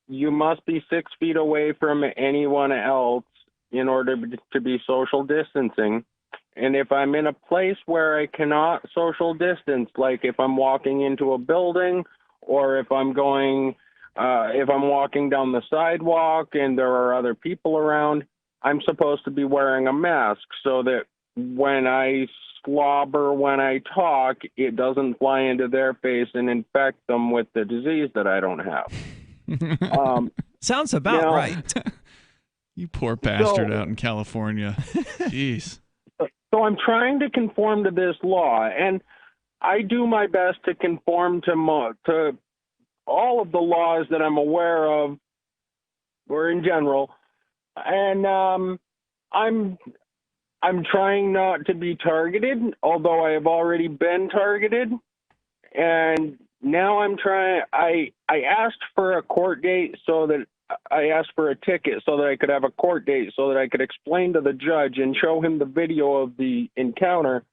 Speaker 1: You must be 6 feet away from anyone else in order to be social distancing. And if I'm in a place where I cannot social distance, like if I'm walking into a building, or if I'm walking down the sidewalk and there are other people around, I'm supposed to be wearing a mask so that when I slobber, when I talk, it doesn't fly into their face and infect them with the disease that I don't have.
Speaker 11: Sounds about right.
Speaker 12: You poor bastard out in California. Jeez.
Speaker 1: So I'm trying to conform to this law, and I do my best to conform to all of the laws that I'm aware of, or in general. And I'm trying not to be targeted, although I have already been targeted. And now I asked for a court date I asked for a ticket so that I could have a court date so that I could explain to the judge and show him the video of the encounter.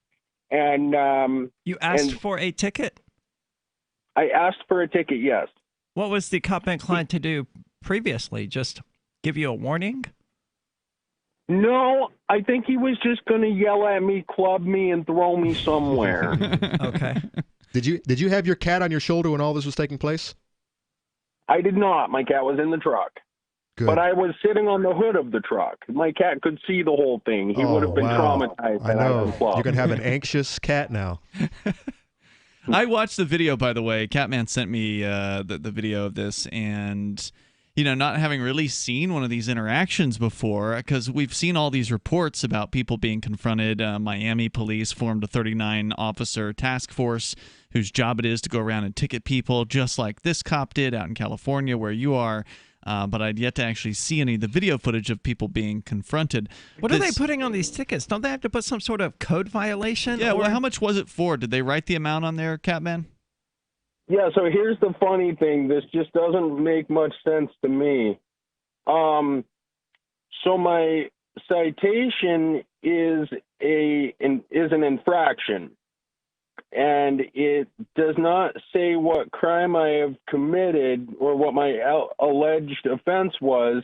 Speaker 1: And
Speaker 11: you asked for a ticket?
Speaker 1: I asked for a ticket, yes.
Speaker 11: What was the cop inclined to do previously? Just give you a warning?
Speaker 1: No, I think he was just going to yell at me, club me, and throw me somewhere.
Speaker 11: Okay.
Speaker 13: Did you have your cat on your shoulder when all this was taking place?
Speaker 1: I did not. My cat was in the truck.
Speaker 13: Good.
Speaker 1: But I was sitting on the hood of the truck. My cat could see the whole thing. He would have been traumatized.
Speaker 13: I know. You're going to have an anxious cat now.
Speaker 12: I watched the video, by the way. Catman sent me the video of this, and not having really seen one of these interactions before, because we've seen all these reports about people being confronted. Miami police formed a 39-officer task force whose job it is to go around and ticket people, just like this cop did out in California where you are. But I'd yet to actually see any of the video footage of people being confronted.
Speaker 11: What are they putting on these tickets? Don't they have to put some sort of code violation?
Speaker 12: Yeah, well, how much was it for? Did they write the amount on there, Catman?
Speaker 1: Yeah, so here's the funny thing. This just doesn't make much sense to me. So my citation is an infraction, and it does not say what crime I have committed or what my alleged offense was.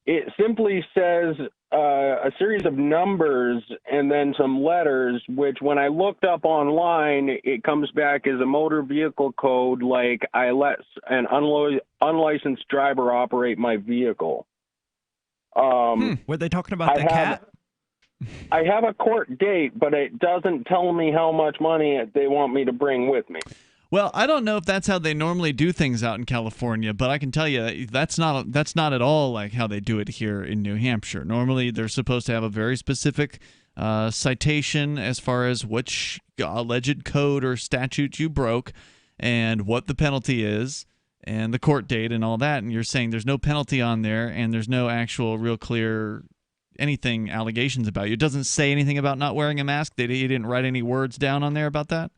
Speaker 1: It simply says a series of numbers and then some letters, which when I looked up online, it comes back as a motor vehicle code, like I let an unlicensed driver operate my vehicle.
Speaker 11: Were they talking about the cat?
Speaker 1: I have a court date, but it doesn't tell me how much money they want me to bring with me.
Speaker 12: Well, I don't know if that's how they normally do things out in California, but I can tell you that's not at all like how they do it here in New Hampshire. Normally, they're supposed to have a very specific citation as far as which alleged code or statute you broke and what the penalty is and the court date and all that. And you're saying there's no penalty on there and there's no actual real clear allegations about you. It doesn't say anything about not wearing a mask. He didn't write any words down on there about that?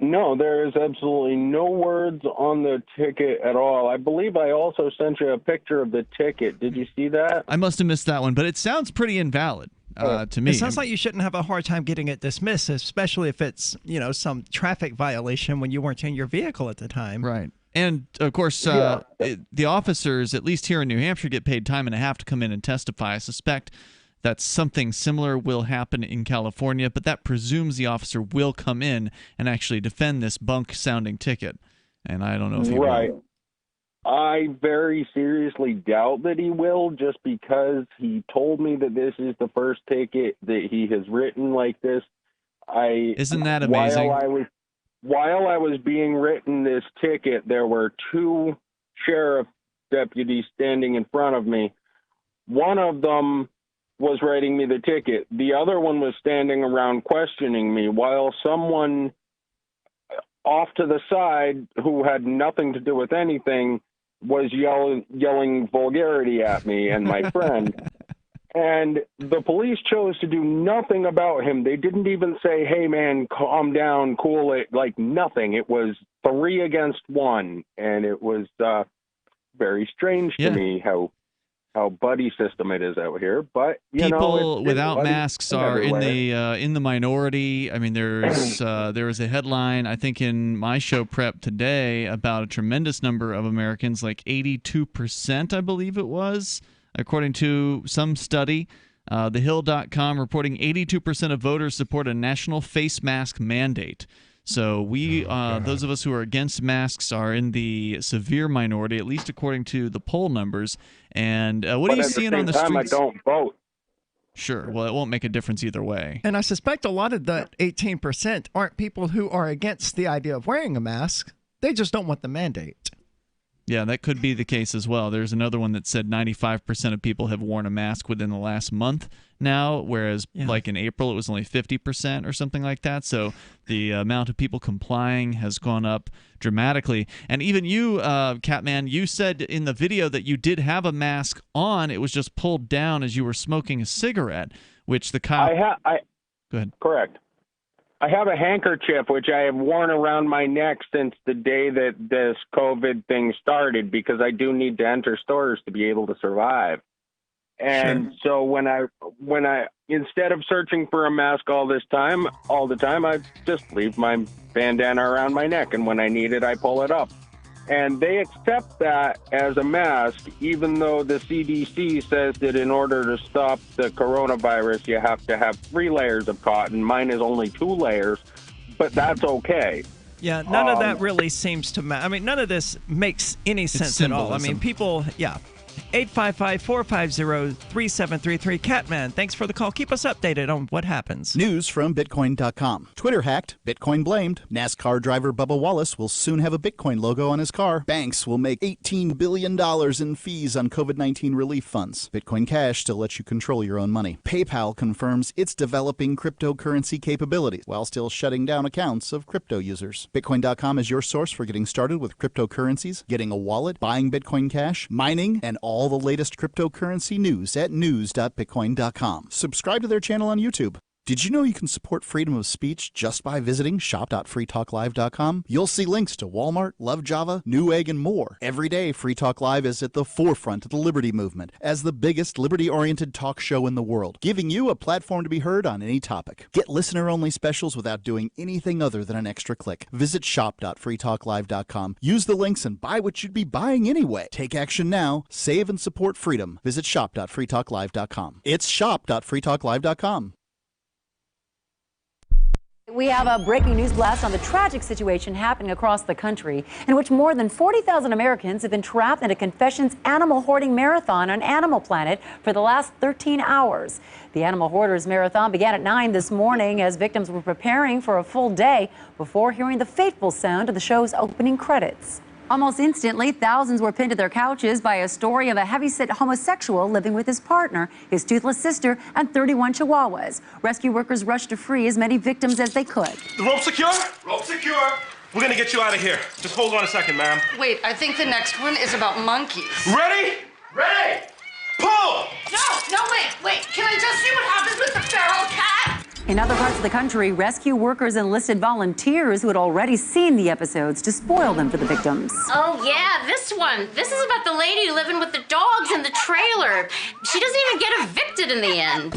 Speaker 1: No, there is absolutely no words on the ticket at all. I believe I also sent you a picture of the ticket. Did you see that?
Speaker 12: I must have missed that one, but it sounds pretty invalid to me.
Speaker 11: It sounds like you shouldn't have a hard time getting it dismissed, especially if it's, some traffic violation when you weren't in your vehicle at the time.
Speaker 12: Right. And, of course, the officers, at least here in New Hampshire, get paid time and a half to come in and testify. I suspect that something similar will happen in California, but that presumes the officer will come in and actually defend this bunk-sounding ticket. And I don't know if he
Speaker 1: right.
Speaker 12: will.
Speaker 1: I very seriously doubt that he will, just because he told me that this is the first ticket that he has written like this.
Speaker 12: Isn't that amazing?
Speaker 1: While I was being written this ticket, there were 2 sheriff deputies standing in front of me. One of them was writing me the ticket. The other one was standing around questioning me, while someone off to the side who had nothing to do with anything was yelling vulgarity at me and my friend. And the police chose to do nothing about him. They didn't even say, hey, man, calm down, cool it, like nothing. It was 3 against 1. And it was very strange to me how buddy system it is out here. But
Speaker 12: people without masks are in the minority. I mean, there was a headline, I think, in my show prep today about a tremendous number of Americans, like 82%, I believe it was, according to some study. TheHill.com reporting 82% of voters support a national face mask mandate. So those of us who are against masks are in the severe minority, at least according to the poll numbers. And what are you seeing on the streets?
Speaker 1: I don't vote.
Speaker 12: Sure. Well, it won't make a difference either way.
Speaker 11: And I suspect a lot of the 18% aren't people who are against the idea of wearing a mask. They just don't want the mandate.
Speaker 12: Yeah, that could be the case as well. There's another one that said 95% of people have worn a mask within the last month now, whereas like in April it was only 50% or something like that. So the amount of people complying has gone up dramatically. And even you, Catman, you said in the video that you did have a mask on. It was just pulled down as you were smoking a cigarette, which the cop... Go ahead.
Speaker 1: Correct. I have a handkerchief, which I have worn around my neck since the day that this COVID thing started, because I do need to enter stores to be able to survive. And so when I instead of searching for a mask all the time, I just leave my bandana around my neck, and when I need it, I pull it up. And they accept that as a mask, even though the CDC says that in order to stop the coronavirus, you have to have 3 layers of cotton. Mine is only 2 layers, but that's okay.
Speaker 11: Yeah, none of that really seems to matter. I mean, none of this makes any sense at all. I mean, people, 855-450-3733. Catman, thanks for the call. Keep us updated on what happens.
Speaker 15: News from Bitcoin.com. Twitter hacked. Bitcoin blamed. NASCAR driver Bubba Wallace will soon have a Bitcoin logo on his car. Banks will make $18 billion in fees on COVID-19 relief funds. Bitcoin Cash still lets you control your own money. PayPal confirms it's developing cryptocurrency capabilities while still shutting down accounts of crypto users. Bitcoin.com is your source for getting started with cryptocurrencies, getting a wallet, buying Bitcoin Cash, mining, and all the latest cryptocurrency news at news.bitcoin.com. Subscribe to their channel on YouTube. Did you know you can support freedom of speech just by visiting shop.freetalklive.com? You'll see links to Walmart, Love Java, Newegg, and more. Every day, Free Talk Live is at the forefront of the liberty movement as the biggest liberty-oriented talk show in the world, giving you a platform to be heard on any topic. Get listener-only specials without doing anything other than an extra click. Visit shop.freetalklive.com. Use the links and buy what you'd be buying anyway. Take action now. Save and support freedom. Visit shop.freetalklive.com. It's shop.freetalklive.com.
Speaker 2: We have a breaking news blast on the tragic situation happening across the country in which more than 40,000 Americans have been trapped in a confessions animal hoarding marathon on Animal Planet for the last 13 hours. The Animal Hoarders Marathon began at 9 this morning as victims were preparing for a full day before hearing the fateful sound of the show's opening credits. Almost instantly, thousands were pinned to their couches by a story of a heavyset homosexual living with his partner, his toothless sister, and 31 chihuahuas. Rescue workers rushed to free as many victims as they could.
Speaker 4: The rope secure? Rope secure. We're gonna get you out of here. Just hold on a second, ma'am.
Speaker 5: Wait, I think the next one is about monkeys.
Speaker 4: Ready? Ready! Pull!
Speaker 5: No, wait. Can I just see what happens with the feral cat?
Speaker 2: In other parts of the country, rescue workers enlisted volunteers who had already seen the episodes to spoil them for the victims.
Speaker 21: Oh, yeah, this one. This is about the lady living with the dogs in the trailer. She doesn't even get evicted in the end.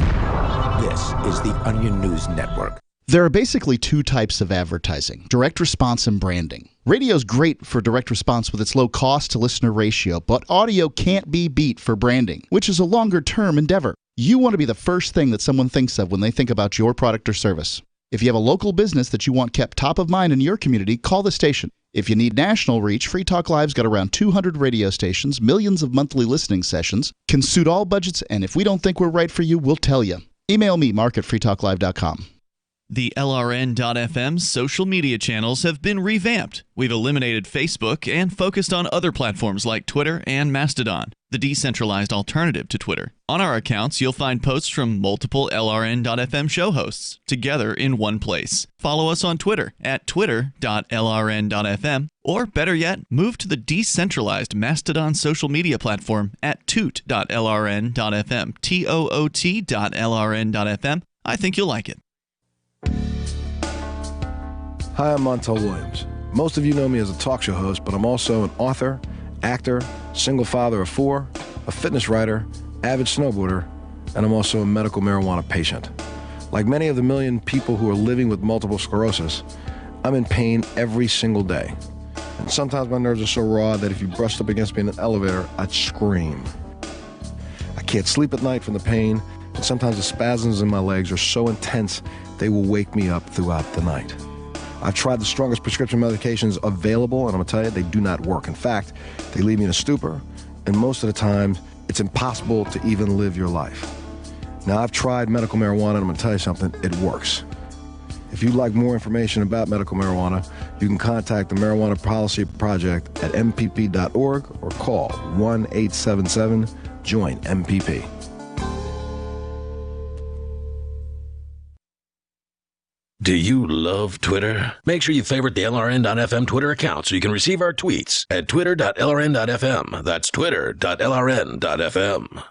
Speaker 26: This is the Onion News Network.
Speaker 15: There are basically 2 types of advertising: direct response and branding. Radio's great for direct response with its low cost to listener ratio, but audio can't be beat for branding, which is a longer term endeavor. You want to be the first thing that someone thinks of when they think about your product or service. If you have a local business that you want kept top of mind in your community, call the station. If you need national reach, Free Talk Live's got around 200 radio stations, millions of monthly listening sessions, can suit all budgets, and if we don't think we're right for you, we'll tell you. Email me, mark@freetalklive.com.
Speaker 12: The LRN.FM social media channels have been revamped. We've eliminated Facebook and focused on other platforms like Twitter and Mastodon, the decentralized alternative to Twitter. On our accounts, you'll find posts from multiple LRN.FM show hosts together in one place. Follow us on Twitter at twitter.lrn.fm, or better yet, move to the decentralized Mastodon social media platform at toot.lrn.fm, toot.lrn.fm. I think you'll like it.
Speaker 7: Hi, I'm Montel Williams. Most of you know me as a talk show host, but I'm also an author, actor, single father of 4, a fitness writer, avid snowboarder, and I'm also a medical marijuana patient. Like many of the million people who are living with multiple sclerosis, I'm in pain every single day. And sometimes my nerves are so raw that if you brushed up against me in an elevator, I'd scream. I can't sleep at night from the pain, and sometimes the spasms in my legs are so intense they will wake me up throughout the night. I've tried the strongest prescription medications available, and I'm going to tell you, they do not work. In fact, they leave me in a stupor, and most of the time, it's impossible to even live your life. Now, I've tried medical marijuana, and I'm going to tell you something, it works. If you'd like more information about medical marijuana, you can contact the Marijuana Policy Project at mpp.org or call 1-877-JOIN-MPP.
Speaker 17: Do you love Twitter? Make sure you favorite the LRN.FM Twitter account so you can receive our tweets at twitter.lrn.fm. That's twitter.lrn.fm.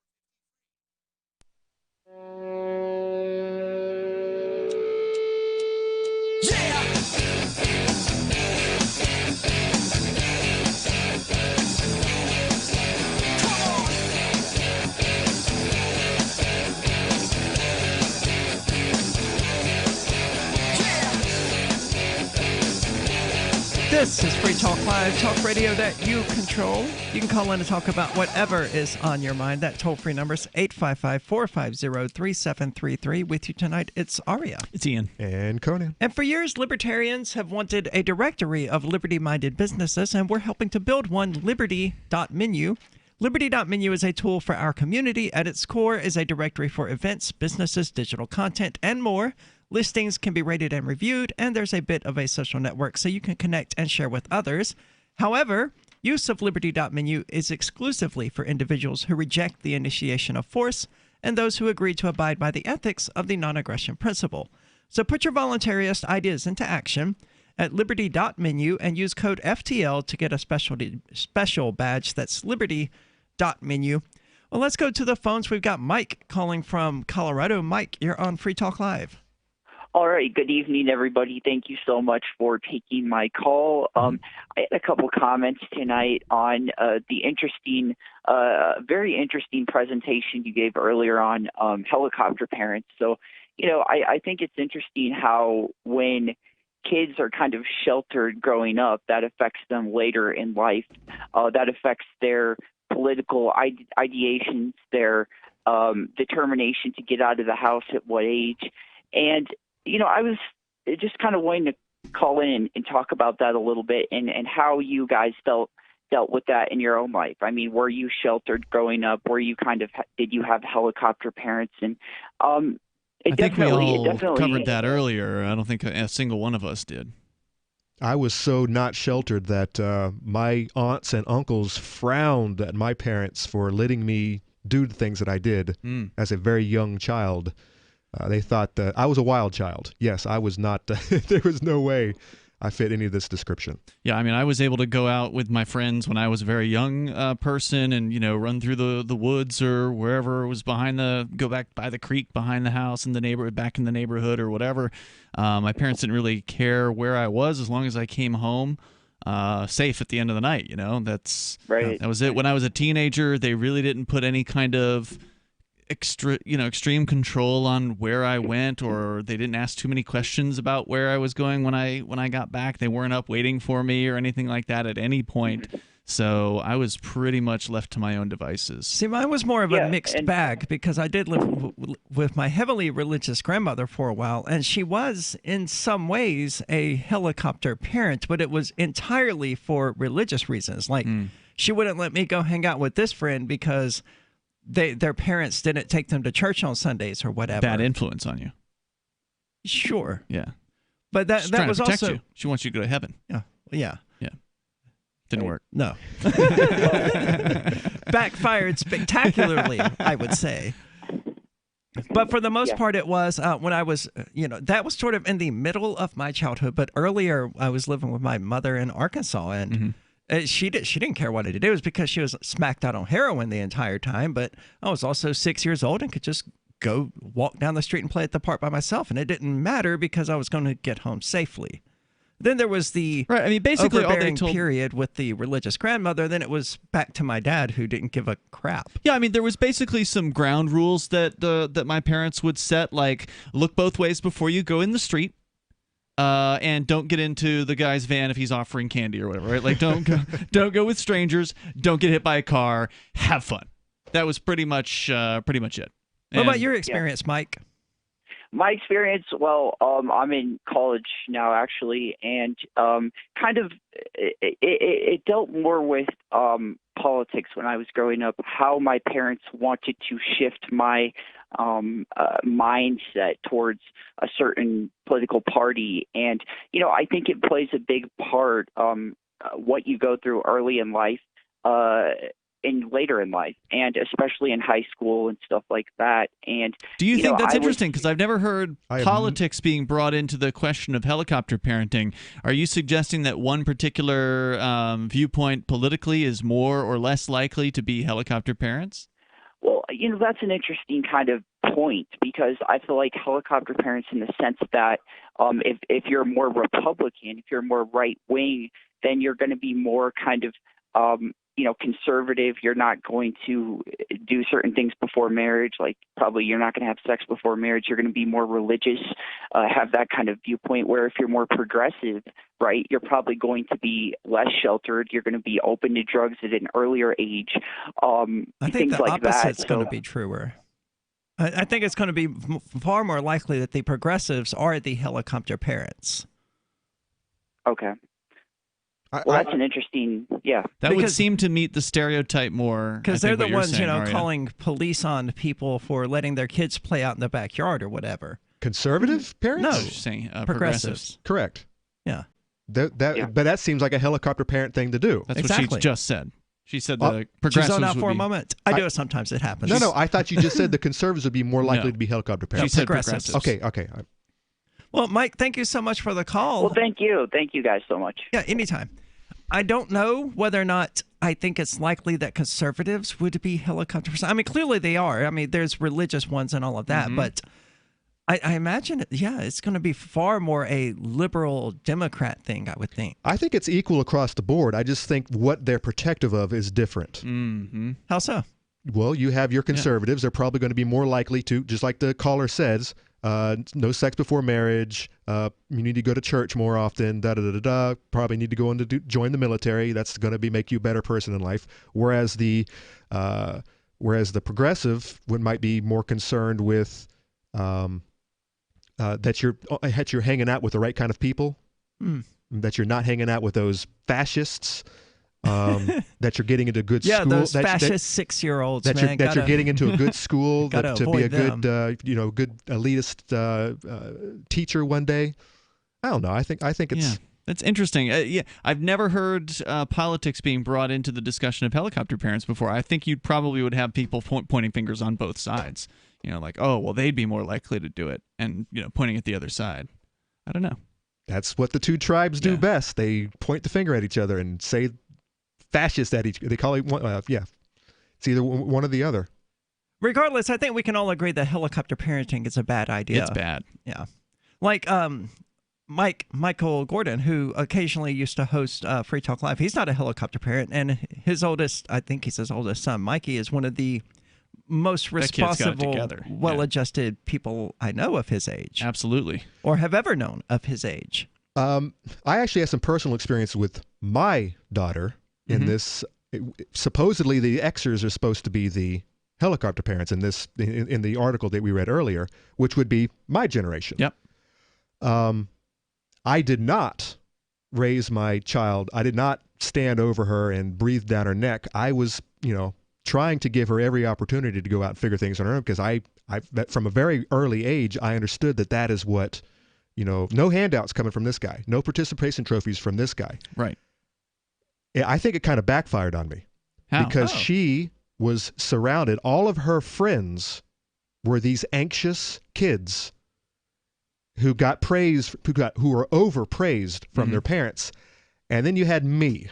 Speaker 11: This is Free Talk Live, talk radio that you control. You can call in and talk about whatever is on your mind. That toll-free number is 855-450-3733. With you tonight, it's Aria.
Speaker 12: It's Ian.
Speaker 13: And Conan.
Speaker 11: And for years, libertarians have wanted a directory of liberty-minded businesses, and we're helping to build one, Liberty.menu. Liberty.menu is a tool for our community. At its core is a directory for events, businesses, digital content, and more. Listings can be rated and reviewed, and there's a bit of a social network so you can connect and share with others. However, use of Liberty.menu is exclusively for individuals who reject the initiation of force and those who agree to abide by the ethics of the non-aggression principle. So put your voluntarist ideas into action at Liberty.menu and use code FTL to get a special badge. That's Liberty.menu. Well, let's go to the phones. We've got Mike calling from Colorado. Mike, you're on Free Talk Live.
Speaker 8: All right. Good evening, everybody. Thank you so much for taking my call. I had a couple comments tonight on the interesting, very interesting presentation you gave earlier on helicopter parents. So, I think it's interesting how when kids are kind of sheltered growing up, that affects them later in life. That affects their political ideations, their determination to get out of the house at what age. And I was just kind of wanting to call in and talk about that a little bit and how you guys dealt with that in your own life. I mean, were you sheltered growing up? Did you have helicopter parents? And
Speaker 12: I think we all covered that earlier. I don't think a single one of us did.
Speaker 13: I was so not sheltered that my aunts and uncles frowned at my parents for letting me do the things that I did as a very young child. They thought that I was a wild child. Yes, I was not. There was no way I fit any of this description.
Speaker 12: Yeah, I mean, I was able to go out with my friends when I was a very young person and, run through the woods or wherever it was go back by the creek behind the house in the neighborhood, back in the neighborhood or whatever. My parents didn't really care where I was as long as I came home safe at the end of the night. That's right. That was it. When I was a teenager, they really didn't put any kind of extreme control on where I went, or they didn't ask too many questions about where I was going when I got back. They weren't up waiting for me or anything like that at any point. So I was pretty much left to my own devices.
Speaker 11: See, mine was more of a mixed bag because I did live with my heavily religious grandmother for a while, and she was, in some ways, a helicopter parent, but it was entirely for religious reasons. Like, she wouldn't let me go hang out with this friend because their parents didn't take them to church on Sundays or whatever.
Speaker 12: Bad influence on you.
Speaker 11: Sure.
Speaker 12: Yeah.
Speaker 11: But that was
Speaker 12: protect
Speaker 11: also...
Speaker 12: you. She wants you to go to heaven.
Speaker 11: Yeah. Yeah.
Speaker 12: Didn't work.
Speaker 11: No. Backfired spectacularly, I would say. But for the most part, it was when I was, that was sort of in the middle of my childhood. But earlier, I was living with my mother in Arkansas, and she didn't care what I did. It was because she was smacked out on heroin the entire time. But I was also 6 years old and could just go walk down the street and play at the park by myself. And it didn't matter because I was going to get home safely. Then there was the
Speaker 12: basically all they told
Speaker 11: period with the religious grandmother. Then it was back to my dad, who didn't give a crap.
Speaker 12: Yeah, I mean, there was basically some ground rules that my parents would set, like look both ways before you go in the street, and don't get into the guy's van if he's offering candy or whatever. Right? Like don't go with strangers. Don't get hit by a car. Have fun. That was pretty much it.
Speaker 11: What about your experience, Mike?
Speaker 8: My experience, well, I'm in college now, actually, and kind of it dealt more with politics when I was growing up, how my parents wanted to shift my mindset towards a certain political party. And, I think it plays a big part what you go through early in life and later in life, and especially in high school and stuff like that. And
Speaker 12: do you think that's interesting? Because I've never heard politics being brought into the question of helicopter parenting. Are you suggesting that one particular viewpoint politically is more or less likely to be helicopter parents?
Speaker 8: Well, that's an interesting kind of point, because I feel like helicopter parents in the sense that if you're more Republican, if you're more right wing, then you're going to be more kind of conservative. You're not going to do certain things before marriage. Like probably you're not going to have sex before marriage. You're going to be more religious, have that kind of viewpoint, where if you're more progressive, right, you're probably going to be less sheltered. You're going to be open to drugs at an earlier age.
Speaker 11: I think
Speaker 8: things
Speaker 11: the
Speaker 8: like
Speaker 11: opposite's
Speaker 8: that.
Speaker 11: going to be truer. I think it's going to be far more likely that the progressives are the helicopter parents.
Speaker 8: Okay. Well, that's an interesting,
Speaker 12: That would seem to meet the stereotype more.
Speaker 11: Because they're the ones, calling police on people for letting their kids play out in the backyard or whatever.
Speaker 13: Conservative parents?
Speaker 11: No,
Speaker 12: saying
Speaker 11: progressives.
Speaker 13: Correct.
Speaker 11: Yeah.
Speaker 13: But that seems like a helicopter parent thing to do.
Speaker 12: That's what she just said. She said the progressives
Speaker 11: She's on out for
Speaker 12: would
Speaker 11: a moment. I do it sometimes. It happens.
Speaker 13: No, I thought you just said the conservatives would be more likely to be helicopter parents.
Speaker 12: She said progressives.
Speaker 13: Okay.
Speaker 11: Well, Mike, thank you so much for the call.
Speaker 8: Well, thank you. Thank you guys so much.
Speaker 11: Yeah, anytime. I don't know whether or not I think it's likely that conservatives would be helicopters. I mean, clearly they are. I mean, there's religious ones and all of that, but I imagine, it's going to be far more a liberal Democrat thing, I would think.
Speaker 13: I think it's equal across the board. I just think what they're protective of is different.
Speaker 12: Mm-hmm.
Speaker 11: How so?
Speaker 13: Well, you have your conservatives. They're probably going to be more likely to, just like the caller says, no sex before marriage. You need to go to church more often. Probably need to go into join the military. That's going to make you a better person in life. Whereas the progressive might be more concerned with that you're hanging out with the right kind of people. That you're not hanging out with those fascists. That you're getting into good school.
Speaker 11: Yeah, those fascist 6-year-olds.
Speaker 13: That you're getting into a good school to be a
Speaker 11: them.
Speaker 13: good elitist teacher one day. I don't know. I think it's
Speaker 12: that's interesting. I've never heard politics being brought into the discussion of helicopter parents before. I think you probably would have people pointing fingers on both sides. Like, oh, well, they'd be more likely to do it, and pointing at the other side. I don't know.
Speaker 13: That's what the two tribes do best. They point the finger at each other and say fascist at each. They call it one. It's either one or the other.
Speaker 11: Regardless, I think we can all agree that helicopter parenting is a bad idea.
Speaker 12: It's bad.
Speaker 11: Yeah, like Michael Gordon, who occasionally used to host Free Talk Live. He's not a helicopter parent, and his oldest son, Mikey, is one of the most responsible, well-adjusted people I know of his age.
Speaker 12: Absolutely.
Speaker 11: Or have ever known of his age.
Speaker 13: I actually had some personal experience with my daughter. in this. Supposedly, the Xers are supposed to be the helicopter parents in the article that we read earlier, which would be my generation.
Speaker 12: Yep.
Speaker 13: I did not raise my child. I did not stand over her and breathe down her neck. I was, trying to give her every opportunity to go out and figure things on her own, because I from a very early age, I understood that is what, no handouts coming from this guy, no participation trophies from this guy.
Speaker 12: Right.
Speaker 13: I think it kind of backfired on me.
Speaker 12: How?
Speaker 13: Because she was surrounded. All of her friends were these anxious kids who got praised, who were overpraised from their parents. And then you had me.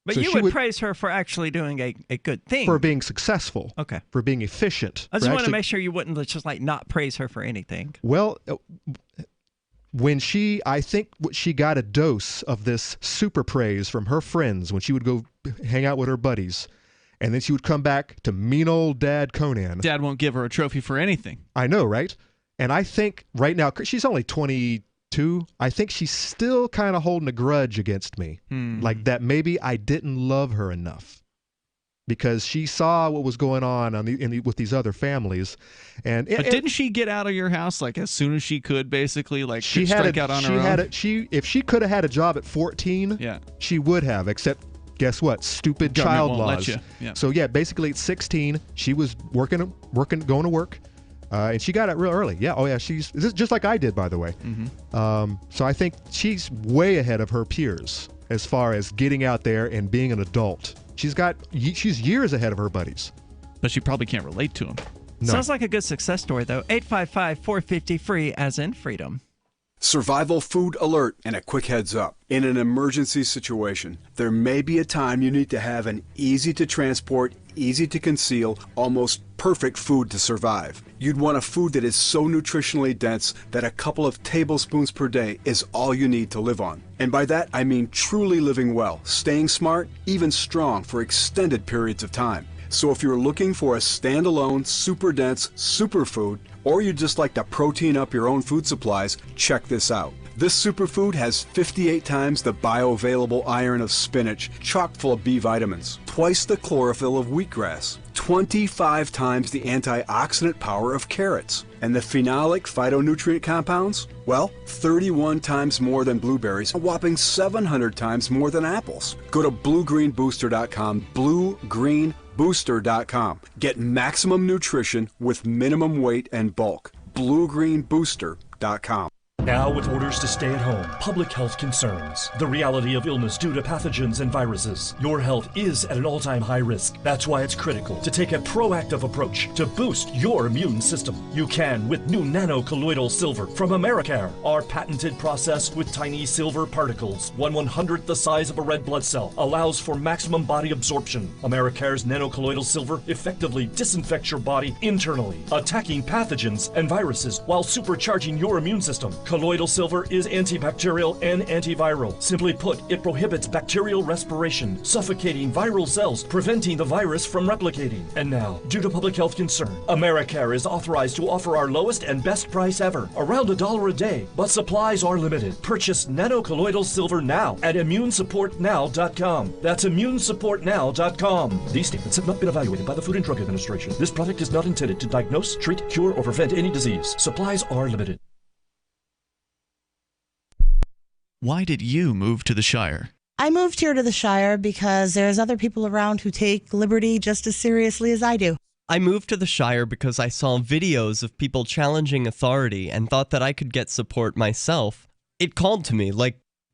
Speaker 11: But
Speaker 13: so
Speaker 11: you would praise her for actually doing a good thing.
Speaker 13: For being successful.
Speaker 11: Okay.
Speaker 13: For being efficient.
Speaker 11: I just want to make sure you wouldn't just not praise her for anything.
Speaker 13: Well, when I think she got a dose of this super praise from her friends when she would go hang out with her buddies, and then she would come back to mean old Dad Conan.
Speaker 12: Dad won't give her a trophy for anything.
Speaker 13: I know, right? And I think right now, she's only 22. I think she's still kind of holding a grudge against me. Like that maybe I didn't love her enough. Because she saw what was going on with these other families, but
Speaker 12: didn't she get out of your house as soon as she could, basically,
Speaker 13: she
Speaker 12: strike out on her own?
Speaker 13: If she could have had a job at 14, she would have. Except, guess what? Stupid child laws.
Speaker 12: Yeah.
Speaker 13: So basically at 16, she was going to work, and she got it real early. Yeah, oh yeah, she's just like I did, by the way. So I think she's way ahead of her peers as far as getting out there and being an adult. She's years ahead of her buddies.
Speaker 12: But she probably can't relate to them.
Speaker 13: No.
Speaker 11: Sounds like a good success story, though. 855-450-FREE, as in freedom.
Speaker 9: Survival food alert and a quick heads up. In an emergency situation, there may be a time you need to have an easy to transport, easy to conceal, almost perfect food to survive. You'd want a food that is so nutritionally dense that a couple of tablespoons per day is all you need to live on. And by that, I mean truly living well, staying smart, even strong for extended periods of time. So if you're looking for a standalone, super dense superfood, or you'd just like to protein up your own food supplies, check this out. This superfood has 58 times the bioavailable iron of spinach, chock full of B vitamins, twice the chlorophyll of wheatgrass, 25 times the antioxidant power of carrots, and the phenolic phytonutrient compounds? Well, 31 times more than blueberries, a whopping 700 times more than apples. Go to bluegreenbooster.com, bluegreenbooster.com. Get maximum nutrition with minimum weight and bulk. bluegreenbooster.com.
Speaker 10: Now, with orders to stay at home, public health concerns, the reality of illness due to pathogens and viruses, your health is at an all-time high risk. That's why it's critical to take a proactive approach to boost your immune system. You can with new nano-colloidal silver from Americare, our patented process with tiny silver particles, 1/100th the size of a red blood cell, allows for maximum body absorption. Americare's nano-colloidal silver effectively disinfects your body internally, attacking pathogens and viruses while supercharging your immune system. Colloidal silver is antibacterial and antiviral. Simply put, it prohibits bacterial respiration, suffocating viral cells, preventing the virus from replicating. And now, due to public health concern, Americare is authorized to offer our lowest and best price ever, around $1 a day, but supplies are limited. Purchase nano-colloidal silver now at immunesupportnow.com. That's immunesupportnow.com. These statements have not been evaluated by the Food and Drug Administration. This product is not intended to diagnose, treat, cure, or prevent any disease. Supplies are limited.
Speaker 12: Why did you move to the Shire?
Speaker 22: I moved here to the Shire because there's other people around who take liberty just as seriously as I do.
Speaker 23: I moved to the Shire because I saw videos of people challenging authority and thought that I could get support myself. It called to me,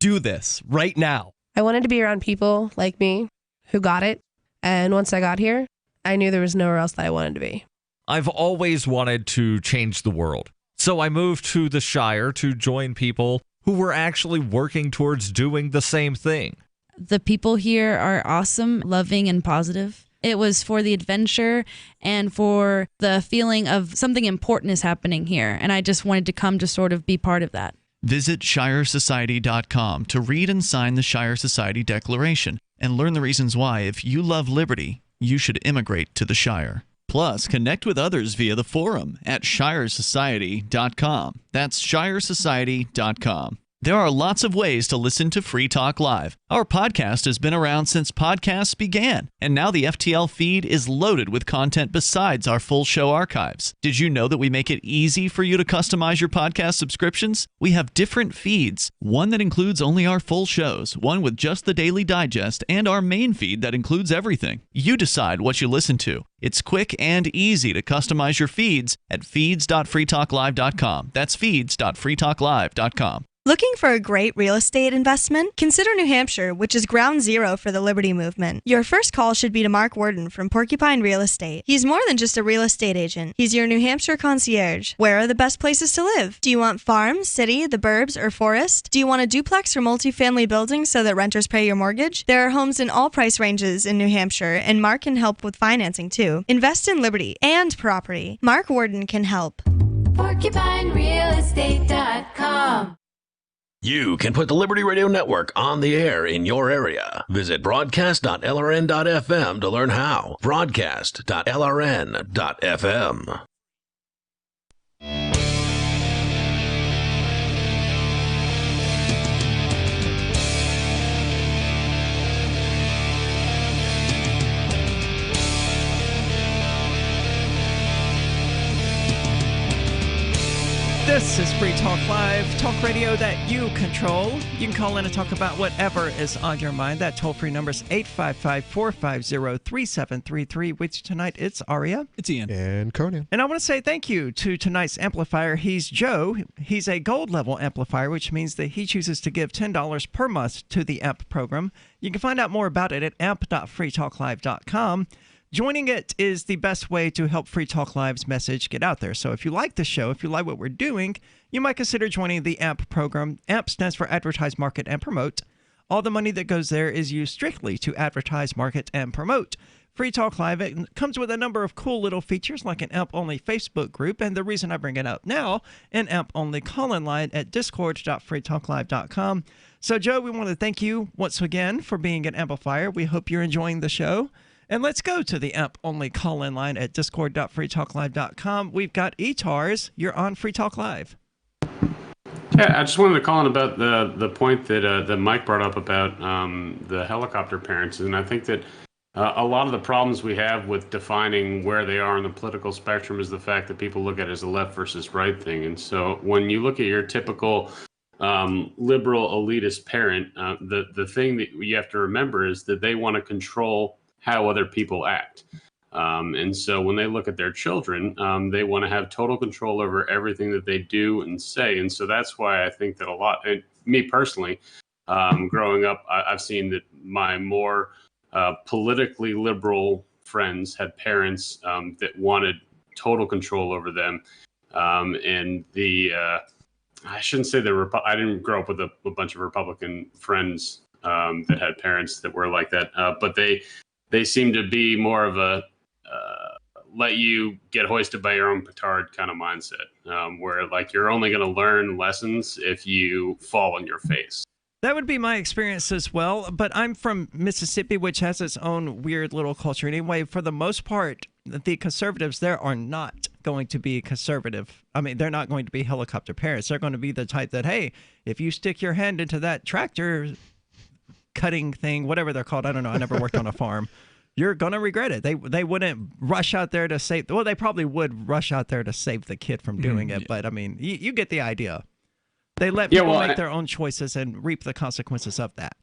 Speaker 23: do this, right now.
Speaker 24: I wanted to be around people like me who got it, and once I got here, I knew there was nowhere else that I wanted to be.
Speaker 20: I've always wanted to change the world, so I moved to the Shire to join people who were actually working towards doing the same thing.
Speaker 25: The people here are awesome, loving, and positive. It was for the adventure and for the feeling of something important is happening here, and I just wanted to come to sort of be part of that.
Speaker 12: Visit ShireSociety.com to read and sign the Shire Society Declaration and learn the reasons why, if you love liberty, you should immigrate to the Shire. Plus, connect with others via the forum at ShireSociety.com. That's ShireSociety.com. There are lots of ways to listen to Free Talk Live. Our podcast has been around since podcasts began, and now the FTL feed is loaded with content besides our full show archives. Did you know that we make it easy for you to customize your podcast subscriptions? We have different feeds, one that includes only our full shows, one with just the Daily Digest, and our main feed that includes everything. You decide what you listen to. It's quick and easy to customize your feeds at feeds.freetalklive.com. That's feeds.freetalklive.com.
Speaker 3: Looking for a great real estate investment? Consider New Hampshire, which is ground zero for the Liberty Movement. Your first call should be to Mark Worden from Porcupine Real Estate. He's more than just a real estate agent. He's your New Hampshire concierge. Where are the best places to live? Do you want farm, city, the burbs, or forest? Do you want a duplex or multifamily building so that renters pay your mortgage? There are homes in all price ranges in New Hampshire, and Mark can help with financing too. Invest in Liberty and property. Mark Worden can help.
Speaker 6: PorcupineRealEstate.com.
Speaker 17: You can put the Liberty Radio Network on the air in your area. Visit broadcast.lrn.fm to learn how. Broadcast.lrn.fm.
Speaker 11: This is Free Talk Live, talk radio that you control. You can call in and talk about whatever is on your mind. That toll-free number is 855-450-3733. With you tonight, it's Aria.
Speaker 12: It's Ian.
Speaker 13: And Conan.
Speaker 11: And I want to say thank you to tonight's amplifier. He's Joe. He's a gold level amplifier, which means that he chooses to give $10 per month to the AMP program. You can find out more about it at amp.freetalklive.com. Joining it is the best way to help Free Talk Live's message get out there. So if you like the show, if you like what we're doing, you might consider joining the AMP program. AMP stands for Advertise, Market, and Promote. All the money that goes there is used strictly to advertise, market, and promote Free Talk Live. It comes with a number of cool little features like an AMP-only Facebook group, and the reason I bring it up now, an AMP-only call-in line at discord.freetalklive.com. So, Joe, we want to thank you once again for being an amplifier. We hope you're enjoying the show. And let's go to the AMP-only call-in line at discord.freetalklive.com. We've got Etars. You're on Free Talk Live.
Speaker 14: Yeah, I just wanted to call in about the point that Mike brought up about the helicopter parents. And I think that a lot of the problems we have with defining where they are on the political spectrum is the fact that people look at it as a left versus right thing. And so when you look at your typical liberal elitist parent, the thing that you have to remember is that they want to control how other people act. And so when they look at their children, they want to have total control over everything that they do and say. And so that's why I think that a lot, and me personally, growing up, I've seen that my more politically liberal friends had parents that wanted total control over them. And I shouldn't say I didn't grow up with a bunch of Republican friends that had parents that were like that, but they seem to be more of a let you get hoisted by your own petard kind of mindset, where like you're only going to learn lessons if you fall on your face.
Speaker 11: That would be my experience as well, but I'm from Mississippi, which has its own weird little culture. Anyway, for the most part, the conservatives there are not going to be conservative. I mean, they're not going to be helicopter parents. They're going to be the type that, hey, if you stick your hand into that tractor cutting thing, whatever they're called. I don't know. I never worked on a farm. You're going to regret it. They wouldn't rush out there to save. Well, they probably would rush out there to save the kid from doing it. But I mean, you get the idea. They let people make their own choices and reap the consequences of that.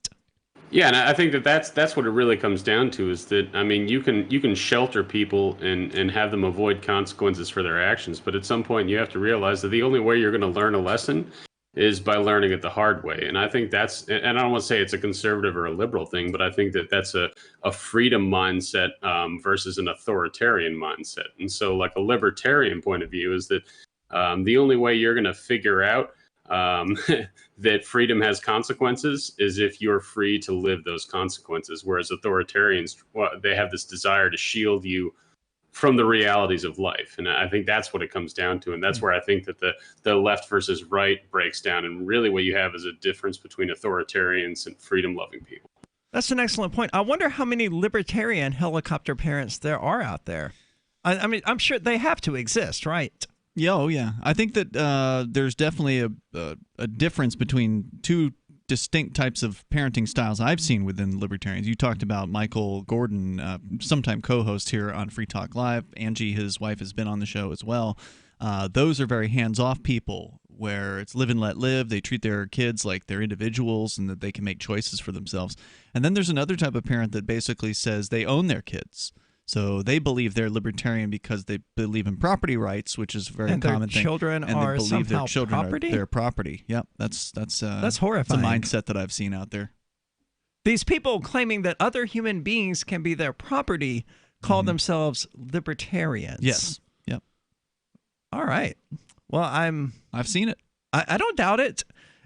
Speaker 14: Yeah, and I think that's what it really comes down to is that, I mean, you can shelter people and have them avoid consequences for their actions. But at some point you have to realize that the only way you're going to learn a lesson is by learning it the hard way. And I think that's, and I don't want to say it's a conservative or a liberal thing, but I think that that's a freedom mindset versus an authoritarian mindset. And so like a libertarian point of view is that the only way you're going to figure out that freedom has consequences is if you're free to live those consequences. Whereas authoritarians, they have this desire to shield you from the realities of life. And I think that's what it comes down to. And that's where I think that the left versus right breaks down. And really what you have is a difference between authoritarians and freedom-loving people.
Speaker 11: That's an excellent point. I wonder how many libertarian helicopter parents there are out there. I mean, I'm sure they have to exist, right?
Speaker 12: Yeah, oh yeah. I think that there's definitely a difference between two distinct types of parenting styles I've seen within libertarians. You talked about Michael Gordon, sometime co-host here on Free Talk Live. Angie, his wife, has been on the show as well. Those are very hands-off people where it's live and let live. They treat their kids like they're individuals and that they can make choices for themselves. And then there's another type of parent that basically says they own their kids. So they believe they're libertarian because they believe in property rights, which is a very common thing.
Speaker 11: Children
Speaker 12: and
Speaker 11: are
Speaker 12: they believe
Speaker 11: somehow
Speaker 12: their children
Speaker 11: property?
Speaker 12: are their property. Yep, that's
Speaker 11: horrifying.
Speaker 12: It's a mindset that I've seen out there.
Speaker 11: These people claiming that other human beings can be their property call themselves libertarians.
Speaker 12: Yes. Yep.
Speaker 11: All right. Well,
Speaker 12: I've seen it.
Speaker 11: I don't doubt it.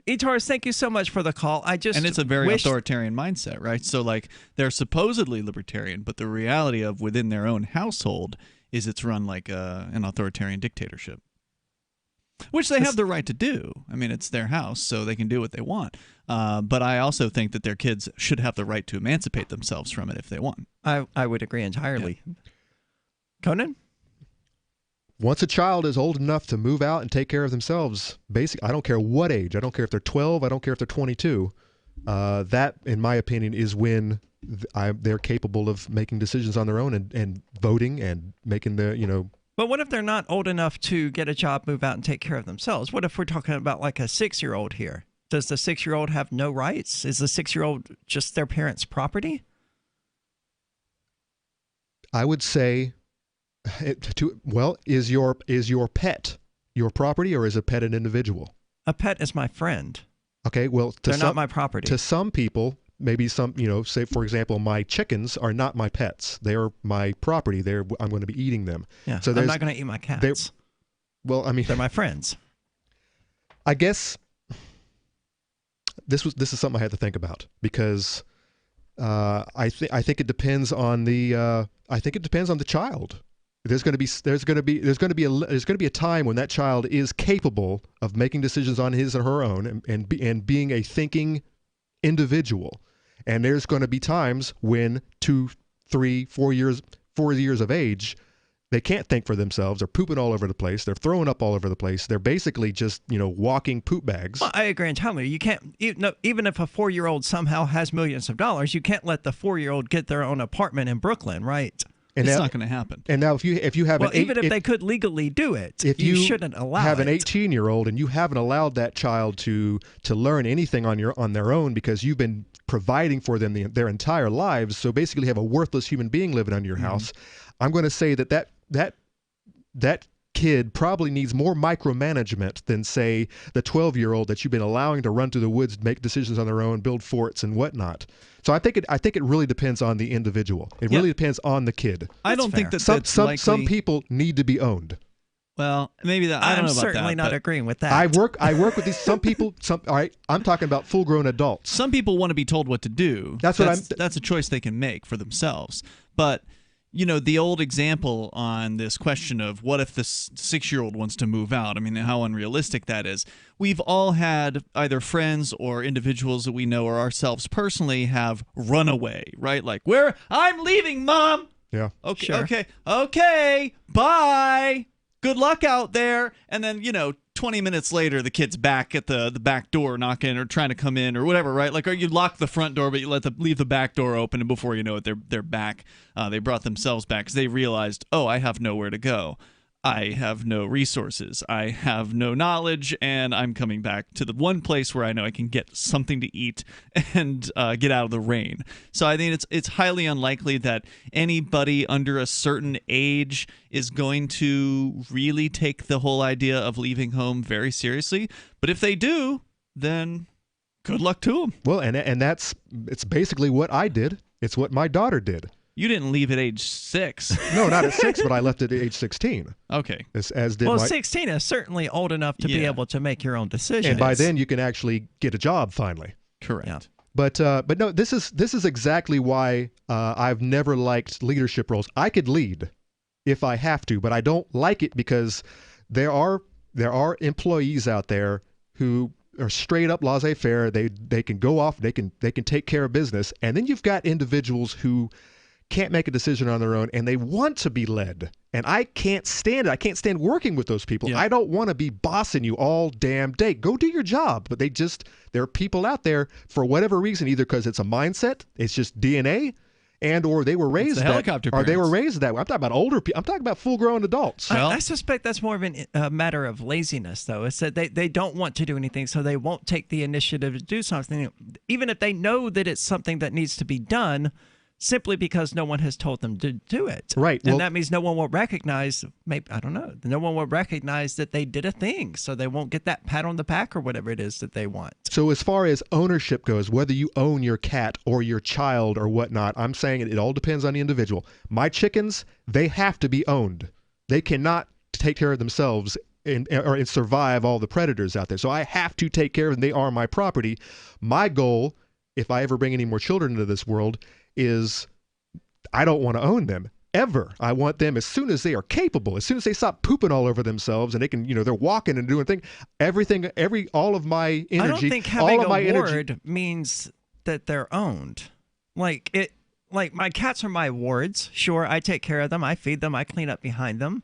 Speaker 11: Etars, thank you so much for the call. And
Speaker 12: it's a very authoritarian mindset, right? So like they're supposedly libertarian, but the reality of within their own household is it's run like an authoritarian dictatorship, which they have the right to do. I mean, it's their house, so they can do what they want. But I also think that their kids should have the right to emancipate themselves from it if they want.
Speaker 11: I would agree entirely. Yeah. Conan?
Speaker 13: Once a child is old enough to move out and take care of themselves, I don't care what age. I don't care if they're 12. I don't care if they're 22. That, in my opinion, is when they're capable of making decisions on their own and voting and making
Speaker 11: But what if they're not old enough to get a job, move out, and take care of themselves? What if we're talking about like a 6-year-old here? Does the 6-year-old have no rights? Is the 6-year-old just their parents' property?
Speaker 13: I would say... is your pet your property, or is a pet an individual?
Speaker 11: A pet is my friend.
Speaker 13: Okay, well,
Speaker 11: they're not my property.
Speaker 13: To some people, maybe some, say for example, my chickens are not my pets. They're my property. I'm going to be eating them.
Speaker 11: Yeah, so I'm not going to eat my cats.
Speaker 13: Well, I mean,
Speaker 11: they're my friends.
Speaker 13: I guess this is something I had to think about because I think it depends on the child. There's going to be a time when that child is capable of making decisions on his or her own and being a thinking individual. And there's going to be times when 2, 3, 4 years of age, they can't think for themselves. They're pooping all over the place. They're throwing up all over the place. They're basically just, walking poop bags.
Speaker 11: Well, I agree entirely. You can't, even if a 4-year-old somehow has millions of dollars, you can't let the 4-year-old get their own apartment in Brooklyn, right?
Speaker 12: And it's not going to happen.
Speaker 13: And now, if you have
Speaker 11: if they could legally do it,
Speaker 13: if you
Speaker 11: shouldn't allow
Speaker 13: have an 18-year-old and you haven't allowed that child to learn anything on their own because you've been providing for them their entire lives, so basically have a worthless human being living under your house, I'm going to say that kid probably needs more micromanagement than, say, the 12-year-old that you've been allowing to run through the woods, make decisions on their own, build forts and whatnot. So I think it really depends on the individual. It really depends on the kid.
Speaker 12: I don't think that
Speaker 13: some people need to be owned.
Speaker 12: Well, maybe that I don't know about that.
Speaker 11: I'm certainly not agreeing with that.
Speaker 13: I work with these some people. All right, I'm talking about full-grown adults.
Speaker 12: Some people want to be told what to do. That's a choice they can make for themselves. But the old example on this question of what if this 6-year-old wants to move out? I mean, how unrealistic that is. We've all had either friends or individuals that we know or ourselves personally have run away, right? Like, I'm leaving, Mom.
Speaker 13: Yeah.
Speaker 12: Okay.
Speaker 11: Sure.
Speaker 12: Okay. Bye. Good luck out there. And then, 20 minutes later, the kid's back at the back door knocking or trying to come in or whatever, right? Like, or you lock the front door, but you leave the back door open, and before you know it, they're back. They brought themselves back because they realized, I have nowhere to go. I have no resources. I have no knowledge, and I'm coming back to the one place where I know I can get something to eat and get out of the rain. So I think it's highly unlikely that anybody under a certain age is going to really take the whole idea of leaving home very seriously. But if they do, then good luck to them.
Speaker 13: Well, and it's basically what I did. It's what my daughter did.
Speaker 12: You didn't leave at age 6.
Speaker 13: No, not at 6, but I left at age 16.
Speaker 12: Okay.
Speaker 13: As did
Speaker 11: 16 is certainly old enough to be able to make your own decisions.
Speaker 13: And by then, you can actually get a job finally.
Speaker 12: Correct.
Speaker 11: Yeah.
Speaker 13: But no, this is exactly why I've never liked leadership roles. I could lead if I have to, but I don't like it because there are employees out there who are straight up laissez-faire. They can go off. They can take care of business, and then you've got individuals who can't make a decision on their own, and they want to be led. And I can't stand it. I can't stand working with those people. I don't want to be bossing you all damn day. Go do your job. But there are people out there, for whatever reason, either because it's a mindset, it's just DNA, and or they were raised they were raised that way. I'm talking about older people. I'm talking about full-grown adults.
Speaker 11: I suspect that's more of a matter of laziness, though. It's that they don't want to do anything, so they won't take the initiative to do something, even if they know that it's something that needs to be done, simply because no one has told them to do it.
Speaker 13: Right.
Speaker 11: And that means no one will recognize, no one will recognize that they did a thing, so they won't get that pat on the back or whatever it is that they want.
Speaker 13: So as far as ownership goes, whether you own your cat or your child or whatnot, I'm saying it all depends on the individual. My chickens, they have to be owned. They cannot take care of themselves and survive all the predators out there. So I have to take care of them. They are my property. My goal, if I ever bring any more children into this world, is I don't want to own them ever. I want them as soon as they are capable, as soon as they stop pooping all over themselves and they can, they're walking and doing things, all of my energy.
Speaker 11: I don't think having a ward means that they're owned. Like my cats are my wards. Sure, I take care of them. I feed them. I clean up behind them.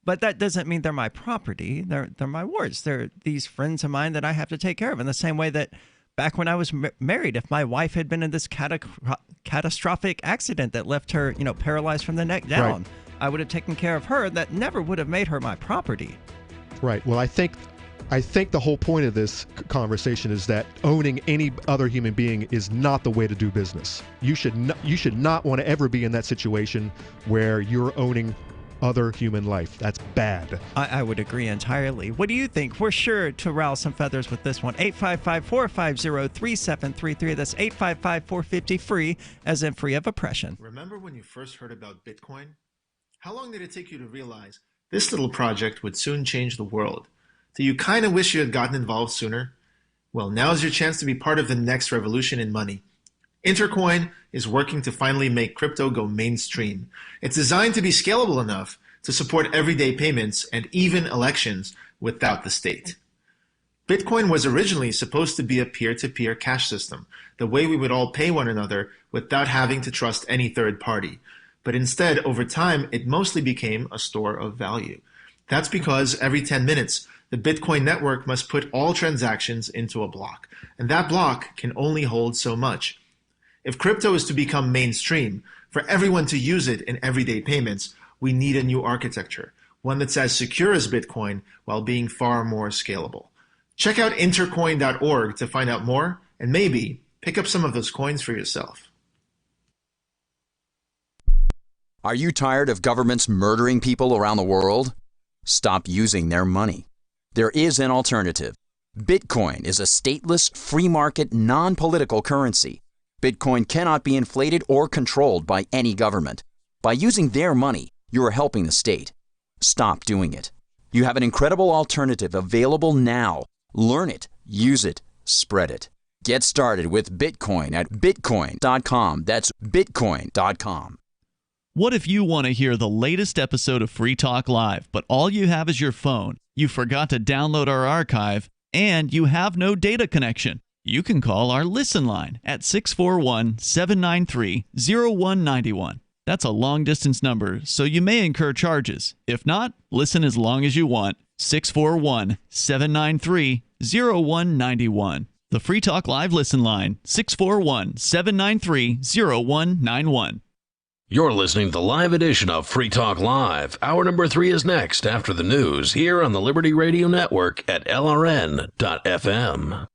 Speaker 11: But that doesn't mean they're my property. They're my wards. They're these friends of mine that I have to take care of in the same way that back when I was married, if my wife had been in this catastrophic accident that left her, paralyzed from the neck down, I would have taken care of her. That never would have made her my property.
Speaker 13: Right. Well, I think the whole point of this conversation is that owning any other human being is not the way to do business. You should not want to ever be in that situation where you're owning other human life. That's bad.
Speaker 11: I would agree entirely. What do you think? We're sure to rouse some feathers with this one. 855-450-3733. That's 855-450-FREE, as in free of oppression.
Speaker 1: Remember when you first heard about Bitcoin? How long did it take you to realize this little project would soon change the world? Do you kind of wish you had gotten involved sooner? Well, now's your chance to be part of the next revolution in money. Intercoin is working to finally make crypto go mainstream. It's designed to be scalable enough to support everyday payments and even elections without the state. Bitcoin was originally supposed to be a peer-to-peer cash system, the way we would all pay one another without having to trust any third party. But instead, over time, it mostly became a store of value. That's because every 10 minutes, the Bitcoin network must put all transactions into a block, and that block can only hold so much. If crypto is to become mainstream, for everyone to use it in everyday payments, we need a new architecture, one that's as secure as Bitcoin while being far more scalable. Check out intercoin.org to find out more and maybe pick up some of those coins for yourself.
Speaker 4: Are you tired of governments murdering people around the world? Stop using their money. There is an alternative. Bitcoin is a stateless, free market, non-political currency. Bitcoin cannot be inflated or controlled by any government. By using their money, you are helping the state. Stop doing it. You have an incredible alternative available now. Learn it, use it, spread it. Get started with Bitcoin at bitcoin.com. That's bitcoin.com.
Speaker 12: What if you want to hear the latest episode of Free Talk Live, but all you have is your phone, you forgot to download our archive, and you have no data connection? You can call our Listen line at 641-793-0191. That's a long-distance number, so you may incur charges. If not, listen as long as you want. 641-793-0191. The Free Talk Live Listen line, 641-793-0191.
Speaker 17: You're listening to the live edition of Free Talk Live. Hour number 3 is next after the news here on the Liberty Radio Network at LRN.FM.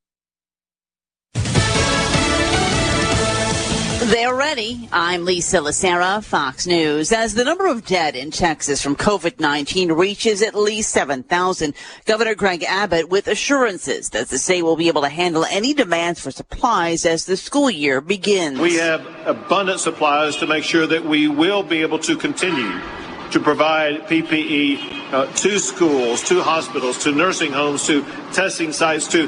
Speaker 6: They're ready. I'm Lisa Lacera, Fox News. As the number of dead in Texas from COVID-19 reaches at least 7,000, Governor Greg Abbott with assurances that the state will be able to handle any demands for supplies as the school year begins.
Speaker 16: We have abundant supplies to make sure that we will be able to continue to provide PPE to schools, to hospitals, to nursing homes, to testing sites, to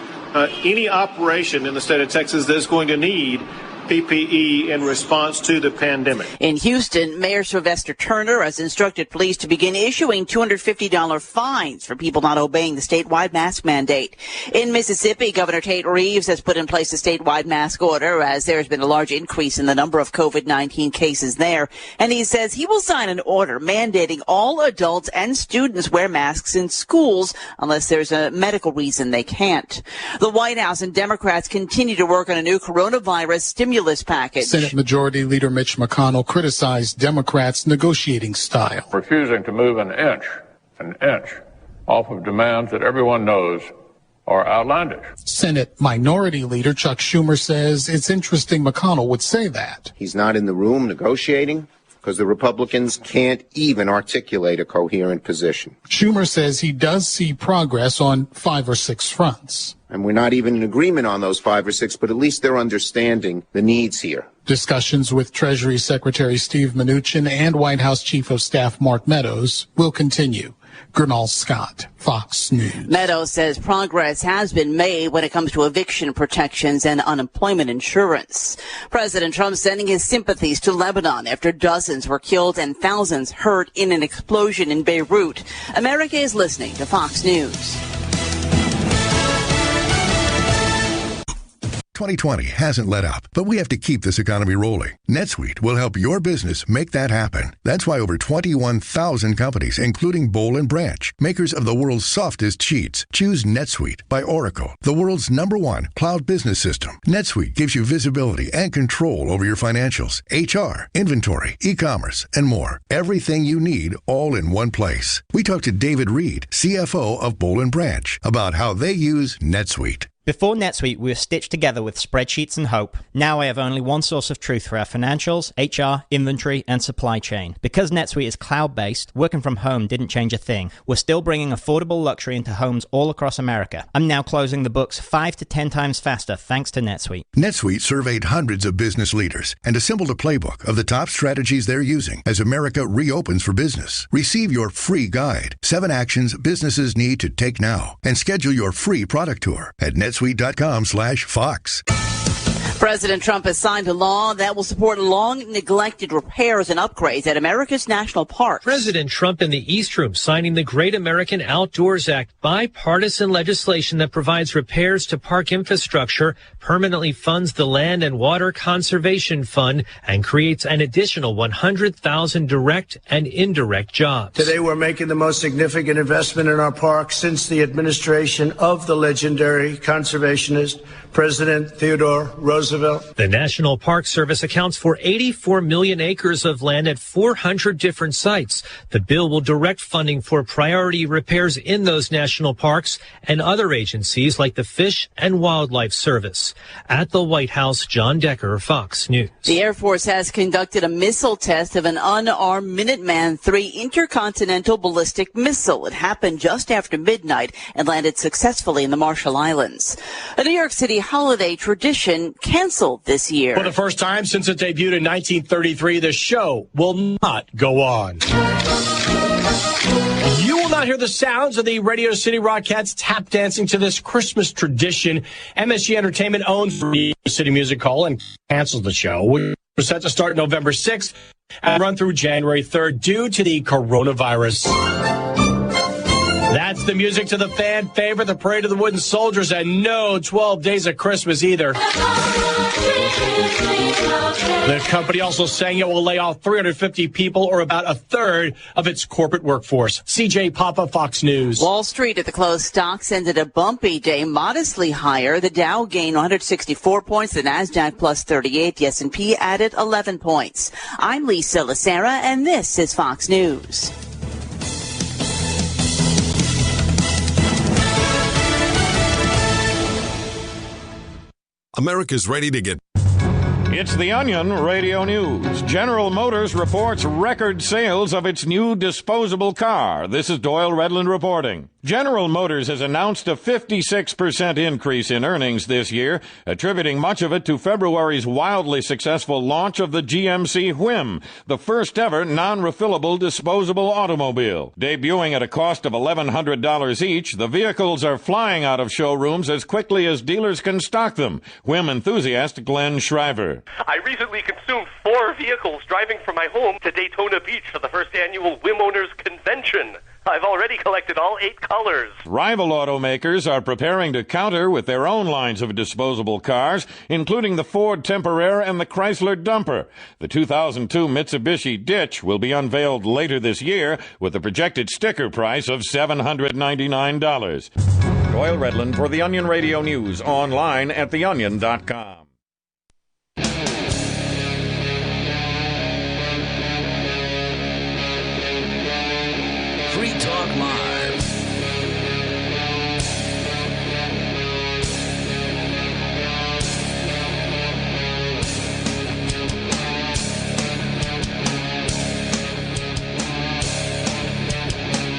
Speaker 16: any operation in the state of Texas that's going to need PPE in response to the pandemic.
Speaker 6: In Houston, Mayor Sylvester Turner has instructed police to begin issuing $250 fines for people not obeying the statewide mask mandate. In Mississippi, Governor Tate Reeves has put in place a statewide mask order as there has been a large increase in the number of COVID-19 cases there. And he says he will sign an order mandating all adults and students wear masks in schools unless there's a medical reason they can't. The White House and Democrats continue to work on a new coronavirus stimulus package.
Speaker 2: Senate Majority Leader Mitch McConnell criticized Democrats' negotiating style.
Speaker 5: Refusing to move an inch off of demands that everyone knows are outlandish.
Speaker 2: Senate Minority Leader Chuck Schumer says it's interesting McConnell would say that.
Speaker 18: He's not in the room negotiating because the Republicans can't even articulate a coherent position.
Speaker 2: Schumer says he does see progress on 5 or 6 fronts.
Speaker 18: And we're not even in agreement on those 5 or 6, but at least they're understanding the needs here.
Speaker 2: Discussions with Treasury Secretary Steve Mnuchin and White House Chief of Staff Mark Meadows will continue. Gernal Scott, Fox News.
Speaker 6: Meadows says progress has been made when it comes to eviction protections and unemployment insurance. President Trump sending his sympathies to Lebanon after dozens were killed and thousands hurt in an explosion in Beirut. America is listening to Fox News.
Speaker 19: 2020 hasn't let up, but we have to keep this economy rolling. NetSuite will help your business make that happen. That's why over 21,000 companies, including Boll & Branch, makers of the world's softest sheets, choose NetSuite by Oracle, the world's #1 cloud business system. NetSuite gives you visibility and control over your financials, HR, inventory, e-commerce, and more. Everything you need all in one place. We talked to David Reed, CFO of Boll & Branch, about how they use NetSuite.
Speaker 21: Before NetSuite, we were stitched together with spreadsheets and hope. Now I have only one source of truth for our financials, HR, inventory, and supply chain. Because NetSuite is cloud-based, working from home didn't change a thing. We're still bringing affordable luxury into homes all across America. I'm now closing the books 5 to 10 times faster thanks to NetSuite.
Speaker 19: NetSuite surveyed hundreds of business leaders and assembled a playbook of the top strategies they're using as America reopens for business. Receive your free guide, 7 actions businesses need to take now, and schedule your free product tour at netsuite.com/Fox.
Speaker 6: President Trump has signed a law that will support long-neglected repairs and upgrades at America's national parks.
Speaker 26: President Trump in the East Room signing the Great American Outdoors Act, bipartisan legislation that provides repairs to park infrastructure, permanently funds the Land and Water Conservation Fund, and creates an additional 100,000 direct and indirect jobs.
Speaker 27: Today we're making the most significant investment in our parks since the administration of the legendary conservationist President Theodore Roosevelt.
Speaker 26: The National Park Service accounts for 84 million acres of land at 400 different sites. The bill will direct funding for priority repairs in those national parks and other agencies like the Fish and Wildlife Service. At the White House, John Decker, Fox News.
Speaker 6: The Air Force has conducted a missile test of an unarmed Minuteman III intercontinental ballistic missile. It happened just after midnight and landed successfully in the Marshall Islands. A New York City holiday tradition canceled this year.
Speaker 28: For the first time since it debuted in 1933, the show will not go on. You will not hear the sounds of the Radio City Rockettes tap dancing to this Christmas tradition. MSG Entertainment owns Radio City Music Hall and canceled the show, which was set to start November 6th and run through January 3rd due to the coronavirus. That's the music to the fan favorite, the Parade of the Wooden Soldiers, and no 12 Days of Christmas either. The company also saying it will lay off 350 people, or about a third of its corporate workforce. CJ Papa, Fox News.
Speaker 6: Wall Street at the close stocks ended a bumpy day, modestly higher. The Dow gained 164 points, the Nasdaq plus 38, the S&P added 11 points. I'm Lisa Lacera, and this is Fox News.
Speaker 29: America's ready to get...
Speaker 30: It's The Onion Radio News. General Motors reports record sales of its new disposable car. This is Doyle Redland reporting. General Motors has announced a 56% increase in earnings this year, attributing much of it to February's wildly successful launch of the GMC Whim, the first ever non-refillable disposable automobile. Debuting at a cost of $1,100 each, the vehicles are flying out of showrooms as quickly as dealers can stock them. Whim enthusiast Glenn Shriver.
Speaker 7: I recently consumed 4 vehicles driving from my home to Daytona Beach for the first annual Whim Owners Convention. I've already collected all 8 colors.
Speaker 30: Rival automakers are preparing to counter with their own lines of disposable cars, including the Ford Temporera and the Chrysler Dumper. The 2002 Mitsubishi Ditch will be unveiled later this year with a projected sticker price of $799. Doyle Redland for the Onion Radio News, online at theonion.com.
Speaker 17: Free Talk Live.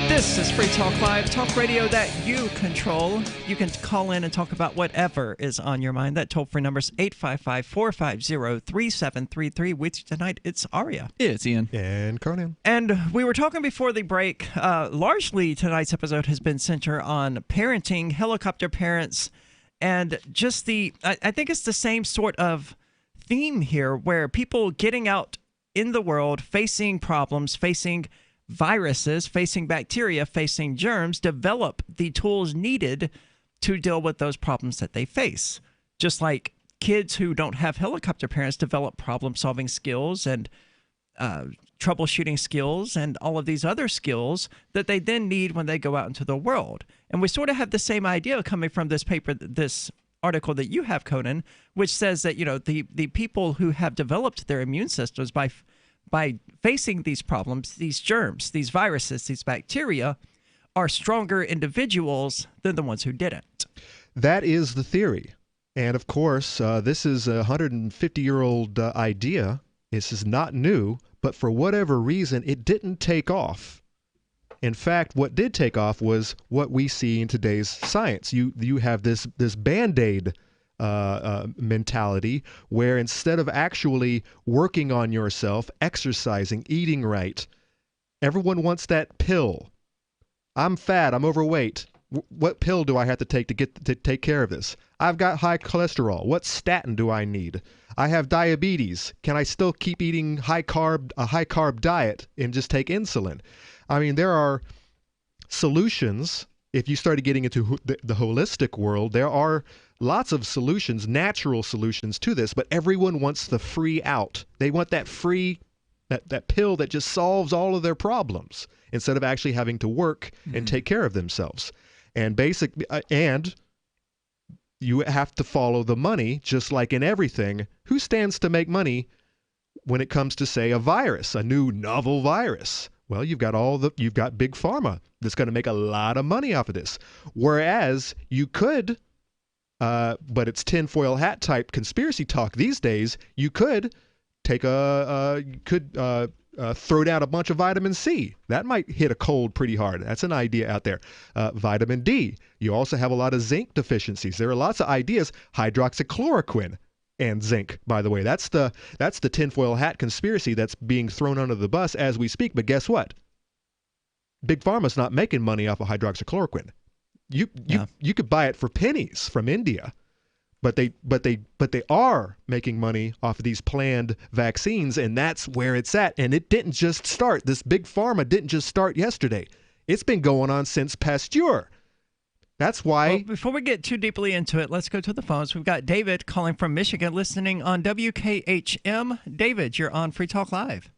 Speaker 11: This is Free Talk Live, talk radio that you control. You can call in and talk about whatever is on your mind. That toll-free number is 855-450-3733. With you tonight, it's Aria.
Speaker 12: It's Ian.
Speaker 13: And Conan.
Speaker 11: And we were talking before the break. Largely, tonight's episode has been centered on parenting, helicopter parents, and just I think it's the same sort of theme here where people getting out in the world, facing problems, facing viruses, facing bacteria, facing germs, develop the tools needed to deal with those problems that they face. Just like kids who don't have helicopter parents develop problem-solving skills and troubleshooting skills and all of these other skills that they then need when they go out into the world. And we sort of have the same idea coming from this paper, this article that you have, Conan, which says that, the people who have developed their immune systems by facing these problems, these germs, these viruses, these bacteria, are stronger individuals than the ones who didn't.
Speaker 13: That is the theory. And of course, this is a 150-year-old idea. This is not new, but for whatever reason, it didn't take off. In fact, what did take off was what we see in today's science. You have this Band-Aid mentality where instead of actually working on yourself, exercising, eating right, everyone wants that pill. I'm fat, I'm overweight. What pill do I have to take to take care of this? I've got high cholesterol. What statin do I need? I have diabetes. Can I still keep eating a high carb diet and just take insulin? I mean, there are solutions. If you started getting into the holistic world, there are lots of solutions, natural solutions to this, but everyone wants the free out. They want that free, that pill that just solves all of their problems instead of actually having to work and take care of themselves. And and you have to follow the money, just like in everything. Who stands to make money when it comes to, say, a virus, a new novel virus? Well, you've got big pharma that's going to make a lot of money off of this. Whereas you could, but it's tinfoil hat type conspiracy talk these days. You could take throw down a bunch of vitamin C. That might hit a cold pretty hard. That's an idea out there. Vitamin D. You also have a lot of zinc deficiencies. There are lots of ideas. Hydroxychloroquine and zinc, by the way. That's the tinfoil hat conspiracy that's being thrown under the bus as we speak. But guess what? Big Pharma's not making money off of hydroxychloroquine. You could buy it for pennies from India, but they are making money off of these planned vaccines, and that's where it's at. And it didn't just start. This Big Pharma didn't just start yesterday. It's been going on since Pasteur. That's why.
Speaker 11: Well, before we get too deeply into it, let's go to the phones. We've got David calling from Michigan, listening on WKHM. David, you're on Free Talk Live.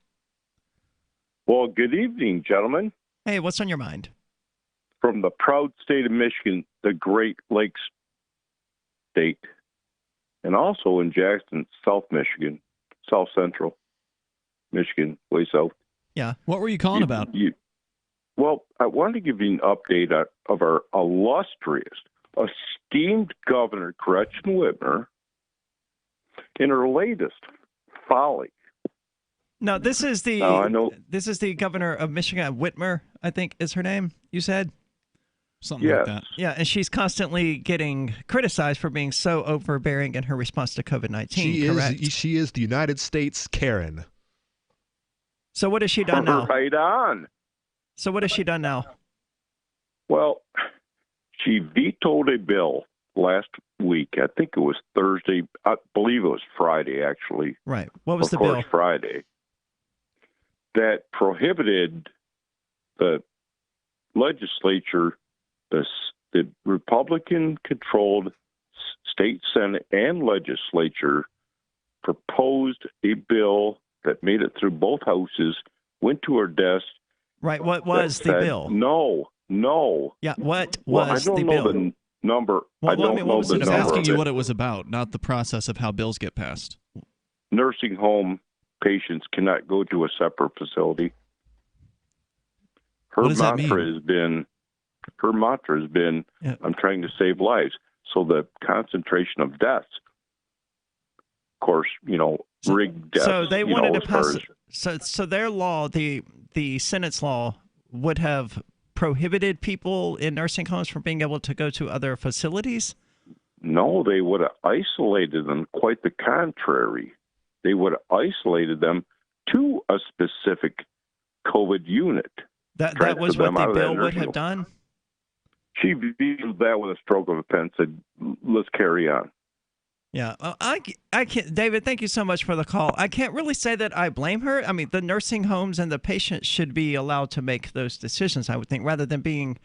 Speaker 8: Well, good evening, gentlemen.
Speaker 11: Hey, what's on your mind?
Speaker 8: From the proud state of Michigan, the Great Lakes state, and also in Jackson, South Michigan, South Central Michigan, way south.
Speaker 11: Yeah.
Speaker 12: What were you calling about?
Speaker 8: Well, I wanted to give you an update of our illustrious, esteemed Governor Gretchen Whitmer in her latest folly.
Speaker 11: No, this is the this is the governor of Michigan, Whitmer, I think is her name, you said?
Speaker 12: Something like that.
Speaker 11: Yeah, and she's constantly getting criticized for being so overbearing in her response to COVID-19, correct?
Speaker 13: She is the United States Karen.
Speaker 11: So what has she done now?
Speaker 8: Right on.
Speaker 11: So what has she done now?
Speaker 8: Well, she vetoed a bill last week. I think it was Thursday. I believe it was Friday, actually.
Speaker 11: Right. What was the
Speaker 8: bill? Of
Speaker 11: bill?
Speaker 8: course, Friday. That prohibited the legislature, the Republican-controlled state Senate and legislature proposed a bill that made it through both houses, went to our desk.
Speaker 11: Right. What was the bill?
Speaker 8: No.
Speaker 11: Yeah. What was
Speaker 8: the bill? I don't know the number. I don't know the number.
Speaker 12: I'm asking you what it was about, not the process of how bills get passed.
Speaker 8: Nursing home patients cannot go to a separate facility. Her mantra has been, I'm trying to save lives. So the concentration of deaths, of course, rigged deaths.
Speaker 11: So they wanted to pass. So their law, the Senate's law, would have prohibited people in nursing homes from being able to go to other facilities?
Speaker 8: No, they would have isolated them. Quite the contrary. They would have isolated them to a specific COVID unit.
Speaker 11: That was what the bill would have done?
Speaker 8: She vetoed that with a stroke of a pen, said, let's carry on.
Speaker 11: Yeah, I can't, David, thank you so much for the call. I can't really say that I blame her. I mean, the nursing homes and the patients should be allowed to make those decisions, I would think, rather than being,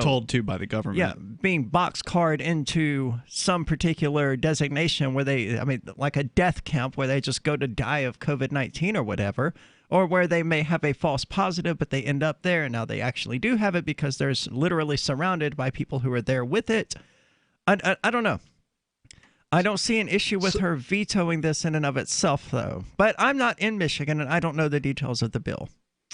Speaker 12: told to by the government.
Speaker 11: Yeah, being boxcarred into some particular designation where like a death camp where they just go to die of COVID-19 or whatever, or where they may have a false positive, but they end up there and now they actually do have it because they're literally surrounded by people who are there with it. I don't know. I don't see an issue with her vetoing this in and of itself, though. But I'm not in Michigan, and I don't know the details of the bill.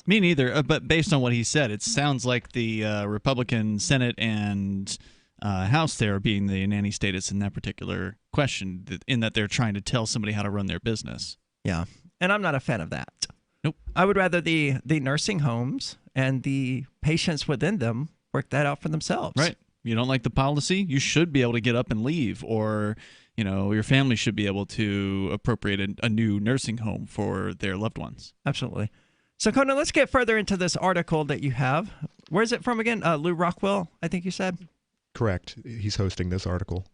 Speaker 12: Me neither. But based on what he said, it sounds like the Republican Senate and House there being the nanny status in that particular question, in that they're trying to tell somebody how to run their business.
Speaker 11: Yeah, and I'm not a fan of that.
Speaker 12: Nope.
Speaker 11: I would rather the nursing homes and the patients within them work that out for themselves.
Speaker 12: Right. You don't like the policy? You should be able to get up and leave, or your family should be able to appropriate a new nursing home for their loved ones.
Speaker 11: Absolutely. So, Conan, let's get further into this article that you have. Where's it from again? Lou Rockwell, I think you said?
Speaker 13: Correct. He's hosting this article.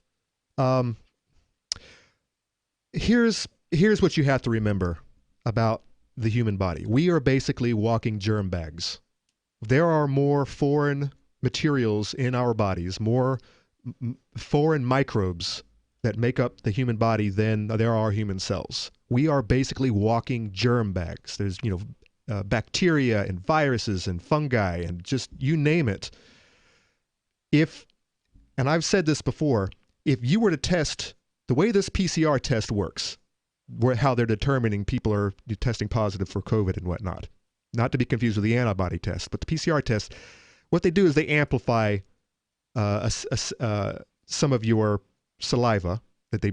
Speaker 13: Here's what you have to remember about the human body. We are basically walking germ bags. There are more foreign materials in our bodies, more foreign microbes that make up the human body than there are human cells. We are basically walking germ bags. There's, bacteria and viruses and fungi and just you name it. And I've said this before, if you were to test the way this PCR test works, how they're determining people are testing positive for COVID and whatnot, not to be confused with the antibody test, but the PCR test, what they do is they amplify some of your saliva that they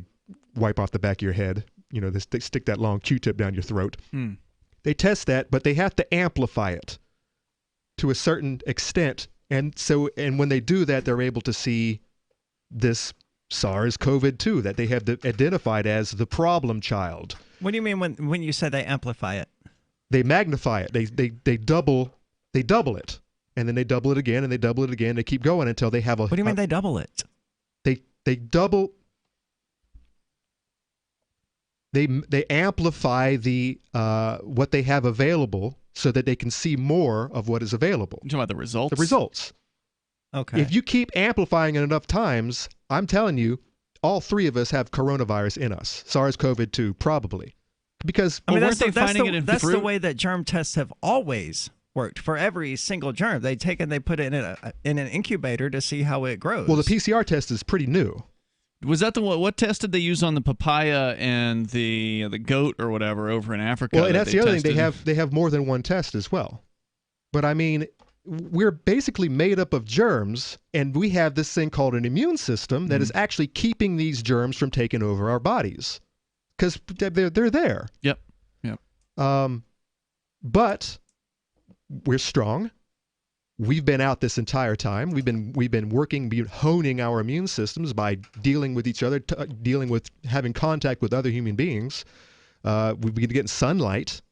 Speaker 13: wipe off the back of your head. They stick that long Q-tip down your throat. They test that, but they have to amplify it to a certain extent. And when they do that, they're able to see this SARS-CoV-2 that they have identified as the problem child.
Speaker 11: What do you mean when you say they amplify it?
Speaker 13: They magnify it. They double it. And then they double it again, and they double it again. They keep going until they have a...
Speaker 11: What do you mean they double it?
Speaker 13: They double... They amplify the what they have available so that they can see more of what is available.
Speaker 12: You're talking about the results?
Speaker 13: The results.
Speaker 11: Okay.
Speaker 13: If you keep amplifying it enough times, I'm telling you, all three of us have coronavirus in us. SARS-CoV-2, probably. Because
Speaker 11: that's the way that germ tests have always worked. For every single germ, they put it in an incubator to see how it grows.
Speaker 13: Well, the PCR test is pretty new.
Speaker 12: Was that the what test did they use on the papaya and the goat or whatever over in Africa?
Speaker 13: Well, and that's the other thing. They have more than one test as well. But I mean, we're basically made up of germs, and we have this thing called an immune system that is actually keeping these germs from taking over our bodies because they're there.
Speaker 12: Yep.
Speaker 13: But we're strong. We've been out this entire time. We've been working, honing our immune systems by dealing with each other, dealing with having contact with other human beings. We've been getting sunlight.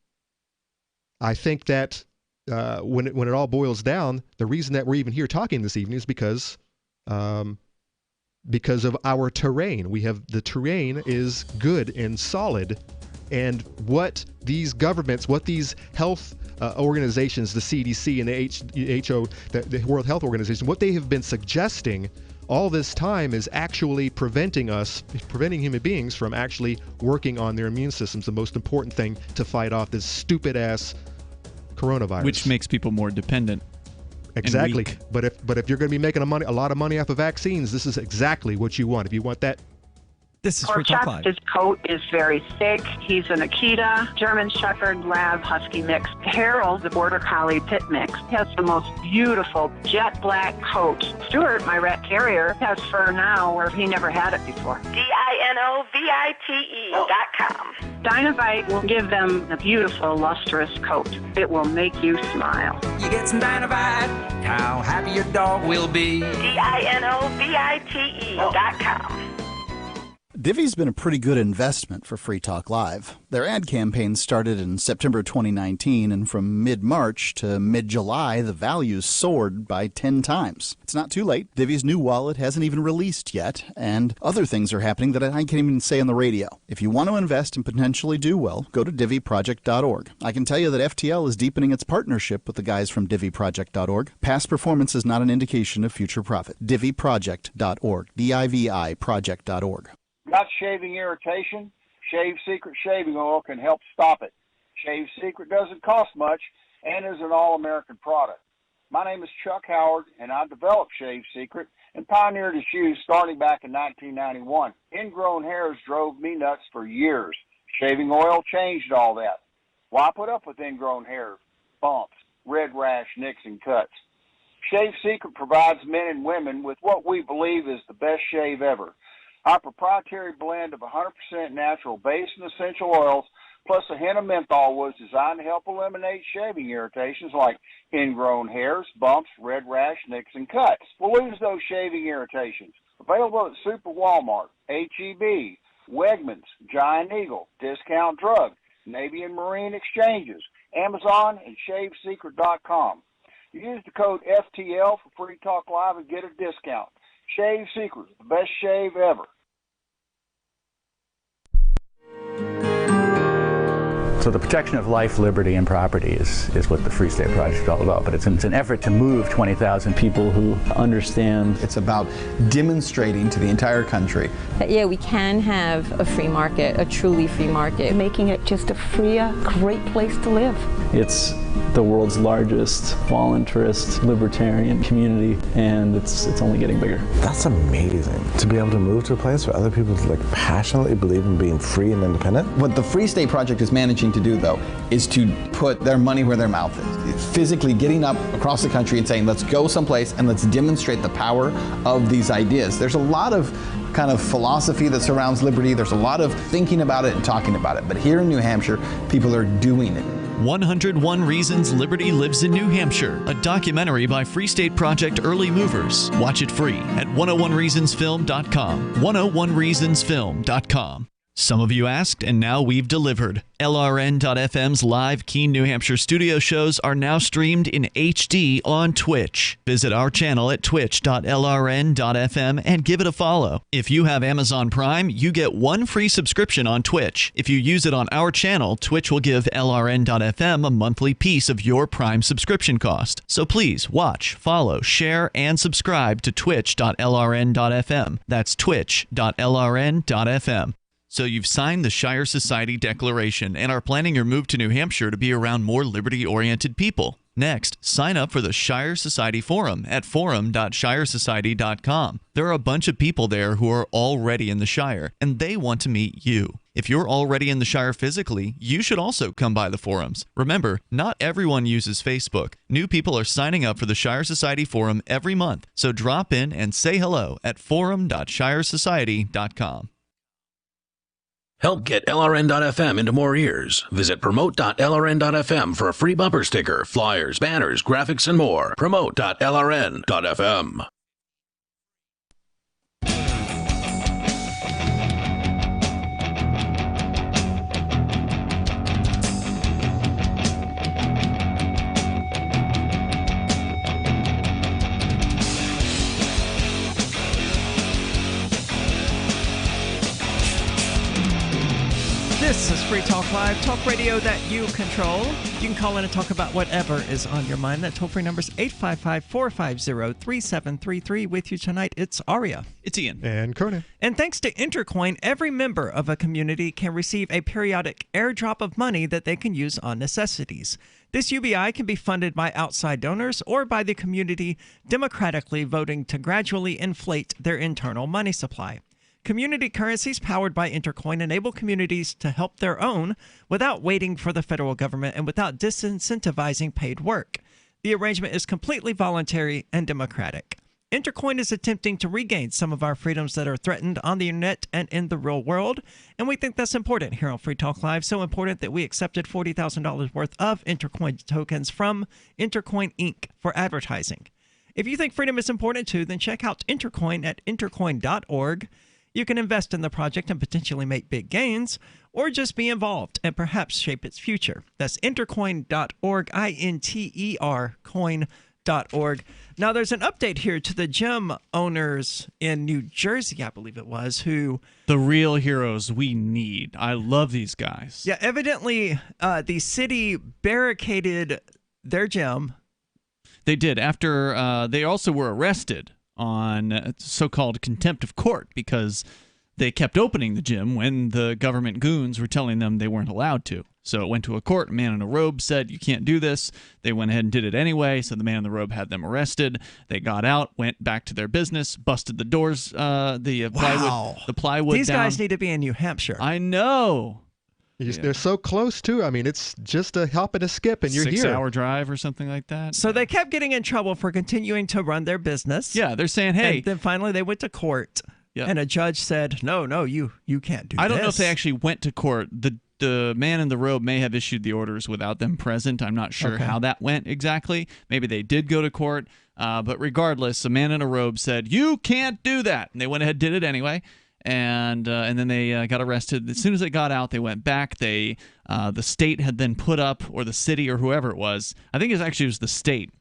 Speaker 13: I think that when it all boils down, the reason that we're even here talking this evening is because because of our terrain. The terrain is good and solid, and what these governments, what these health organizations, the CDC and the WHO, the World Health Organization, what they have been suggesting all this time is actually preventing human beings from actually working on their immune systems, the most important thing to fight off this stupid-ass coronavirus.
Speaker 12: Which makes people more dependent.
Speaker 13: Exactly. But if you're going to be making a lot of money off of vaccines, this is exactly what you want. If you want that.
Speaker 11: This is Free Talk Live.
Speaker 3: His coat is very thick. He's an Akita, German Shepherd, Lab, Husky mix. Harold, the Border Collie Pit mix, has the most beautiful jet black coat. Stuart, my rat terrier, has fur now where he never had it before. DINOVITE.com. Dinovite will give them a beautiful, lustrous coat. It will make you smile.
Speaker 9: You get some Dinovite, how happy your dog will be.
Speaker 3: DINOVITE.com.
Speaker 10: Divvy's been a pretty good investment for Free Talk Live. Their ad campaign started in September 2019, and from mid-March to mid-July, the values soared by 10 times. It's not too late. Divvy's new wallet hasn't even released yet, and other things are happening that I can't even say on the radio. If you want to invest and potentially do well, go to divvyproject.org. I can tell you that FTL is deepening its partnership with the guys from divvyproject.org. Past performance is not an indication of future profit. divvyproject.org. DIVI project.org.
Speaker 15: Got shaving irritation? Shave Secret shaving oil can help stop it. Shave Secret doesn't cost much and is an all-American product. My name is Chuck Howard, and I developed Shave Secret and pioneered its use starting back in 1991. Ingrown hairs drove me nuts for years. Shaving oil changed all that. Why put up with ingrown hair, bumps, red rash, nicks, and cuts? Shave Secret provides men and women with what we believe is the best shave ever. Our proprietary blend of 100% natural base and essential oils, plus a hint of menthol, was designed to help eliminate shaving irritations like ingrown hairs, bumps, red rash, nicks, and cuts. We'll lose those shaving irritations. Available at Super Walmart, H-E-B, Wegmans, Giant Eagle, Discount Drug, Navy and Marine Exchanges, Amazon, and ShaveSecret.com. Use the code FTL for Free Talk Live and get a discount. Shave Secret, the best shave ever.
Speaker 20: So the protection of life, liberty, and property is what the Free State Project is all about. But it's an effort to move 20,000 people who understand.
Speaker 22: It's about demonstrating to the entire country
Speaker 23: that, yeah, we can have a free market, a truly free market.
Speaker 24: Making it just a freer, great place to live.
Speaker 20: It's the world's largest voluntarist libertarian community, and it's only getting bigger.
Speaker 25: That's amazing, to be able to move to a place where other people passionately believe in being free and independent.
Speaker 22: What the Free State Project is managing to do, though, is to put their money where their mouth is. Physically getting up across the country and saying, let's go someplace and let's demonstrate the power of these ideas. There's a lot of kind of philosophy that surrounds liberty. There's a lot of thinking about it and talking about it. But here in New Hampshire, people are doing it.
Speaker 12: 101 Reasons Liberty Lives in New Hampshire, a documentary by Free State Project Early Movers. Watch it free at 101reasonsfilm.com. 101reasonsfilm.com. Some of you asked, and now we've delivered. LRN.FM's live Keene, New Hampshire studio shows are now streamed in HD on Twitch. Visit our channel at twitch.lrn.fm and give it a follow. If you have Amazon Prime, you get one free subscription on Twitch. If you use it on our channel, Twitch will give LRN.FM a monthly piece of your Prime subscription cost. So please watch, follow, share, and subscribe to twitch.lrn.fm. That's twitch.lrn.fm. So you've signed the Shire Society Declaration and are planning your move to New Hampshire to be around more liberty-oriented people. Next, sign up for the Shire Society Forum at forum.shiresociety.com. There are a bunch of people there who are already in the Shire, and they want to meet you. If you're already in the Shire physically, you should also come by the forums. Remember, not everyone uses Facebook. New people are signing up for the Shire Society Forum every month, so drop in and say hello at forum.shiresociety.com.
Speaker 17: Help get LRN.FM into more ears. Visit promote.lrn.fm for a free bumper sticker, flyers, banners, graphics, and more. Promote.lrn.fm.
Speaker 11: This is Free Talk Live, talk radio that you control. You can call in and talk about whatever is on your mind. That toll-free number is 855-450-3733. With you tonight, it's Aria.
Speaker 12: It's Ian.
Speaker 13: And Conan.
Speaker 11: And thanks to Intercoin, every member of a community can receive a periodic airdrop of money that they can use on necessities. This UBI can be funded by outside donors or by the community democratically voting to gradually inflate their internal money supply. Community currencies powered by Intercoin enable communities to help their own without waiting for the federal government and without disincentivizing paid work. The arrangement is completely voluntary and democratic. Intercoin is attempting to regain some of our freedoms that are threatened on the internet and in the real world, and we think that's important here on Free Talk Live. So important that we accepted $40,000 worth of Intercoin tokens from Intercoin Inc. for advertising. If you think freedom is important too, then check out Intercoin at intercoin.org. You can invest in the project and potentially make big gains, or just be involved and perhaps shape its future. That's intercoin.org, I-N-T-E-R, coin.org. Now, there's an update here to the gym owners in New Jersey, I believe it was, who...
Speaker 12: The real heroes we need. I love these guys.
Speaker 11: Yeah, evidently, the city barricaded their gym.
Speaker 12: They did, after they also were arrested on so-called contempt of court because they kept opening the gym when the government goons were telling them they weren't allowed to. So it went to a court. A man in a robe said, you can't do this. They went ahead and did it anyway. So the man in the robe had them arrested. They got out, went back to their business, busted the doors, the plywood
Speaker 11: These
Speaker 12: down.
Speaker 11: guys need to be in New Hampshire.
Speaker 12: I know.
Speaker 13: They're so close, too. I mean, it's just a hop and a skip, and you're here.
Speaker 12: 6-hour drive or something like that.
Speaker 11: So they kept getting in trouble for continuing to run their business.
Speaker 12: Yeah, they're saying, hey.
Speaker 11: And then finally they went to court, and a judge said, no, you can't do this.
Speaker 12: I don't know if they actually went to court. The man in the robe may have issued the orders without them present. I'm not sure how that went exactly. Maybe they did go to court. But regardless, a man in a robe said, you can't do that. And they went ahead and did it anyway. And then they got arrested. As soon as they got out, they went back. The state had then put up, or the city or whoever it was, I think it was the state,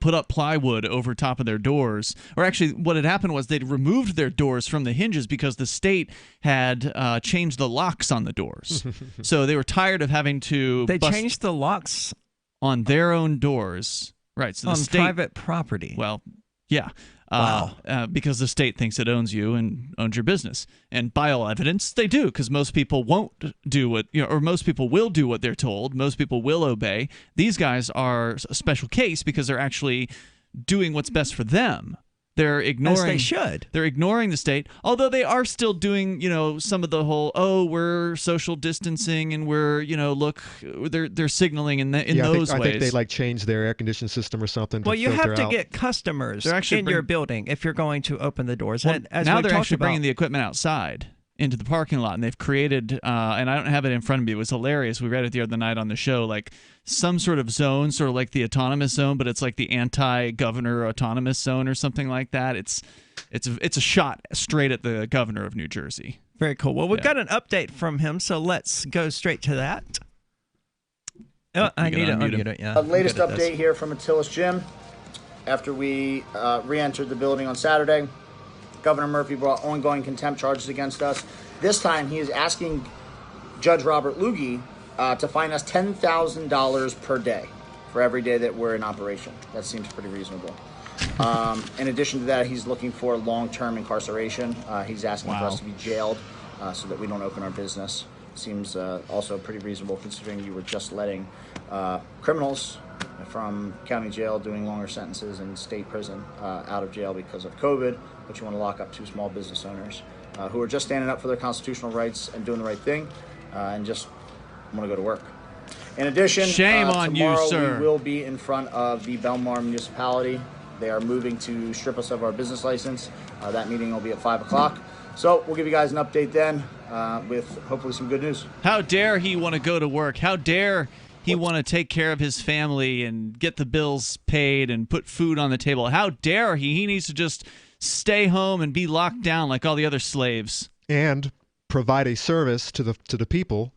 Speaker 12: put up plywood over top of their doors. Or actually, what had happened was they'd removed their doors from the hinges because the state had changed the locks on the doors. So they were tired of having to...
Speaker 11: They changed the locks?
Speaker 12: On their own doors. Right. So the state...
Speaker 11: On private property.
Speaker 12: Well, yeah.
Speaker 11: Wow.
Speaker 12: Because the state thinks it owns you and owns your business. And by all evidence, they do, because most people won't do what, or most people will do what they're told. Most people will obey. These guys are a special case because they're actually doing what's best for them. They're ignoring...
Speaker 11: As they should.
Speaker 12: They're ignoring the state, although they are still doing, some of the whole, we're social distancing and we're, look, they're signaling in those ways.
Speaker 13: I think they change their air conditioning system or something.
Speaker 11: Well, you have to get customers in your building if you're going to open the doors.
Speaker 12: Well, now they're actually bringing the equipment outside into the parking lot, and they've created, and I don't have it in front of me, it was hilarious. We read it the other night on the show, some sort of zone, sort of like the autonomous zone, but it's like the anti-governor autonomous zone or something like that. It's a shot straight at the governor of New Jersey.
Speaker 11: Very cool. Well, we've got an update from him, so let's go straight to that. Oh, I need to unmute it. Yeah.
Speaker 1: Latest update here from Attila's Gym. After we re-entered the building on Saturday, Governor Murphy brought ongoing contempt charges against us. This time, he is asking Judge Robert Lugie to fine us $10,000 per day for every day that we're in operation. That seems pretty reasonable. In addition to that, he's looking for long-term incarceration. He's asking for us to be jailed so that we don't open our business. Seems also pretty reasonable considering you were just letting criminals from county jail doing longer sentences in state prison out of jail because of COVID, but you want to lock up 2 small business owners who are just standing up for their constitutional rights and doing the right thing and just want to go to work. In addition,
Speaker 12: shame on you, sir.
Speaker 1: We will be in front of the Belmar municipality. They are moving to strip us of our business license. That meeting will be at 5 o'clock. So we'll give you guys an update then with hopefully some good news.
Speaker 12: How dare he want to go to work? How dare he want to take care of his family and get the bills paid and put food on the table? How dare he? He needs to just stay home and be locked down like all the other slaves.
Speaker 13: And provide a service to the people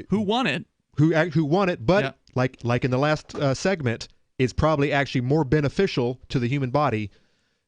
Speaker 12: who want it.
Speaker 13: Who want it, but like in the last segment, it's probably actually more beneficial to the human body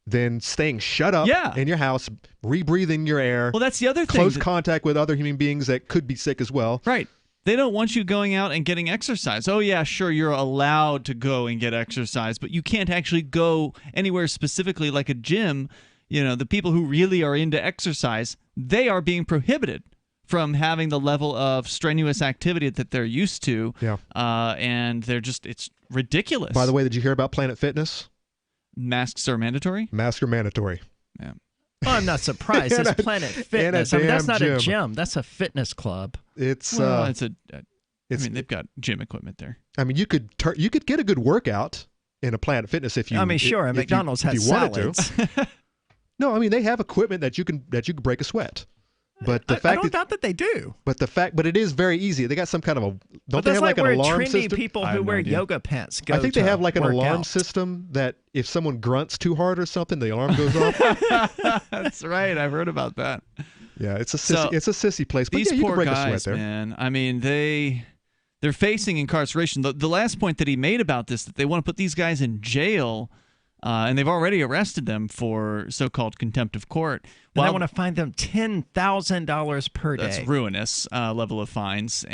Speaker 13: than staying shut up in your house, rebreathing your air.
Speaker 12: Well, that's the other thing.
Speaker 13: Close contact with other human beings that could be sick as well.
Speaker 12: Right. They don't want you going out and getting exercise. Oh, yeah, sure, you're allowed to go and get exercise, but you can't actually go anywhere specifically like a gym. You know, the people who really are into exercise, they are being prohibited from having the level of strenuous activity that they're used to.
Speaker 13: Yeah.
Speaker 12: And it's ridiculous.
Speaker 13: By the way, did you hear about Planet Fitness?
Speaker 12: Masks are mandatory?
Speaker 13: Masks are mandatory.
Speaker 12: Yeah.
Speaker 11: Well, I'm not surprised. It's Planet Fitness. I mean, that's not a gym. That's a fitness club.
Speaker 13: It's
Speaker 12: they've got gym equipment there.
Speaker 13: I mean, you could get a good workout in a Planet Fitness if you.
Speaker 11: I mean, sure. And McDonald's has salads.
Speaker 13: No, I mean they have equipment that you can break a sweat. But
Speaker 11: I don't doubt that they do.
Speaker 13: But it is very easy. They got some kind of a. Don't they have
Speaker 11: like
Speaker 13: an alarm
Speaker 11: trendy
Speaker 13: system?
Speaker 11: People who wear yoga pants go.
Speaker 13: I think they have like an alarm
Speaker 11: out.
Speaker 13: system that if someone grunts too hard or something, the alarm goes off.
Speaker 12: That's right. I've heard about that.
Speaker 13: Yeah, it's a sissy place. But
Speaker 12: these
Speaker 13: you
Speaker 12: poor
Speaker 13: can break
Speaker 12: guys,
Speaker 13: a sweat there.
Speaker 12: Man. I mean, they're facing incarceration. The last point that he made about this, that they want to put these guys in jail. And they've already arrested them for so-called contempt of court.
Speaker 11: Well, I want to fine them $10,000 per day.
Speaker 12: That's ruinous level of fines.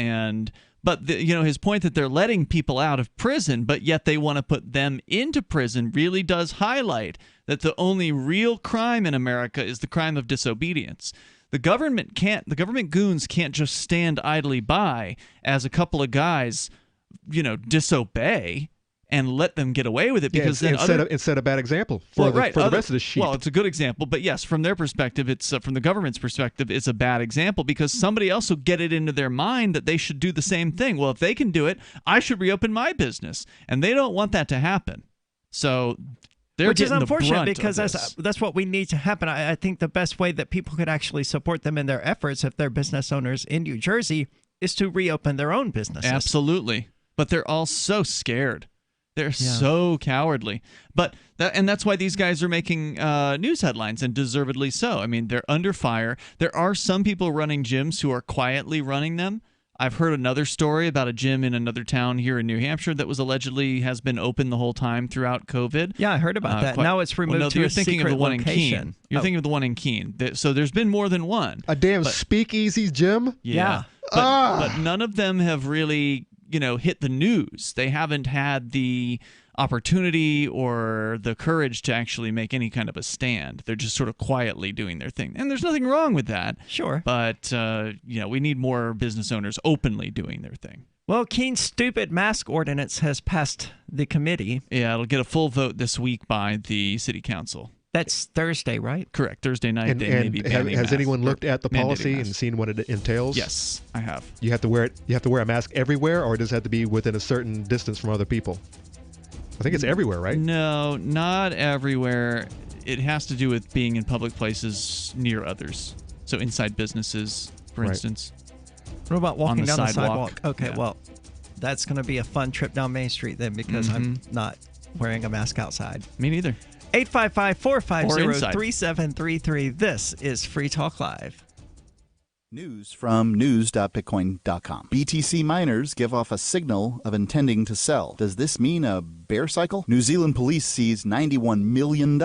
Speaker 12: But his point that they're letting people out of prison, but yet they want to put them into prison, really does highlight that the only real crime in America is the crime of disobedience. The government goons can't just stand idly by as a couple of guys, disobey and let them get away with it, because then
Speaker 13: set a bad example for the rest of the sheep.
Speaker 12: Well, it's a good example, but yes, from their perspective, it's from the government's perspective, it's a bad example because somebody else will get it into their mind that they should do the same thing. Well, if they can do it, I should reopen my business, and they don't want that to happen. So they're
Speaker 11: which is
Speaker 12: getting
Speaker 11: unfortunate
Speaker 12: the
Speaker 11: because that's what we need to happen. I think the best way that people could actually support them in their efforts, if they're business owners in New Jersey, is to reopen their own businesses.
Speaker 12: Absolutely, but they're all so scared. They're so cowardly. But that's why these guys are making news headlines, and deservedly so. I mean, they're under fire. There are some people running gyms who are quietly running them. I've heard another story about a gym in another town here in New Hampshire that was allegedly has been open the whole time throughout COVID.
Speaker 11: Yeah, I heard about that. Now it's removed to
Speaker 12: you're
Speaker 11: a
Speaker 12: thinking
Speaker 11: secret
Speaker 12: of the one
Speaker 11: location.
Speaker 12: in Keene. You're thinking of the one in Keene. So there's been more than one.
Speaker 13: A damn speakeasy gym?
Speaker 12: Yeah. But none of them have really hit the news. They haven't had the opportunity or the courage to actually make any kind of a stand. They're just sort of quietly doing their thing. And there's nothing wrong with that.
Speaker 11: Sure.
Speaker 12: But, we need more business owners openly doing their thing.
Speaker 11: Well, Keene's stupid mask ordinance has passed the committee.
Speaker 12: Yeah, it'll get a full vote this week by the city council.
Speaker 11: That's Thursday, right?
Speaker 12: Correct. Thursday night.
Speaker 13: Has anyone looked at the policy and seen what it entails?
Speaker 12: Yes, I have.
Speaker 13: You have to wear it. You have to wear a mask everywhere, or does it have to be within a certain distance from other people? I think it's everywhere, right?
Speaker 12: No, not everywhere. It has to do with being in public places near others. So inside businesses, for instance.
Speaker 11: What about walking down the sidewalk? Okay,
Speaker 12: yeah.
Speaker 11: Well, that's going to be a fun trip down Main Street then, because I'm not wearing a mask outside.
Speaker 12: Me neither.
Speaker 11: 855-450-3733. This is Free Talk Live.
Speaker 10: News from news.bitcoin.com. BTC miners give off a signal of intending to sell. Does this mean a bear cycle? New Zealand police seized $91 million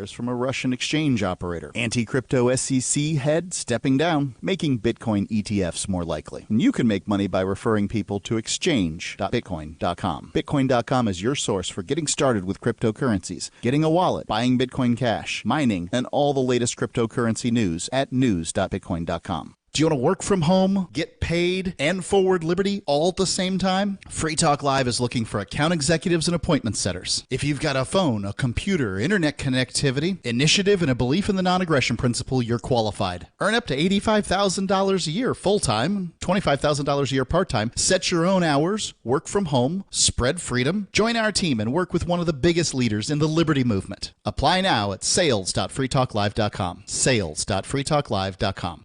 Speaker 10: from a Russian exchange operator. Anti-crypto SEC head stepping down, making Bitcoin ETFs more likely. And you can make money by referring people to exchange.bitcoin.com. Bitcoin.com is your source for getting started with cryptocurrencies, getting a wallet, buying Bitcoin Cash, mining, and all the latest cryptocurrency news at news.bitcoin.com. Do you want to work from home, get paid, and forward Liberty all at the same time? Free Talk Live is looking for account executives and appointment setters. If you've got a phone, a computer, internet connectivity, initiative, and a belief in the non-aggression principle, you're qualified. Earn up to $85,000 a year full-time, $25,000 a year part-time. Set your own hours, work from home, spread freedom. Join our team and work with one of the biggest leaders in the Liberty movement. Apply now at sales.freetalklive.com. Sales.freetalklive.com.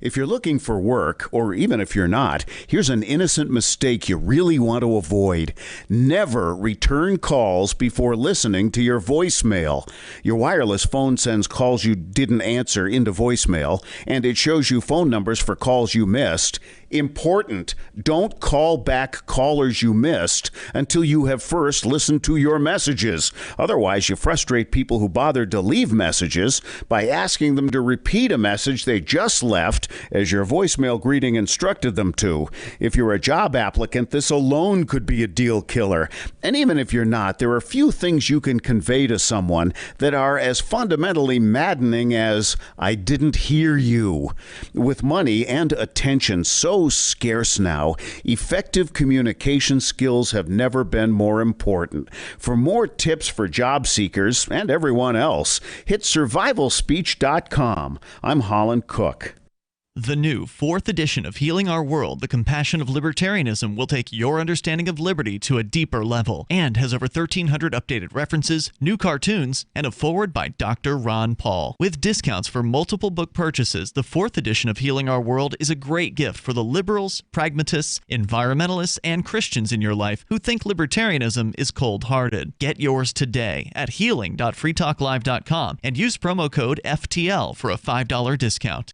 Speaker 2: If you're looking for work, or even if you're not, here's an innocent mistake you really want to avoid. Never return calls before listening to your voicemail. Your wireless phone sends calls you didn't answer into voicemail, and it shows you phone numbers for calls you missed. Important, don't call back callers you missed until you have first listened to your messages. Otherwise, you frustrate people who bothered to leave messages by asking them to repeat a message they just left as your voicemail greeting instructed them to. If you're a job applicant, this alone could be a deal killer. And even if you're not, there are few things you can convey to someone that are as fundamentally maddening as, "I didn't hear you." With money and attention so scarce now, effective communication skills have never been more important. For more tips for job seekers and everyone else, hit survivalspeech.com. I'm Holland Cook.
Speaker 12: The new 4th edition of Healing Our World, The Compassion of Libertarianism, will take your understanding of liberty to a deeper level and has over 1,300 updated references, new cartoons, and a foreword by Dr. Ron Paul. With discounts for multiple book purchases, the 4th edition of Healing Our World is a great gift for the liberals, pragmatists, environmentalists, and Christians in your life who think libertarianism is cold-hearted. Get yours today at healing.freetalklive.com and use promo code FTL for a $5 discount.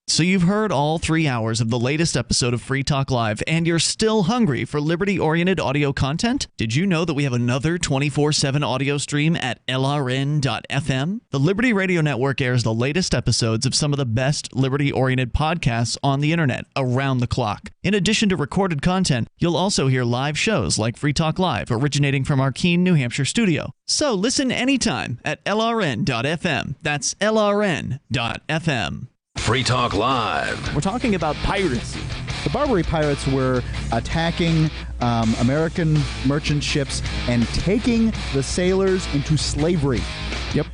Speaker 12: So you've heard all 3 hours of the latest episode of Free Talk Live, and you're still hungry for liberty-oriented audio content? Did you know that we have another 24/7 audio stream at LRN.FM? The Liberty Radio Network airs the latest episodes of some of the best liberty-oriented podcasts on the internet around the clock. In addition to recorded content, you'll also hear live shows like Free Talk Live, originating from our Keene, New Hampshire studio. So listen anytime at LRN.FM. That's LRN.FM.
Speaker 17: Free Talk Live.
Speaker 10: We're talking about piracy. The Barbary pirates were attacking American merchant ships and taking the sailors into slavery.
Speaker 4: Yep.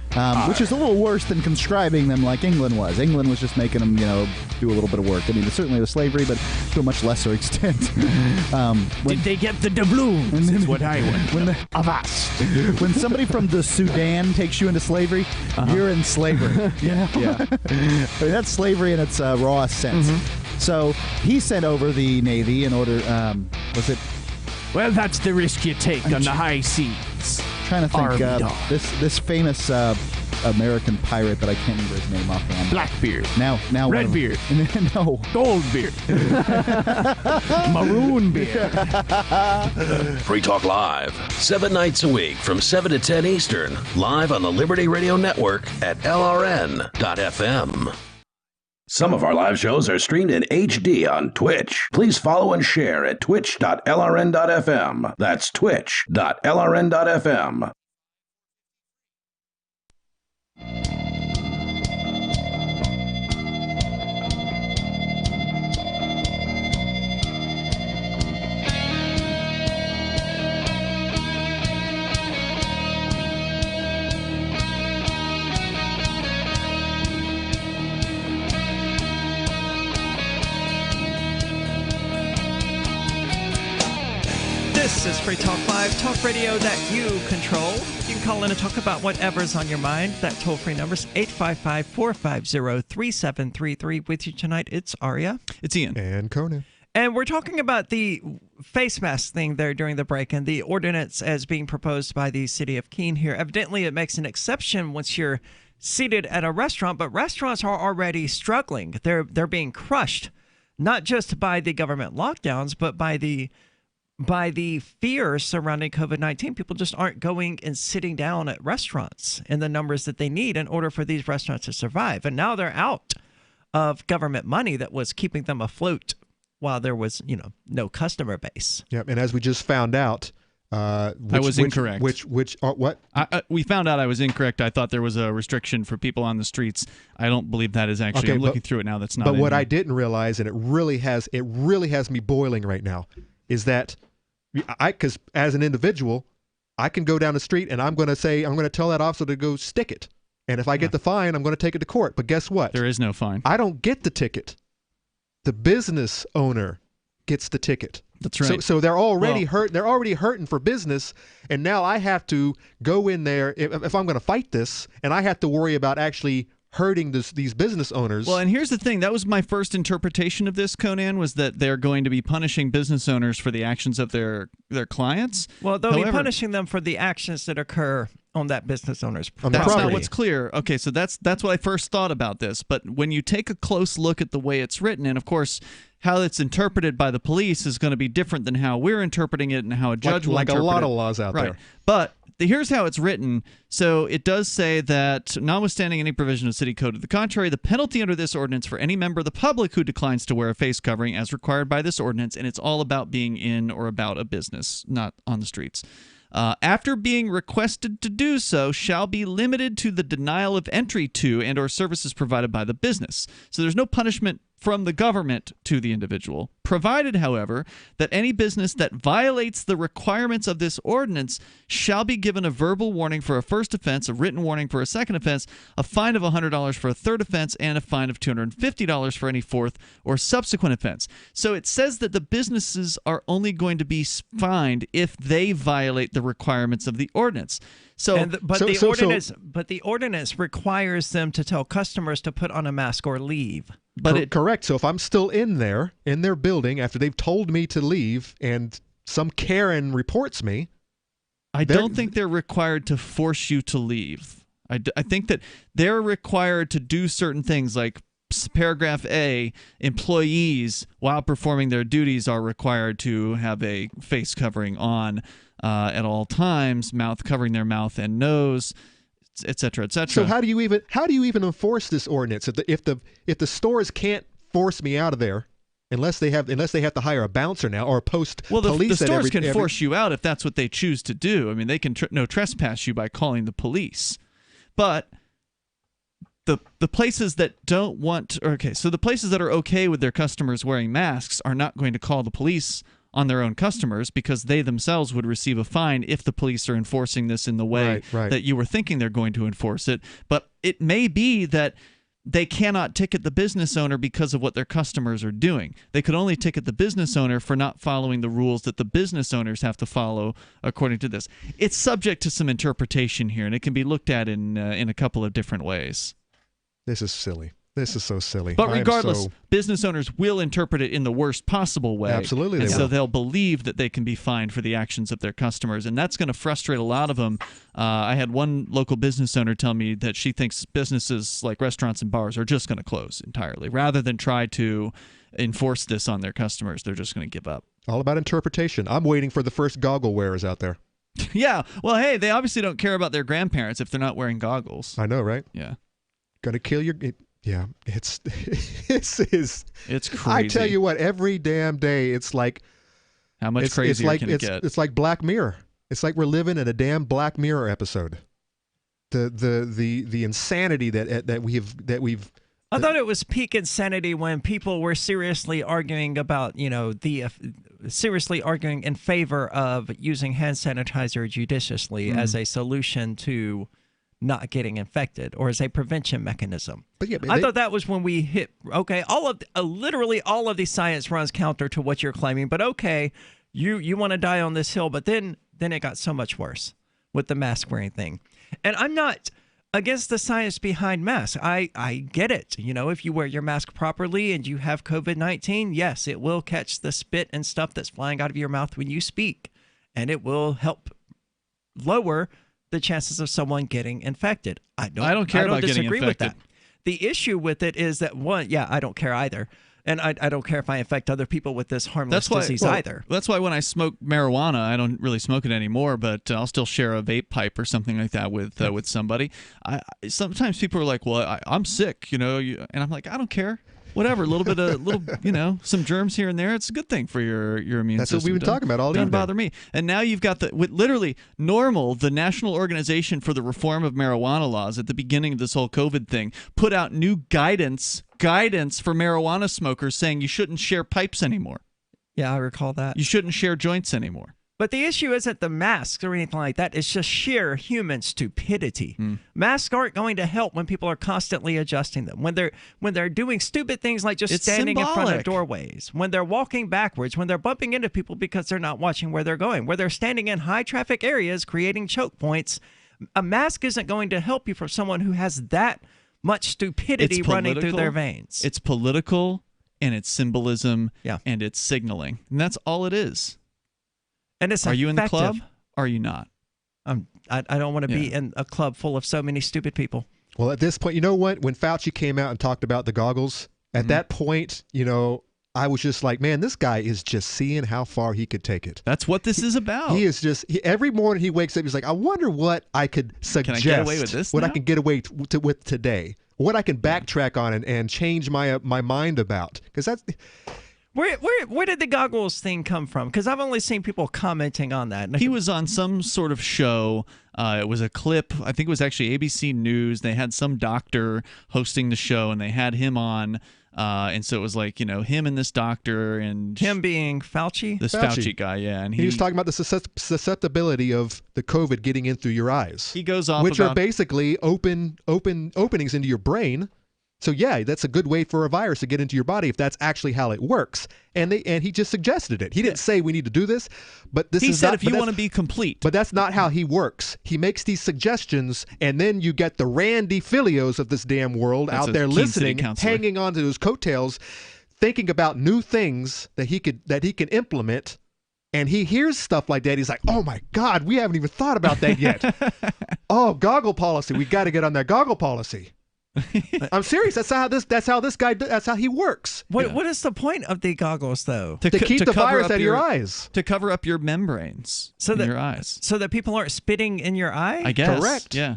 Speaker 10: Which is a little worse than conscribing them like England was. England was just making them, do a little bit of work. I mean, certainly was slavery, but to a much lesser extent.
Speaker 4: Did they get the doubloons? Is what I want. Avast.
Speaker 10: When somebody from the Sudan takes you into slavery, you're in slavery.
Speaker 4: Yeah.
Speaker 10: I mean, that's slavery in its rawest sense.
Speaker 4: Mm-hmm.
Speaker 10: So he sent over the Navy in order, was it?
Speaker 4: Well, that's the risk you take on the high seas.
Speaker 10: Trying to think, this famous American pirate, but I can't remember his name offhand.
Speaker 4: Blackbeard.
Speaker 10: Now
Speaker 4: Redbeard.
Speaker 10: No.
Speaker 4: Goldbeard. Maroonbeard.
Speaker 17: Free Talk Live, 7 nights a week from 7 to 10 Eastern, live on the Liberty Radio Network at LRN.FM. Some of our live shows are streamed in HD on Twitch. Please follow and share at twitch.lrn.fm. That's twitch.lrn.fm.
Speaker 11: This is Free Talk Live, talk radio that you control. You can call in and talk about whatever's on your mind. That toll-free number is 855-450-3733. With you tonight, it's Aria.
Speaker 12: It's Ian.
Speaker 13: And Conan.
Speaker 11: And we're talking about the face mask thing there during the break and the ordinance as being proposed by the city of Keene here. Evidently, it makes an exception once you're seated at a restaurant, but restaurants are already struggling. They're being crushed, not just by the government lockdowns, but by the fear surrounding COVID-19. People just aren't going and sitting down at restaurants in the numbers that they need in order for these restaurants to survive. And now they're out of government money that was keeping them afloat while there was, no customer base.
Speaker 13: Yeah, and as we just found out,
Speaker 12: I was incorrect.
Speaker 13: What?
Speaker 12: We found out I was incorrect. I thought there was a restriction for people on the streets. I don't believe that is actually.
Speaker 13: Okay,
Speaker 12: I'm looking through it now. That's not.
Speaker 13: But what
Speaker 12: there.
Speaker 13: I didn't realize, and it really has me boiling right now, is that because as an individual, I can go down the street and I'm going to tell that officer to go stick it. And if I get the fine, I'm going to take it to court. But guess what?
Speaker 12: There is no fine.
Speaker 13: I don't get the ticket. The business owner gets the ticket.
Speaker 12: That's right.
Speaker 13: So they're already hurt. They're already hurting for business, and now I have to go in there if I'm going to fight this, and I have to worry about actually hurting these business owners.
Speaker 12: Well, and here's the thing. That was my first interpretation of this, Conan, was that they're going to be punishing business owners for the actions of their clients.
Speaker 11: Well, they'll be punishing them for the actions that occur on that business owner's property.
Speaker 12: That's not what's clear. Okay, so that's what I first thought about this. But when you take a close look at the way it's written, and of course, how it's interpreted by the police is going to be different than how we're interpreting it and how a judge will interpret it.
Speaker 13: Like a lot of laws out there.
Speaker 12: But here's how it's written. So it does say that, notwithstanding any provision of city code to the contrary, the penalty under this ordinance for any member of the public who declines to wear a face covering as required by this ordinance, and it's all about being in or about a business, not on the streets, after being requested to do so, shall be limited to the denial of entry to and or services provided by the business. So there's no punishment from the government to the individual, provided, however, that any business that violates the requirements of this ordinance shall be given a verbal warning for a first offense, a written warning for a second offense, a fine of $100 for a third offense, and a fine of $250 for any fourth or subsequent offense. So it says that the businesses are only going to be fined if they violate the requirements of the ordinance.
Speaker 11: But the ordinance requires them to tell customers to put on a mask or leave.
Speaker 13: Correct. So if I'm still in their building after they've told me to leave and some Karen reports me,
Speaker 12: I don't think they're required to force you to leave. I think that they're required to do certain things, like paragraph A, employees, while performing their duties, are required to have a face covering on at all times, covering their mouth and nose, etc., etc.
Speaker 13: So how do you even enforce this ordinance if the stores can't force me out of there unless they have to hire a bouncer now or post police?
Speaker 12: The stores can force you out if that's what they choose to do. I mean, they can no trespass you by calling the police, but the places that don't want so the places that are okay with their customers wearing masks are not going to call the police on their own customers, because they themselves would receive a fine if the police are enforcing this in the way that you were thinking they're going to enforce it. But it may be that they cannot ticket the business owner because of what their customers are doing. They could only ticket the business owner for not following the rules that the business owners have to follow according to this. It's subject to some interpretation here, and it can be looked at in a couple of different ways.
Speaker 13: This is silly. This is so silly.
Speaker 12: But regardless, business owners will interpret it in the worst possible way.
Speaker 13: Absolutely,
Speaker 12: so they'll believe that they can be fined for the actions of their customers, and that's going to frustrate a lot of them. I had one local business owner tell me that she thinks businesses like restaurants and bars are just going to close entirely. Rather than try to enforce this on their customers, they're just going to give up.
Speaker 13: All about interpretation. I'm waiting for the first goggle wearers out there.
Speaker 12: Yeah. Well, hey, they obviously don't care about their grandparents if they're not wearing goggles.
Speaker 13: I know, right?
Speaker 12: Yeah.
Speaker 13: Gonna kill your... Yeah, it's
Speaker 12: crazy.
Speaker 13: I tell you what, every damn day it's like
Speaker 12: how much crazier can it get?
Speaker 13: It's like Black Mirror. It's like we're living in a damn Black Mirror episode. The insanity that we've.
Speaker 11: I thought it was peak insanity when people were seriously arguing about seriously arguing in favor of using hand sanitizer judiciously as a solution to not getting infected, or as a prevention mechanism.
Speaker 13: But
Speaker 11: I thought that was when we hit, literally all of the science runs counter to what you're claiming, but you want to die on this hill, but then it got so much worse with the mask wearing thing. And I'm not against the science behind masks. I get it. If you wear your mask properly and you have COVID-19, yes, it will catch the spit and stuff that's flying out of your mouth when you speak, and it will help lower the chances of someone getting infected. I don't
Speaker 12: care about getting
Speaker 11: disagree
Speaker 12: infected.
Speaker 11: with that. The issue with it is that I don't care either. And I don't care if I infect other people with this harmless disease either.
Speaker 12: That's why when I smoke marijuana, I don't really smoke it anymore, but I'll still share a vape pipe or something like that with somebody. Sometimes people are like, well, I'm sick, and I'm like, I don't care. Whatever, some germs here and there. It's a good thing for your immune system.
Speaker 13: That's what we've been talking about all evening.
Speaker 12: Doesn't bother me. And now you've got literally NORML, the National Organization for the Reform of Marijuana Laws, at the beginning of this whole COVID thing, put out new guidance for marijuana smokers saying you shouldn't share pipes anymore.
Speaker 11: Yeah, I recall that.
Speaker 12: You shouldn't share joints anymore.
Speaker 11: But the issue isn't the masks or anything like that. It's just sheer human stupidity. Masks aren't going to help when people are constantly adjusting them. When they're doing stupid things like just standing in front of doorways, when they're walking backwards, when they're bumping into people because they're not watching where they're going, where they're standing in high traffic areas creating choke points. A mask isn't going to help you for someone who has that much stupidity running through their veins.
Speaker 12: It's political, and it's symbolism, and it's signaling. And that's all it is.
Speaker 11: And it's
Speaker 12: Are you in the club? Are you not?
Speaker 11: I don't want to be in a club full of so many stupid people.
Speaker 13: Well, at this point, you know what? When Fauci came out and talked about the goggles, at that point, I was just like, man, this guy is just seeing how far he could take it.
Speaker 12: That's what this is about.
Speaker 13: He is just, every morning he wakes up, he's like, I wonder what I could suggest.
Speaker 12: Can I get away with this
Speaker 13: what
Speaker 12: now?
Speaker 13: I can get away with today. What I can backtrack on and change my mind about. Because that's...
Speaker 11: Where did the goggles thing come from? Because I've only seen people commenting on that.
Speaker 12: He was on some sort of show. It was a clip. I think it was actually ABC News. They had some doctor hosting the show, and they had him on. And so it was like, him and this doctor, and
Speaker 11: him being Fauci?
Speaker 12: This Fauci guy, yeah. And
Speaker 13: he was talking about the susceptibility of the COVID getting in through your eyes.
Speaker 12: He goes off
Speaker 13: which are basically open openings into your brain. So yeah, that's a good way for a virus to get into your body if that's actually how it works. And he just suggested it. He didn't say we need to do this, but
Speaker 12: he said if you want to be complete.
Speaker 13: But that's not how he works. He makes these suggestions, and then you get the Randy Filios of this damn world out there listening, hanging on to his coattails, thinking about new things that he can implement. And he hears stuff like that. He's like, "Oh my God, we haven't even thought about that yet." Oh, goggle policy. We got to get on that goggle policy. I'm serious. That's how this guy. That's how he works.
Speaker 11: What is the point of the goggles, though?
Speaker 13: To keep the virus out of your eyes.
Speaker 12: To cover up your membranes in your eyes.
Speaker 11: So that people aren't spitting in your eye?
Speaker 12: I guess.
Speaker 13: Correct.
Speaker 12: Yeah.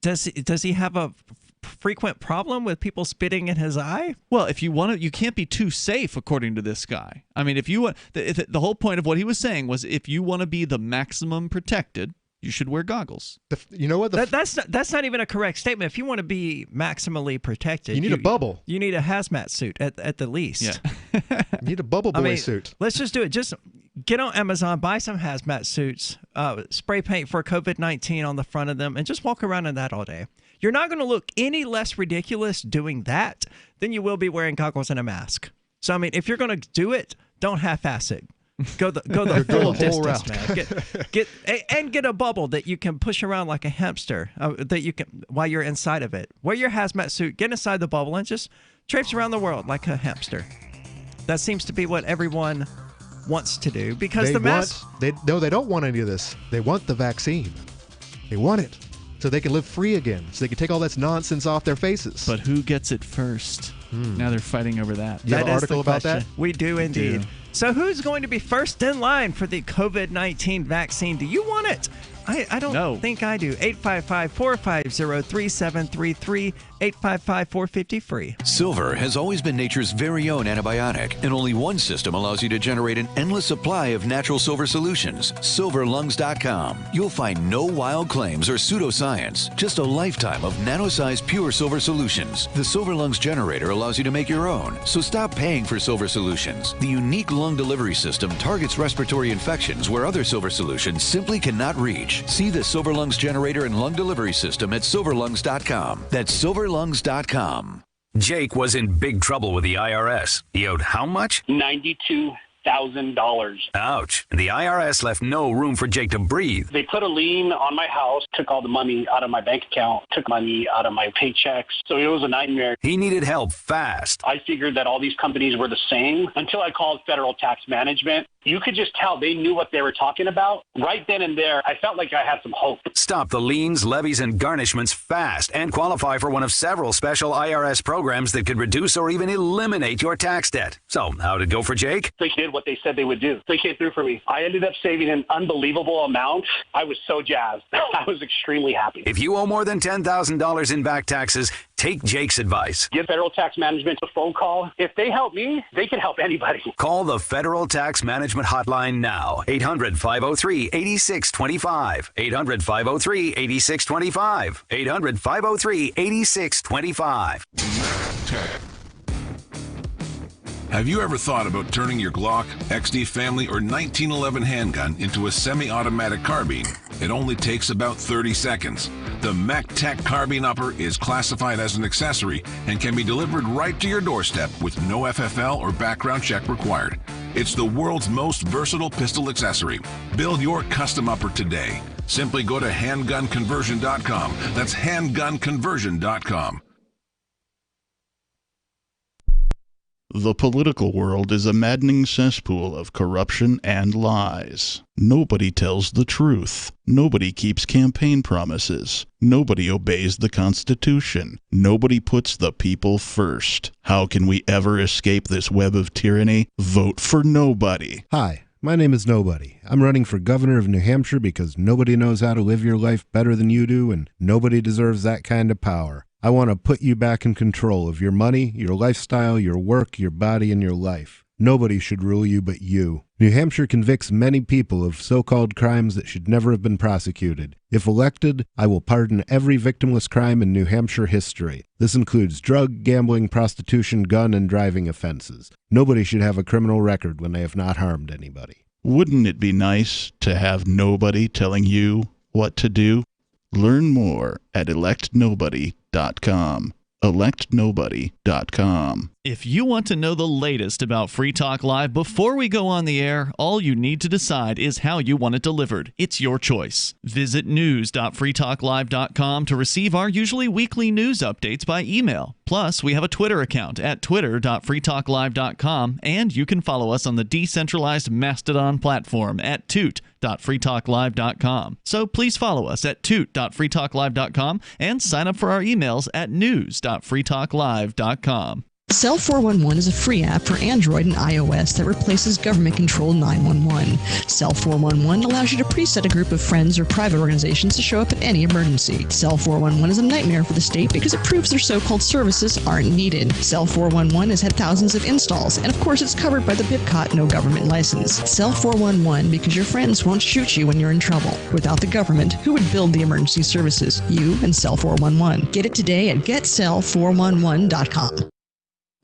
Speaker 11: Does he have a frequent problem with people spitting in his eye?
Speaker 12: Well, if you want to, you can't be too safe, according to this guy. I mean, if you want, the whole point of what he was saying was, if you want to be the maximum protected, you should wear goggles.
Speaker 13: You know what?
Speaker 11: That's not even a correct statement. If you want to be maximally protected,
Speaker 13: you need a bubble.
Speaker 11: You need a hazmat suit at the least.
Speaker 12: Yeah.
Speaker 13: You need a bubble boy suit.
Speaker 11: Let's just do it. Just get on Amazon, buy some hazmat suits, spray paint for COVID-19 on the front of them, and just walk around in that all day. You're not going to look any less ridiculous doing that than you will be wearing goggles and a mask. So, I mean, if you're going to do it, don't half-ass it. Go the full distance, man. Get a bubble that you can push around like a hamster that you can while you're inside of it. Wear your hazmat suit, get inside the bubble, and just traipse around the world like a hamster. That seems to be what everyone wants to do because the mask.
Speaker 13: They don't want any of this. They want the vaccine. They want it so they can live free again. So they can take all this nonsense off their faces.
Speaker 12: But who gets it first? Now they're fighting over that.
Speaker 13: You have an article about that?
Speaker 11: We do indeed. So who's going to be first in line for the COVID-19 vaccine? Do you want it? I don't think I do. 855-450-3733, 855-450-FREE.
Speaker 5: Silver has always been nature's very own antibiotic, and only one system allows you to generate an endless supply of natural silver solutions. Silverlungs.com. You'll find no wild claims or pseudoscience, just a lifetime of nano-sized pure silver solutions. The Silver Lungs generator allows you to make your own, so stop paying for silver solutions. The unique lung delivery system targets respiratory infections where other silver solutions simply cannot reach. See the Silver Lungs generator and lung delivery system at silverlungs.com. That's silverlungs.com.
Speaker 14: Jake was in big trouble with the IRS. He owed how much?
Speaker 16: $92,000.
Speaker 14: Ouch. The IRS left no room for Jake to breathe.
Speaker 16: They put a lien on my house, took all the money out of my bank account, took money out of my paychecks. So it was a nightmare.
Speaker 14: He needed help fast.
Speaker 16: I figured that all these companies were the same until I called Federal Tax Management. You could just tell they knew what they were talking about. Right then and there, I felt like I had some hope.
Speaker 14: Stop the liens, levies, and garnishments fast and qualify for one of several special IRS programs that could reduce or even eliminate your tax debt. So, how'd it go for Jake?
Speaker 16: They did what they said they would do. They came through for me. I ended up saving an unbelievable amount. I was so jazzed. I was extremely happy.
Speaker 14: If you owe more than $10,000 in back taxes, take Jake's advice.
Speaker 16: Give Federal Tax Management a phone call. If they help me, they can help anybody.
Speaker 14: Call the Federal Tax Management Hotline now. 800-503-8625. 800-503-8625. 800-503-8625.
Speaker 18: Have you ever thought about turning your Glock, XD Family, or 1911 handgun into a semi-automatic carbine? It only takes about 30 seconds. The MacTech Carbine Upper is classified as an accessory and can be delivered right to your doorstep with no FFL or background check required. It's the world's most versatile pistol accessory. Build your custom upper today. Simply go to handgunconversion.com. That's handgunconversion.com.
Speaker 6: The political world is a maddening cesspool of corruption and lies. Nobody tells the truth. Nobody keeps campaign promises. Nobody obeys the Constitution. Nobody puts the people first. How can we ever escape this web of tyranny? Vote for nobody.
Speaker 7: Hi, my name is Nobody. I'm running for governor of New Hampshire because nobody knows how to live your life better than you do, and nobody deserves that kind of power. I want to put you back in control of your money, your lifestyle, your work, your body, and your life. Nobody should rule you but you. New Hampshire convicts many people of so-called crimes that should never have been prosecuted. If elected, I will pardon every victimless crime in New Hampshire history. This includes drug, gambling, prostitution, gun, and driving offenses. Nobody should have a criminal record when they have not harmed anybody.
Speaker 6: Wouldn't it be nice to have nobody telling you what to do? Learn more at electnobody.com. electnobody.com.
Speaker 12: If you want to know the latest about Free Talk Live before we go on the air, all you need to decide is how you want it delivered. It's your choice. Visit news.freetalklive.com to receive our usually weekly news updates by email. Plus, we have a Twitter account at twitter.freetalklive.com, and you can follow us on the decentralized Mastodon platform at toot.freetalklive.com. So please follow us at toot.freetalklive.com and sign up for our emails at news.freetalklive.com.
Speaker 8: Cell 411 is a free app for Android and iOS that replaces government-controlled 911. Cell 411 allows you to preset a group of friends or private organizations to show up at any emergency. Cell 411 is a nightmare for the state because it proves their so-called services aren't needed. Cell 411 has had thousands of installs, and of course it's covered by the BIPCOT no government license. Cell 411 because your friends won't shoot you when you're in trouble. Without the government, who would build the emergency services? You and Cell 411. Get it today at getcell411.com.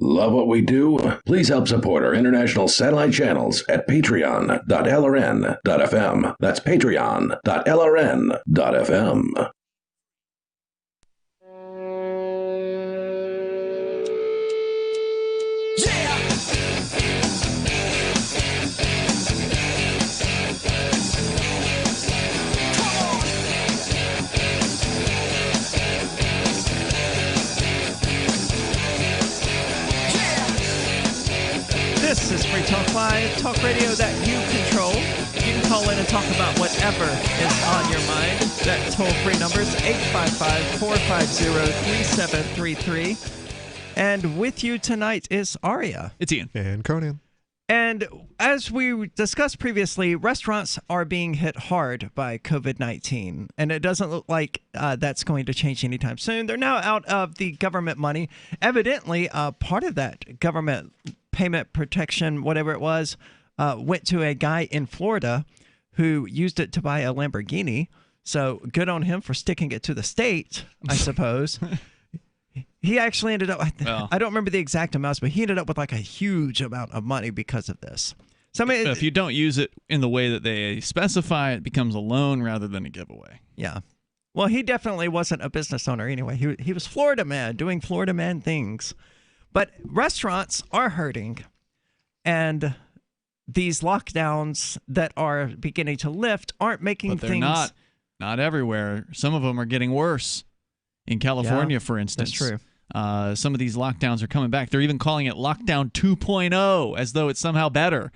Speaker 17: Love what we do? Please help support our international satellite channels at patreon.lrn.fm. That's patreon.lrn.fm.
Speaker 11: This is Free Talk Live, talk radio that you control. You can call in and talk about whatever is on your mind. That toll-free number is 855-450-3733. And with you tonight is Aria.
Speaker 12: It's Ian.
Speaker 13: And Conan.
Speaker 11: And as we discussed previously, restaurants are being hit hard by COVID-19, and it doesn't look like that's going to change anytime soon. They're now out of the government money. Evidently, part of that government payment protection, whatever it was, went to a guy in Florida who used it to buy a Lamborghini. So good on him for sticking it to the state, I suppose. He actually ended up, I don't remember the exact amounts, but he ended up with like a huge amount of money because of this. So I mean,
Speaker 12: if you don't use it in the way that they specify, it becomes a loan rather than a giveaway.
Speaker 11: Yeah. Well, he definitely wasn't a business owner anyway. He was Florida man, doing Florida man things. But restaurants are hurting, and these lockdowns that are beginning to lift aren't making
Speaker 12: they're
Speaker 11: things...
Speaker 12: not everywhere. Some of them are getting worse. In California, for instance.
Speaker 11: That's true.
Speaker 12: Some of these lockdowns are coming back. They're even calling it Lockdown 2.0 as though it's somehow better.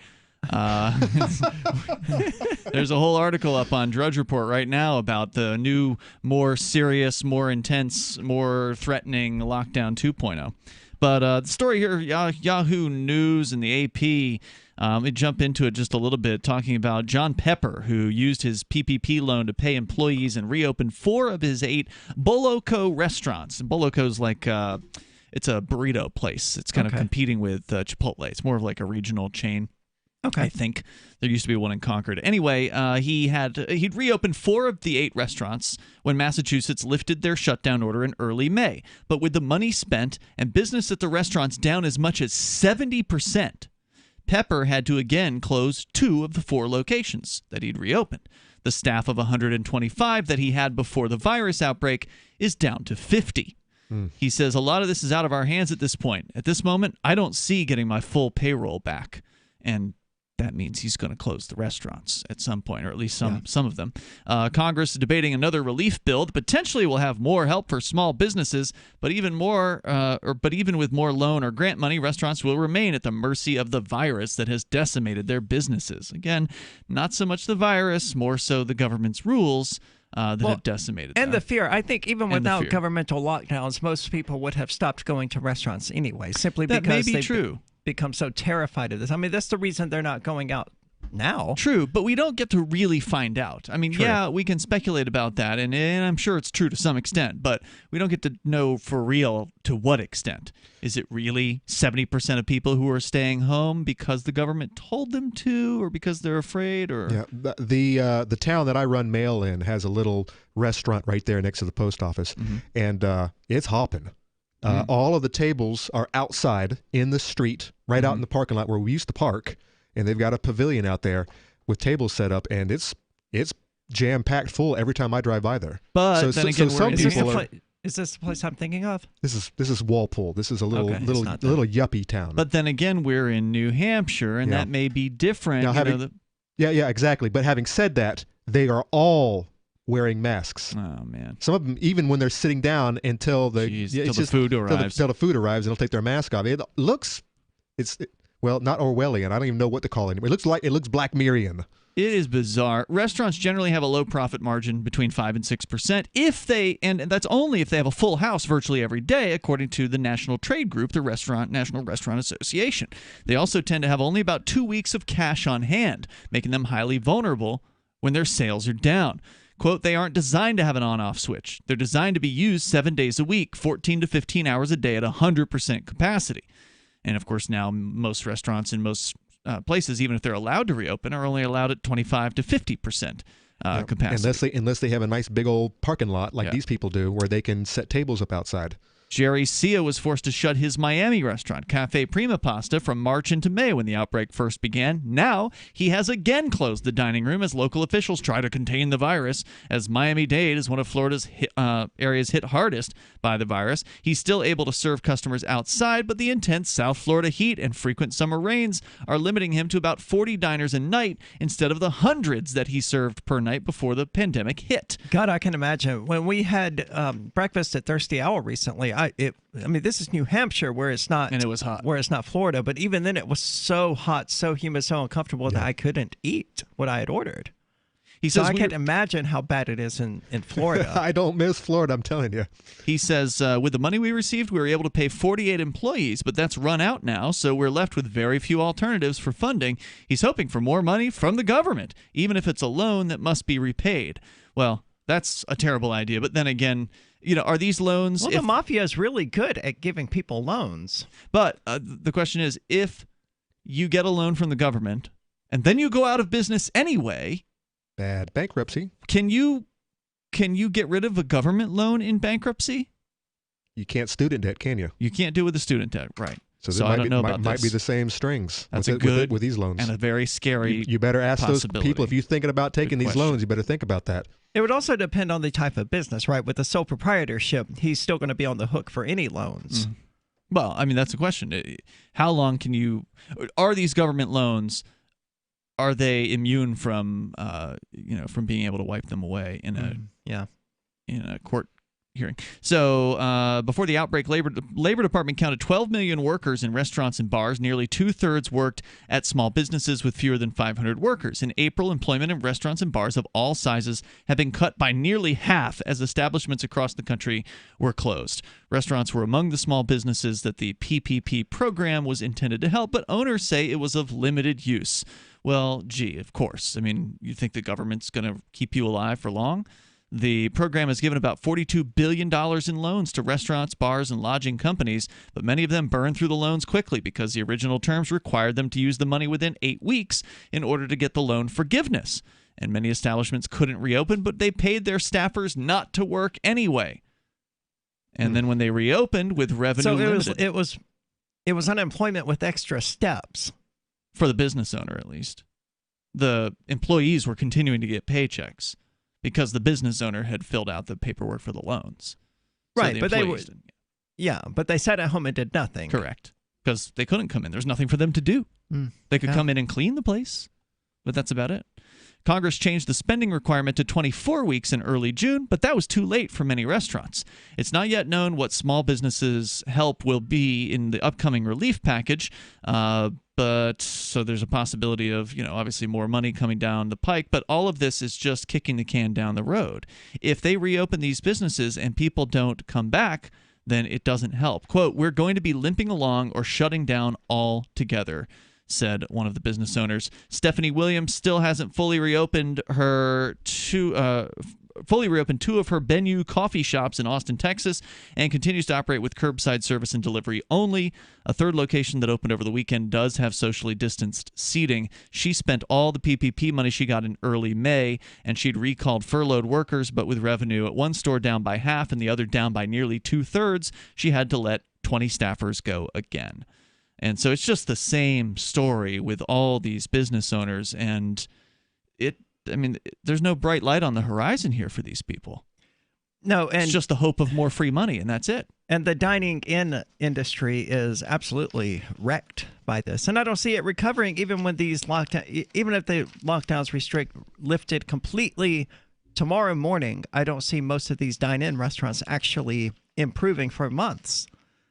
Speaker 12: There's a whole article up on Drudge Report right now about the new, more serious, more intense, more threatening Lockdown 2.0. But the story here, Yahoo News and the AP, let me jump into it just a little bit, talking about John Pepper, who used his PPP loan to pay employees and reopen 4 of his 8 Boloco restaurants. And Boloco's like, it's a burrito place. It's kind of competing with Chipotle. It's more of like a regional chain.
Speaker 11: Okay.
Speaker 12: I think there used to be one in Concord. Anyway, he'd reopened 4 of the 8 restaurants when Massachusetts lifted their shutdown order in early May. But with the money spent and business at the restaurants down as much as 70%, Pepper had to again close 2 of the 4 locations that he'd reopened. The staff of 125 that he had before the virus outbreak is down to 50. He says, a lot of this is out of our hands at this point. At this moment, I don't see getting my full payroll back. And that means he's going to close the restaurants at some point, or at least some of them. Congress is debating another relief bill that potentially will have more help for small businesses, but even with more loan or grant money, restaurants will remain at the mercy of the virus that has decimated their businesses. Again, not so much the virus, more so the government's rules that have decimated them.
Speaker 11: And the fear. I think even without governmental lockdowns, most people would have stopped going to restaurants anyway, simply because they've become so terrified of this. I mean, that's the reason they're not going out now.
Speaker 12: True, but we don't get to really find out. I mean, yeah, we can speculate about that, and I'm sure it's true to some extent, but we don't get to know for real to what extent. Is it really 70% of people who are staying home because the government told them to, or because they're afraid? Or
Speaker 13: the town that I run mail in has a little restaurant right there next to the post office, and it's hopping. All of the tables are outside in the street, right out in the parking lot where we used to park, and they've got a pavilion out there with tables set up, and it's jam-packed full every time I drive by there.
Speaker 12: But then again,
Speaker 11: some people is this the place I'm thinking of?
Speaker 13: This is Walpole. This is a little yuppie town.
Speaker 12: But then again, we're in New Hampshire, and that may be different.
Speaker 13: Now, yeah, exactly. But having said that, they are all wearing masks.
Speaker 12: Oh man!
Speaker 13: Some of them, even when they're sitting down until the
Speaker 12: food arrives,
Speaker 13: until the food arrives, and they'll take their mask off. It looks, not Orwellian. I don't even know what to call it. It looks Black Mirrorian.
Speaker 12: It is bizarre. Restaurants generally have a low profit margin between 5 and 6% and that's only if they have a full house virtually every day, according to the national trade group, the National Restaurant Association. They also tend to have only about 2 weeks of cash on hand, making them highly vulnerable when their sales are down. Quote, they aren't designed to have an on-off switch. They're designed to be used 7 days a week, 14 to 15 hours a day at 100% capacity. And, of course, now most restaurants in most places, even if they're allowed to reopen, are only allowed at 25 to 50% capacity.
Speaker 13: Unless they have a nice big old parking lot like these people do where they can set tables up outside.
Speaker 12: Jerry Sia was forced to shut his Miami restaurant, Cafe Prima Pasta, from March into May when the outbreak first began. Now, he has again closed the dining room as local officials try to contain the virus. As Miami-Dade is one of Florida's areas hit hardest by the virus, he's still able to serve customers outside, but the intense South Florida heat and frequent summer rains are limiting him to about 40 diners a night instead of the hundreds that he served per night before the pandemic hit.
Speaker 11: God, I can imagine. When we had breakfast at Thirsty Owl recently, I mean, this is New Hampshire, where it's not,
Speaker 12: and it was hot,
Speaker 11: where it's not Florida. But even then, it was so hot, so humid, so uncomfortable that I couldn't eat what I had ordered. He says, I can't imagine how bad it is in Florida.
Speaker 13: I don't miss Florida, I'm telling you.
Speaker 12: He says, with the money we received, we were able to pay 48 employees, but that's run out now, so we're left with very few alternatives for funding. He's hoping for more money from the government, even if it's a loan that must be repaid. Well, that's a terrible idea, but then again, are these loans...
Speaker 11: Well, the mafia is really good at giving people loans.
Speaker 12: But the question is, if you get a loan from the government and then you go out of business anyway...
Speaker 13: Bad bankruptcy.
Speaker 12: Can you get rid of a government loan in bankruptcy?
Speaker 13: You can't student debt, can you?
Speaker 12: You can't do it with a student debt, right.
Speaker 13: So
Speaker 12: I don't know about this.
Speaker 13: Might be the same strings.
Speaker 12: That's
Speaker 13: with these loans.
Speaker 12: And a very scary
Speaker 13: You better ask those people, if you're thinking about taking these loans, you better think about that.
Speaker 11: It would also depend on the type of business, right? With the sole proprietorship, he's still going to be on the hook for any loans.
Speaker 12: Mm. Well, I mean, that's the question. How long can you... Are these government loans... Are they immune from, from being able to wipe them away in a court hearing? So before the outbreak, Labor Department counted 12 million workers in restaurants and bars. Nearly 2/3 worked at small businesses with fewer than 500 workers. In April, employment in restaurants and bars of all sizes have been cut by nearly half as establishments across the country were closed. Restaurants were among the small businesses that the PPP program was intended to help, but owners say it was of limited use. Well, gee, of course. I mean, you think the government's going to keep you alive for long? The program has given about $42 billion in loans to restaurants, bars, and lodging companies, but many of them burned through the loans quickly because the original terms required them to use the money within 8 weeks in order to get the loan forgiveness. And many establishments couldn't reopen, but they paid their staffers not to work anyway. And then when they reopened with revenue limited...
Speaker 11: it was unemployment with extra steps.
Speaker 12: For the business owner, at least. The employees were continuing to get paychecks because the business owner had filled out the paperwork for the loans.
Speaker 11: Right, but but they sat at home and did nothing.
Speaker 12: Correct. because they couldn't come in. There's nothing for them to do. They could come in and clean the place, but that's about it. Congress changed the spending requirement to 24 weeks in early June, but that was too late for many restaurants. It's not yet known what small businesses' help will be in the upcoming relief package, but so there's a possibility of, obviously more money coming down the pike, but all of this is just kicking the can down the road. If they reopen these businesses and people don't come back, then it doesn't help. Quote, "We're going to be limping along or shutting down altogether," said one of the business owners. Stephanie Williams still hasn't fully reopened two of her Bennu coffee shops in Austin, Texas, and continues to operate with curbside service and delivery only. A third location that opened over the weekend does have socially distanced seating. She spent all the PPP money she got in early May, and she'd recalled furloughed workers, but with revenue at one store down by half and the other down by nearly 2/3, she had to let 20 staffers go again. And so it's just the same story with all these business owners, and there's no bright light on the horizon here for these people.
Speaker 11: No, and
Speaker 12: it's just the hope of more free money, and that's it.
Speaker 11: And the dining in industry is absolutely wrecked by this, and I don't see it recovering even when these even if the lockdowns lifted completely tomorrow morning. I don't see most of these dine-in restaurants actually improving for months,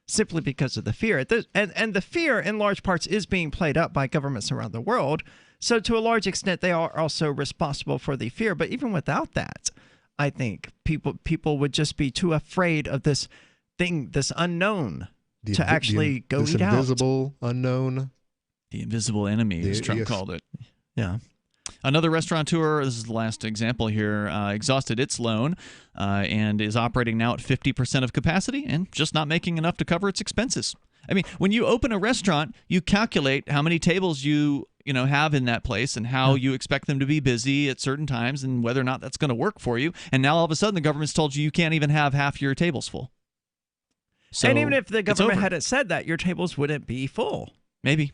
Speaker 11: simply because of the fear. And the fear, in large parts, is being played up by governments around the world. So to a large extent, they are also responsible for the fear. But even without that, I think people would just be too afraid of this thing, this unknown, to actually go eat out.
Speaker 13: This invisible unknown.
Speaker 12: The invisible enemy, as Trump called it. Yeah. Another restaurateur, this is the last example here, exhausted its loan and is operating now at 50% of capacity and just not making enough to cover its expenses. I mean, when you open a restaurant, you calculate how many tables you have in that place and how you expect them to be busy at certain times and whether or not that's going to work for you. And now all of a sudden the government's told you can't even have half your tables full. So
Speaker 11: and even if the government hadn't said that, your tables wouldn't be full.
Speaker 12: Maybe.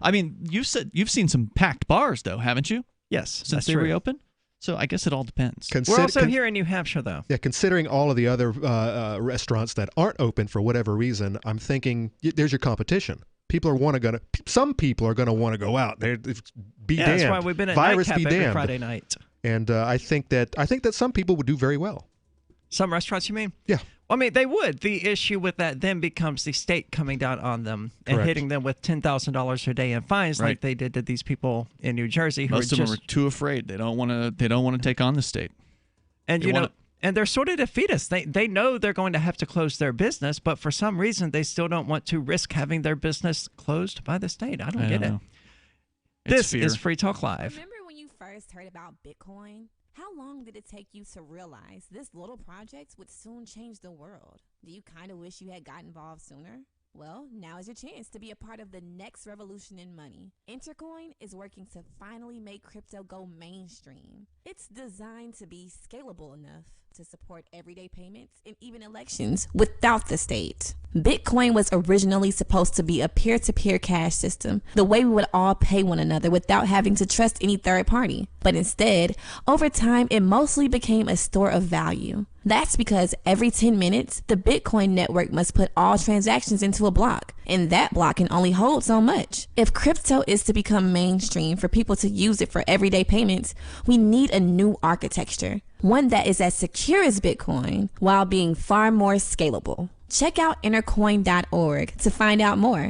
Speaker 12: I mean, you've seen some packed bars, though, haven't you?
Speaker 11: Yes,
Speaker 12: since they reopened. So I guess it all depends.
Speaker 11: We're also here in New Hampshire, though.
Speaker 13: Yeah, considering all of the other restaurants that aren't open for whatever reason, I'm thinking there's your competition. Some people are gonna want to go out. Be damned.
Speaker 11: That's why we've been at
Speaker 13: Virus
Speaker 11: Nightcap
Speaker 13: be
Speaker 11: every
Speaker 13: damned.
Speaker 11: Friday night.
Speaker 13: And I think that some people would do very well.
Speaker 11: Some restaurants, you mean?
Speaker 13: Yeah.
Speaker 11: I mean, they would. The issue with that then becomes the state coming down on them and hitting them with $10,000 a day in fines, like they did to these people in New Jersey.
Speaker 12: Most of them are too afraid. They don't want to take on the state.
Speaker 11: And and they're sort of defeatist. They know they're going to have to close their business, but for some reason they still don't want to risk having their business closed by the state. I don't get it. This is Free Talk Live.
Speaker 3: Remember when you first heard about Bitcoin? How long did it take you to realize this little project would soon change the world? Do you kind of wish you had got involved sooner? Well, now is your chance to be a part of the next revolution in money. Intercoin is working to finally make crypto go mainstream. It's designed to be scalable enough to support everyday payments and even elections without the state. Bitcoin was originally supposed to be a peer-to-peer cash system, the way we would all pay one another without having to trust any third party. But instead, over time, it mostly became a store of value. That's because every 10 minutes, the Bitcoin network must put all transactions into a block, and that block can only hold so much. If crypto is to become mainstream for people to use it for everyday payments, we need a new architecture, one that is as secure as Bitcoin while being far more scalable. Check out intercoin.org to find out more.